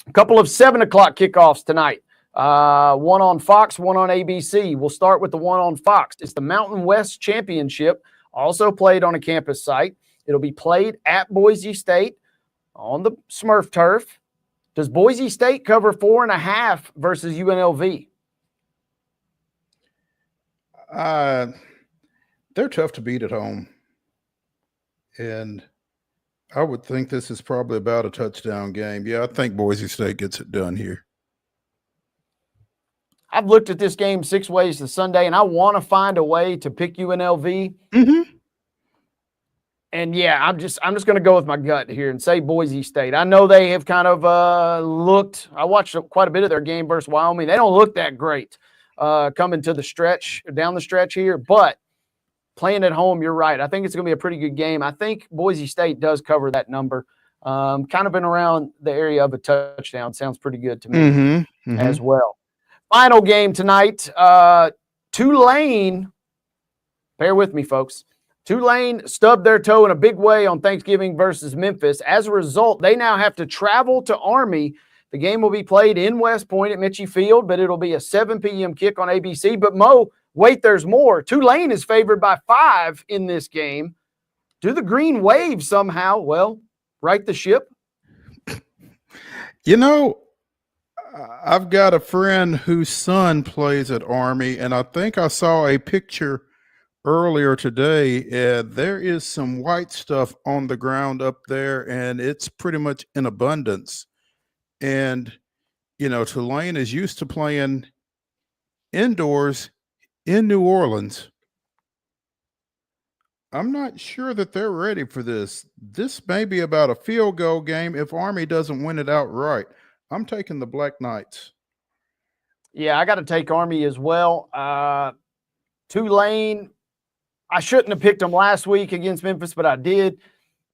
A couple of 7 o'clock kickoffs tonight. One on Fox, one on ABC. We'll start with the one on Fox. It's the Mountain West Championship, also played on a campus site. It'll be played at Boise State on the Smurf turf. Does Boise State cover 4.5 versus UNLV? They're tough to beat at home. And I would think this is probably about a touchdown game. Yeah, I think Boise State gets it done here. I've looked at this game 6 ways to Sunday, and I want to find a way to pick UNLV. Mm-hmm. And yeah, I'm just going to go with my gut here and say Boise State. I know they have kind of looked. I watched quite a bit of their game versus Wyoming. They don't look that great coming to the stretch, down the stretch here, but playing at home, you're right. I think it's going to be a pretty good game. I think Boise State does cover that number. Kind of been around the area of a touchdown. Sounds pretty good to me as well. Final game tonight. Tulane, bear with me, folks. Tulane stubbed their toe in a big way on Thanksgiving versus Memphis. As a result, they now have to travel to Army. The game will be played in West Point at Mitchie Field, but it'll be a 7 p.m. kick on ABC. But Mo, wait, there's more. Tulane is favored by 5 in this game. Do the Green Wave somehow, well, right the ship? You know, I've got a friend whose son plays at Army, and I think I saw a picture earlier today. There is some white stuff on the ground up there, and it's pretty much in abundance. And, you know, Tulane is used to playing indoors in New Orleans. I'm not sure that they're ready for this. This may be about a field goal game if Army doesn't win it outright. I'm taking the Black Knights. Yeah, I got to take Army as well. Tulane, I shouldn't have picked them last week against Memphis, but I did.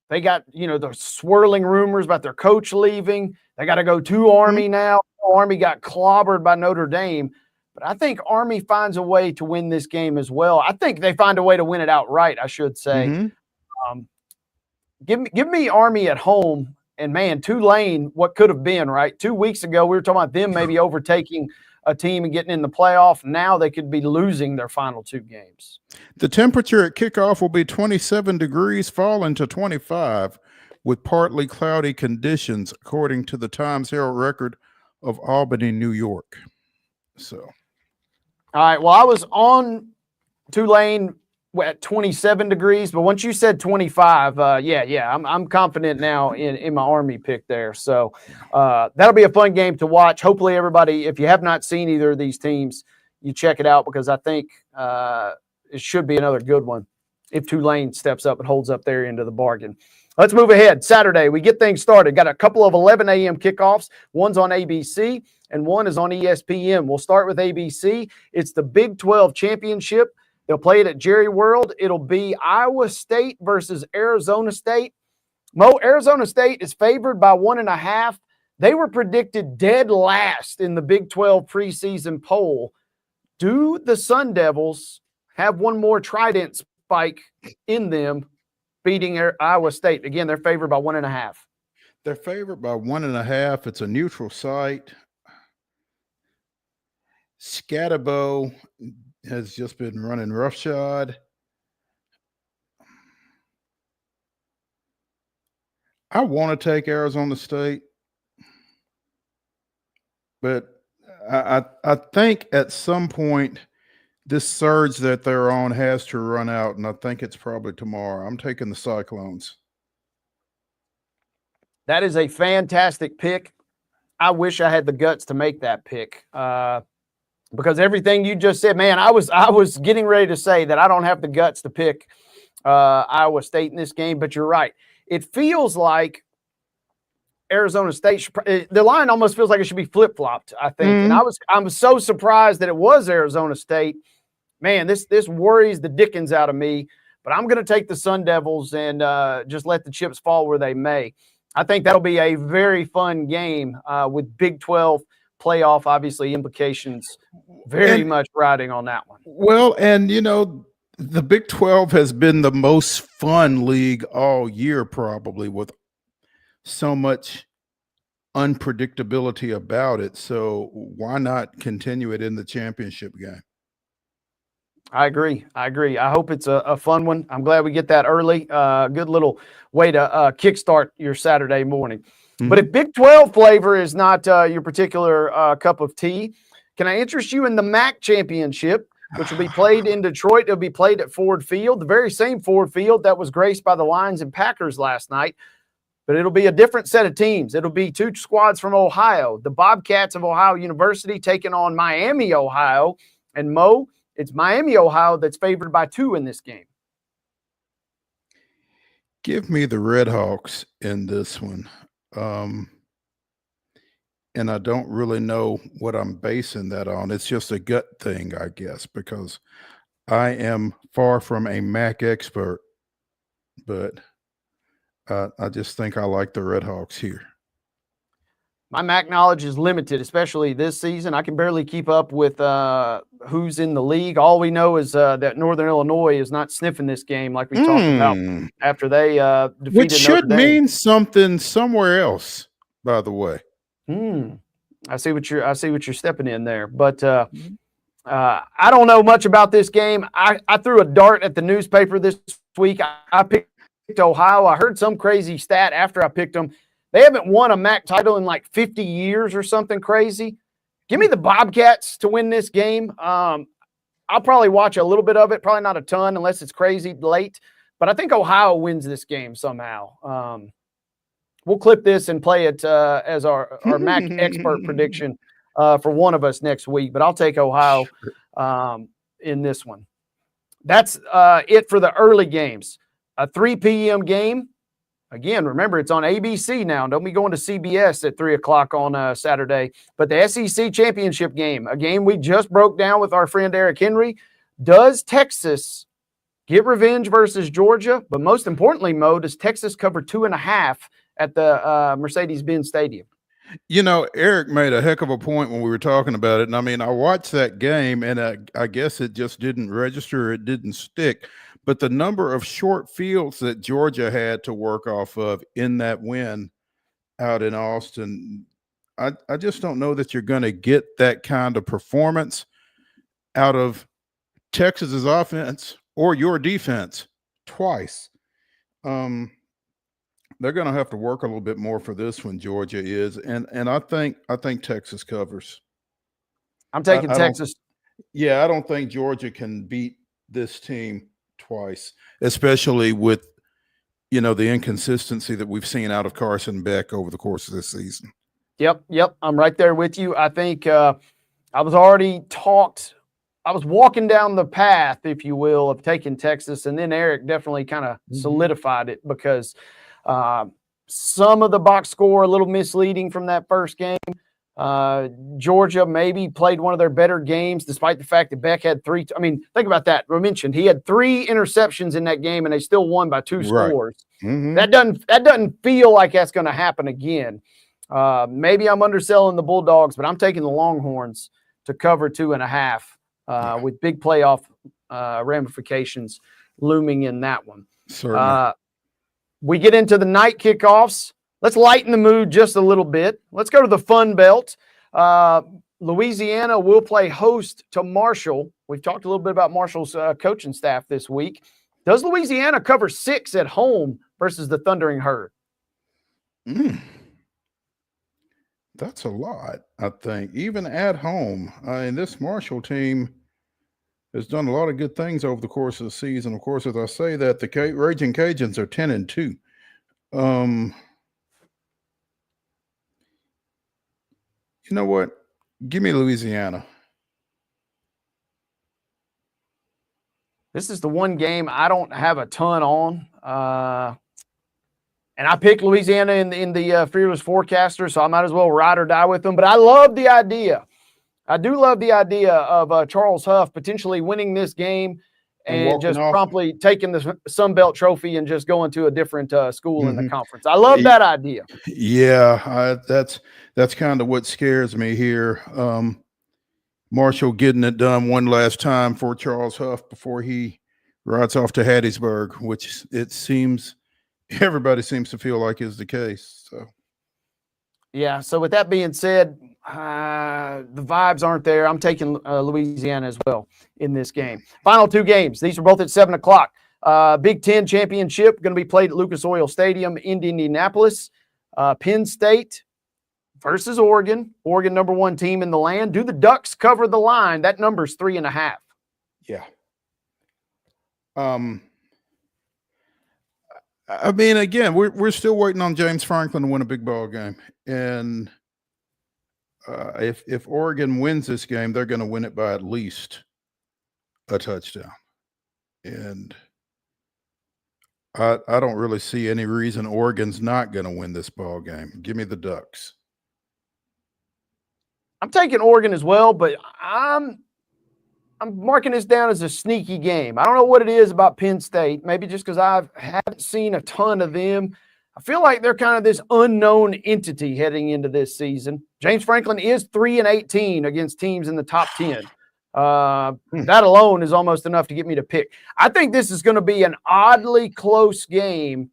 They got, you know, the swirling rumors about their coach leaving. They got to go to Army now. Army got clobbered by Notre Dame. But I think Army finds a way to win this game as well. I think they find a way to win it outright, I should say. Give me Army at home. And, man, Tulane, what could have been, right? 2 weeks ago, we were talking about them maybe overtaking a team and getting in the playoff. Now they could be losing their final 2 games. The temperature at kickoff will be 27 degrees, falling to 25 with partly cloudy conditions, according to the Times Herald record of Albany, New York. So, all right. Well, I was on Tulane at 27 degrees, but once you said 25, I'm confident now in my Army pick there. So that'll be a fun game to watch. Hopefully everybody, if you have not seen either of these teams, you check it out, because I think it should be another good one if Tulane steps up and holds up their end of the bargain. Let's move ahead. Saturday, we get things started. Got a couple of 11 a.m. kickoffs. One's on ABC and one is on ESPN. We'll start with ABC. It's the Big 12 Championship. They'll play it at Jerry World. It'll be Iowa State versus Arizona State. Mo, Arizona State is favored by 1.5. They were predicted dead last in the Big 12 preseason poll. Do the Sun Devils have one more trident spike in them, beating Iowa State? Again, they're favored by 1.5. They're favored by 1.5. It's a neutral site. Scatterbo has just been running roughshod. I want to take Arizona State, but I think at some point this surge that they're on has to run out, and I think it's probably tomorrow. I'm taking the Cyclones. That is a fantastic pick. I wish I had the guts to make that pick. Because everything you just said, man, I was getting ready to say that I don't have the guts to pick Iowa State in this game, but you're right. It feels like Arizona State, the line almost feels like it should be flip-flopped, I think. And I'm so surprised that it was Arizona State. Man, this worries the dickens out of me, but I'm going to take the Sun Devils and just let the chips fall where they may. I think that'll be a very fun game with Big 12 playoff, obviously, implications very much riding on that one. Well, and, you know, the Big 12 has been the most fun league all year, probably, with so much unpredictability about it. So why not continue it in the championship game? I agree. I hope it's a fun one. I'm glad we get that early. Good little way to kickstart your Saturday morning. But if Big 12 flavor is not your particular cup of tea, can I interest you in the MAC Championship, which will be played in Detroit? It'll be played at Ford Field, the very same Ford Field that was graced by the Lions and Packers last night. but it'll be a different set of teams. It'll be 2 squads from Ohio. The Bobcats of Ohio University taking on Miami, Ohio. And Mo, it's Miami, Ohio that's favored by 2 in this game. Give me the Red Hawks in this one. And I don't really know what I'm basing that on. It's just a gut thing, I guess, because I am far from a MAC expert, but I just think I like the Red Hawks here. My MAC knowledge is limited, especially this season. I can barely keep up with who's in the league. All we know is that Northern Illinois is not sniffing this game like we talked about after they defeated Which should Notre Dame. mean something somewhere else, by the way. I see what you're stepping in there, but I don't know much about this game. I threw a dart at the newspaper this week. I picked Ohio. I heard some crazy stat after I picked them. They haven't won a MAC title in like 50 years or something crazy. Give me the Bobcats to win this game. I'll probably watch a little bit of it, probably not a ton unless it's crazy late, but I think Ohio wins this game somehow. We'll clip this and play it as our MAC expert prediction for one of us next week, but I'll take Ohio in this one. That's it for the early games. A 3 p.m. game. Again, remember, it's on ABC now. Don't be going to CBS at 3 o'clock on Saturday. But the SEC championship game, a game we just broke down with our friend Eric Henry. Does Texas get revenge versus Georgia? But most importantly, Mo, does Texas cover 2.5 at the Mercedes-Benz Stadium? You know, Eric made a heck of a point when we were talking about it. And I mean, I watched that game and I guess it just didn't register. It didn't stick. But the number of short fields that Georgia had to work off of in that win out in Austin, I just don't know that you're going to get that kind of performance out of Texas's offense or your defense twice. They're going to have to work a little bit more for this one, Georgia is, and I think Texas covers. I'm taking Texas. Yeah, I don't think Georgia can beat this team twice, especially with the inconsistency that we've seen out of Carson Beck over the course of this season. Yep, I'm right there with you. I think I was walking down the path, if you will, of taking Texas, and then Eric definitely kind of solidified it because some of the box score a little misleading from that first game. Georgia maybe played one of their better games, despite the fact that Beck had 3. I mean, think about that. We mentioned he had 3 interceptions in that game, and they still won by 2 scores. That doesn't feel like that's going to happen again. Maybe I'm underselling the Bulldogs, but I'm taking the Longhorns to cover 2.5 with big playoff ramifications looming in that one. Certainly. We get into the night kickoffs. Let's lighten the mood just a little bit. Let's go to the Fun Belt. Louisiana will play host to Marshall. We've talked a little bit about Marshall's coaching staff this week. Does Louisiana cover 6 at home versus the Thundering Herd? That's a lot, I think, even at home. And this Marshall team has done a lot of good things over the course of the season. Of course, as I say that, the Raging Cajuns are 10-2. You know what? Give me Louisiana. This is the one game I don't have a ton on. And I picked Louisiana in the Fearless Forecaster, so I might as well ride or die with them. But I love the idea. I do love the idea of Charles Huff potentially winning this game and just promptly taking the Sun Belt Trophy and just going to a different school in the conference. I love that idea. Yeah, that's kind of what scares me here. Marshall getting it done one last time for Charles Huff before he rides off to Hattiesburg, which everybody seems to feel like is the case. So. Yeah, so with that being said, the vibes aren't there. I'm taking Louisiana as well in this game. Final 2 games. These are both at 7 o'clock. Big Ten championship going to be played at Lucas Oil Stadium in Indianapolis. Penn State versus Oregon. Oregon, number 1 team in the land. Do the Ducks cover the line? That number's 3.5. Yeah. I mean, again, we're still waiting on James Franklin to win a big ball game, and if Oregon wins this game, they're going to win it by at least a touchdown, and I don't really see any reason Oregon's not going to win this ball game. Give me the Ducks. I'm taking Oregon as well, but I'm marking this down as a sneaky game. I don't know what it is about Penn State. Maybe just because I haven't seen a ton of them. I feel like they're kind of this unknown entity heading into this season. James Franklin is 3-18 against teams in the top 10. That alone is almost enough to get me to pick. I think this is going to be an oddly close game.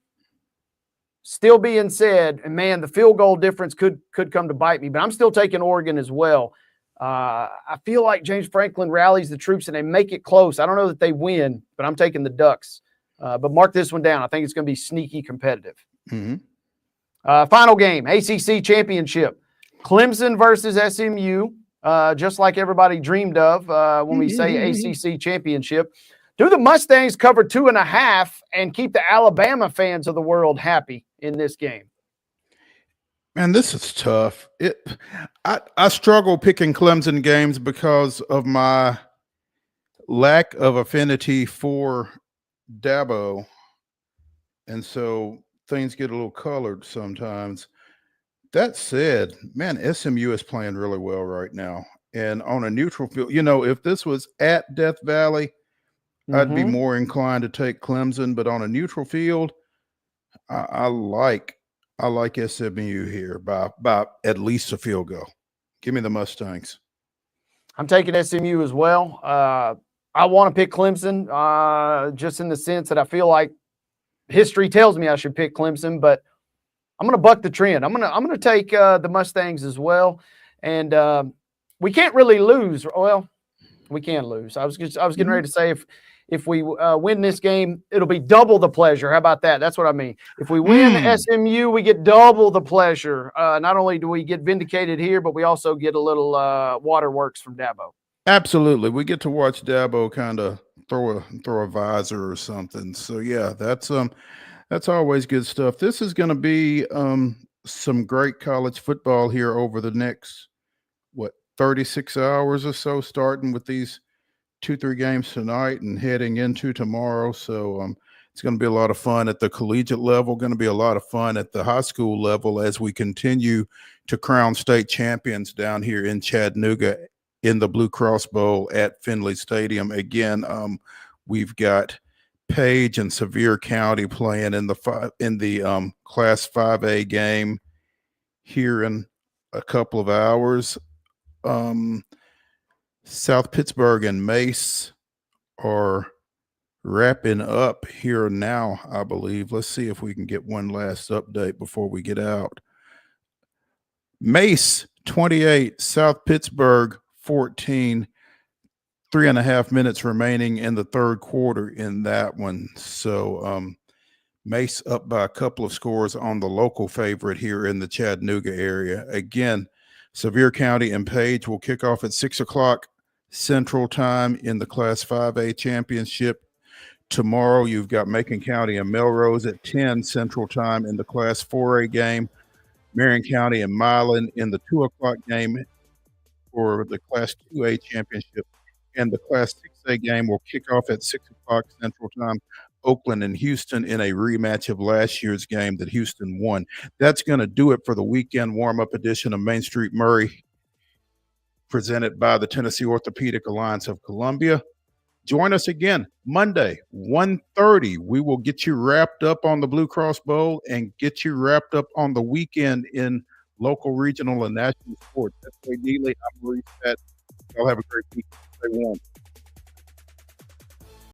Still being said, and man, the field goal difference could come to bite me, but I'm still taking Oregon as well. I feel like James Franklin rallies the troops and they make it close. I don't know that they win, but I'm taking the Ducks. But mark this one down. I think it's going to be sneaky competitive. Mm-hmm. Final game, ACC championship. Clemson versus SMU, just like everybody dreamed of when we say ACC championship. Do the Mustangs cover 2.5 and keep the Alabama fans of the world happy in this game? Man, this is tough. I struggle picking Clemson games because of my lack of affinity for Dabo. And so things get a little colored sometimes. That said, man, SMU is playing really well right now. And on a neutral field, if this was at Death Valley, I'd be more inclined to take Clemson. But on a neutral field, I like SMU here by at least a field goal. Give me the Mustangs. I'm taking SMU as well. I want to pick Clemson just in the sense that I feel like history tells me I should pick Clemson, but I'm going to buck the trend. I'm going to take the Mustangs as well, and we can't really lose. Well, we can lose. I was getting ready to say if we win this game, it'll be double the pleasure. How about that? That's what I mean. If we win SMU, we get double the pleasure. Not only do we get vindicated here, but we also get a little waterworks from Dabo. Absolutely. We get to watch Dabo kind of throw a visor or something. So yeah, that's always good stuff. This is going to be some great college football here over the next 36 hours or so, starting with these 2-3 games tonight and heading into tomorrow. So it's going to be a lot of fun at the collegiate level, going to be a lot of fun at the high school level as we continue to crown state champions down here in Chattanooga in the Blue Cross Bowl at Finley Stadium. Again, we've got Page and Sevier County playing in the Class 5A game here in a couple of hours. South Pittsburgh and Mace are wrapping up here now, I believe. Let's see if we can get one last update before we get out. Mace 28, South Pittsburgh 14, 3.5 minutes remaining in the third quarter in that one. So Mace up by a couple of scores on the local favorite here in the Chattanooga area. Again, Sevier County and Page will kick off at 6 o'clock Central Time in the Class 5A championship. Tomorrow, you've got Macon County and Melrose at 10 Central Time in the Class 4A game. Marion County and Milan in the 2 o'clock game for the Class 2A championship. And the Class 6A game will kick off at 6 o'clock Central Time. Oakland and Houston in a rematch of last year's game that Houston won. That's going to do it for the weekend warm-up edition of Main Street Murray, presented by the Tennessee Orthopedic Alliance of Columbia. Join us again Monday, 1:30. We will get you wrapped up on the Blue Cross Bowl and get you wrapped up on the weekend in local, regional, and national sports. That's Wade Neely. I'm Maurice Pat. Y'all have a great week. Stay warm.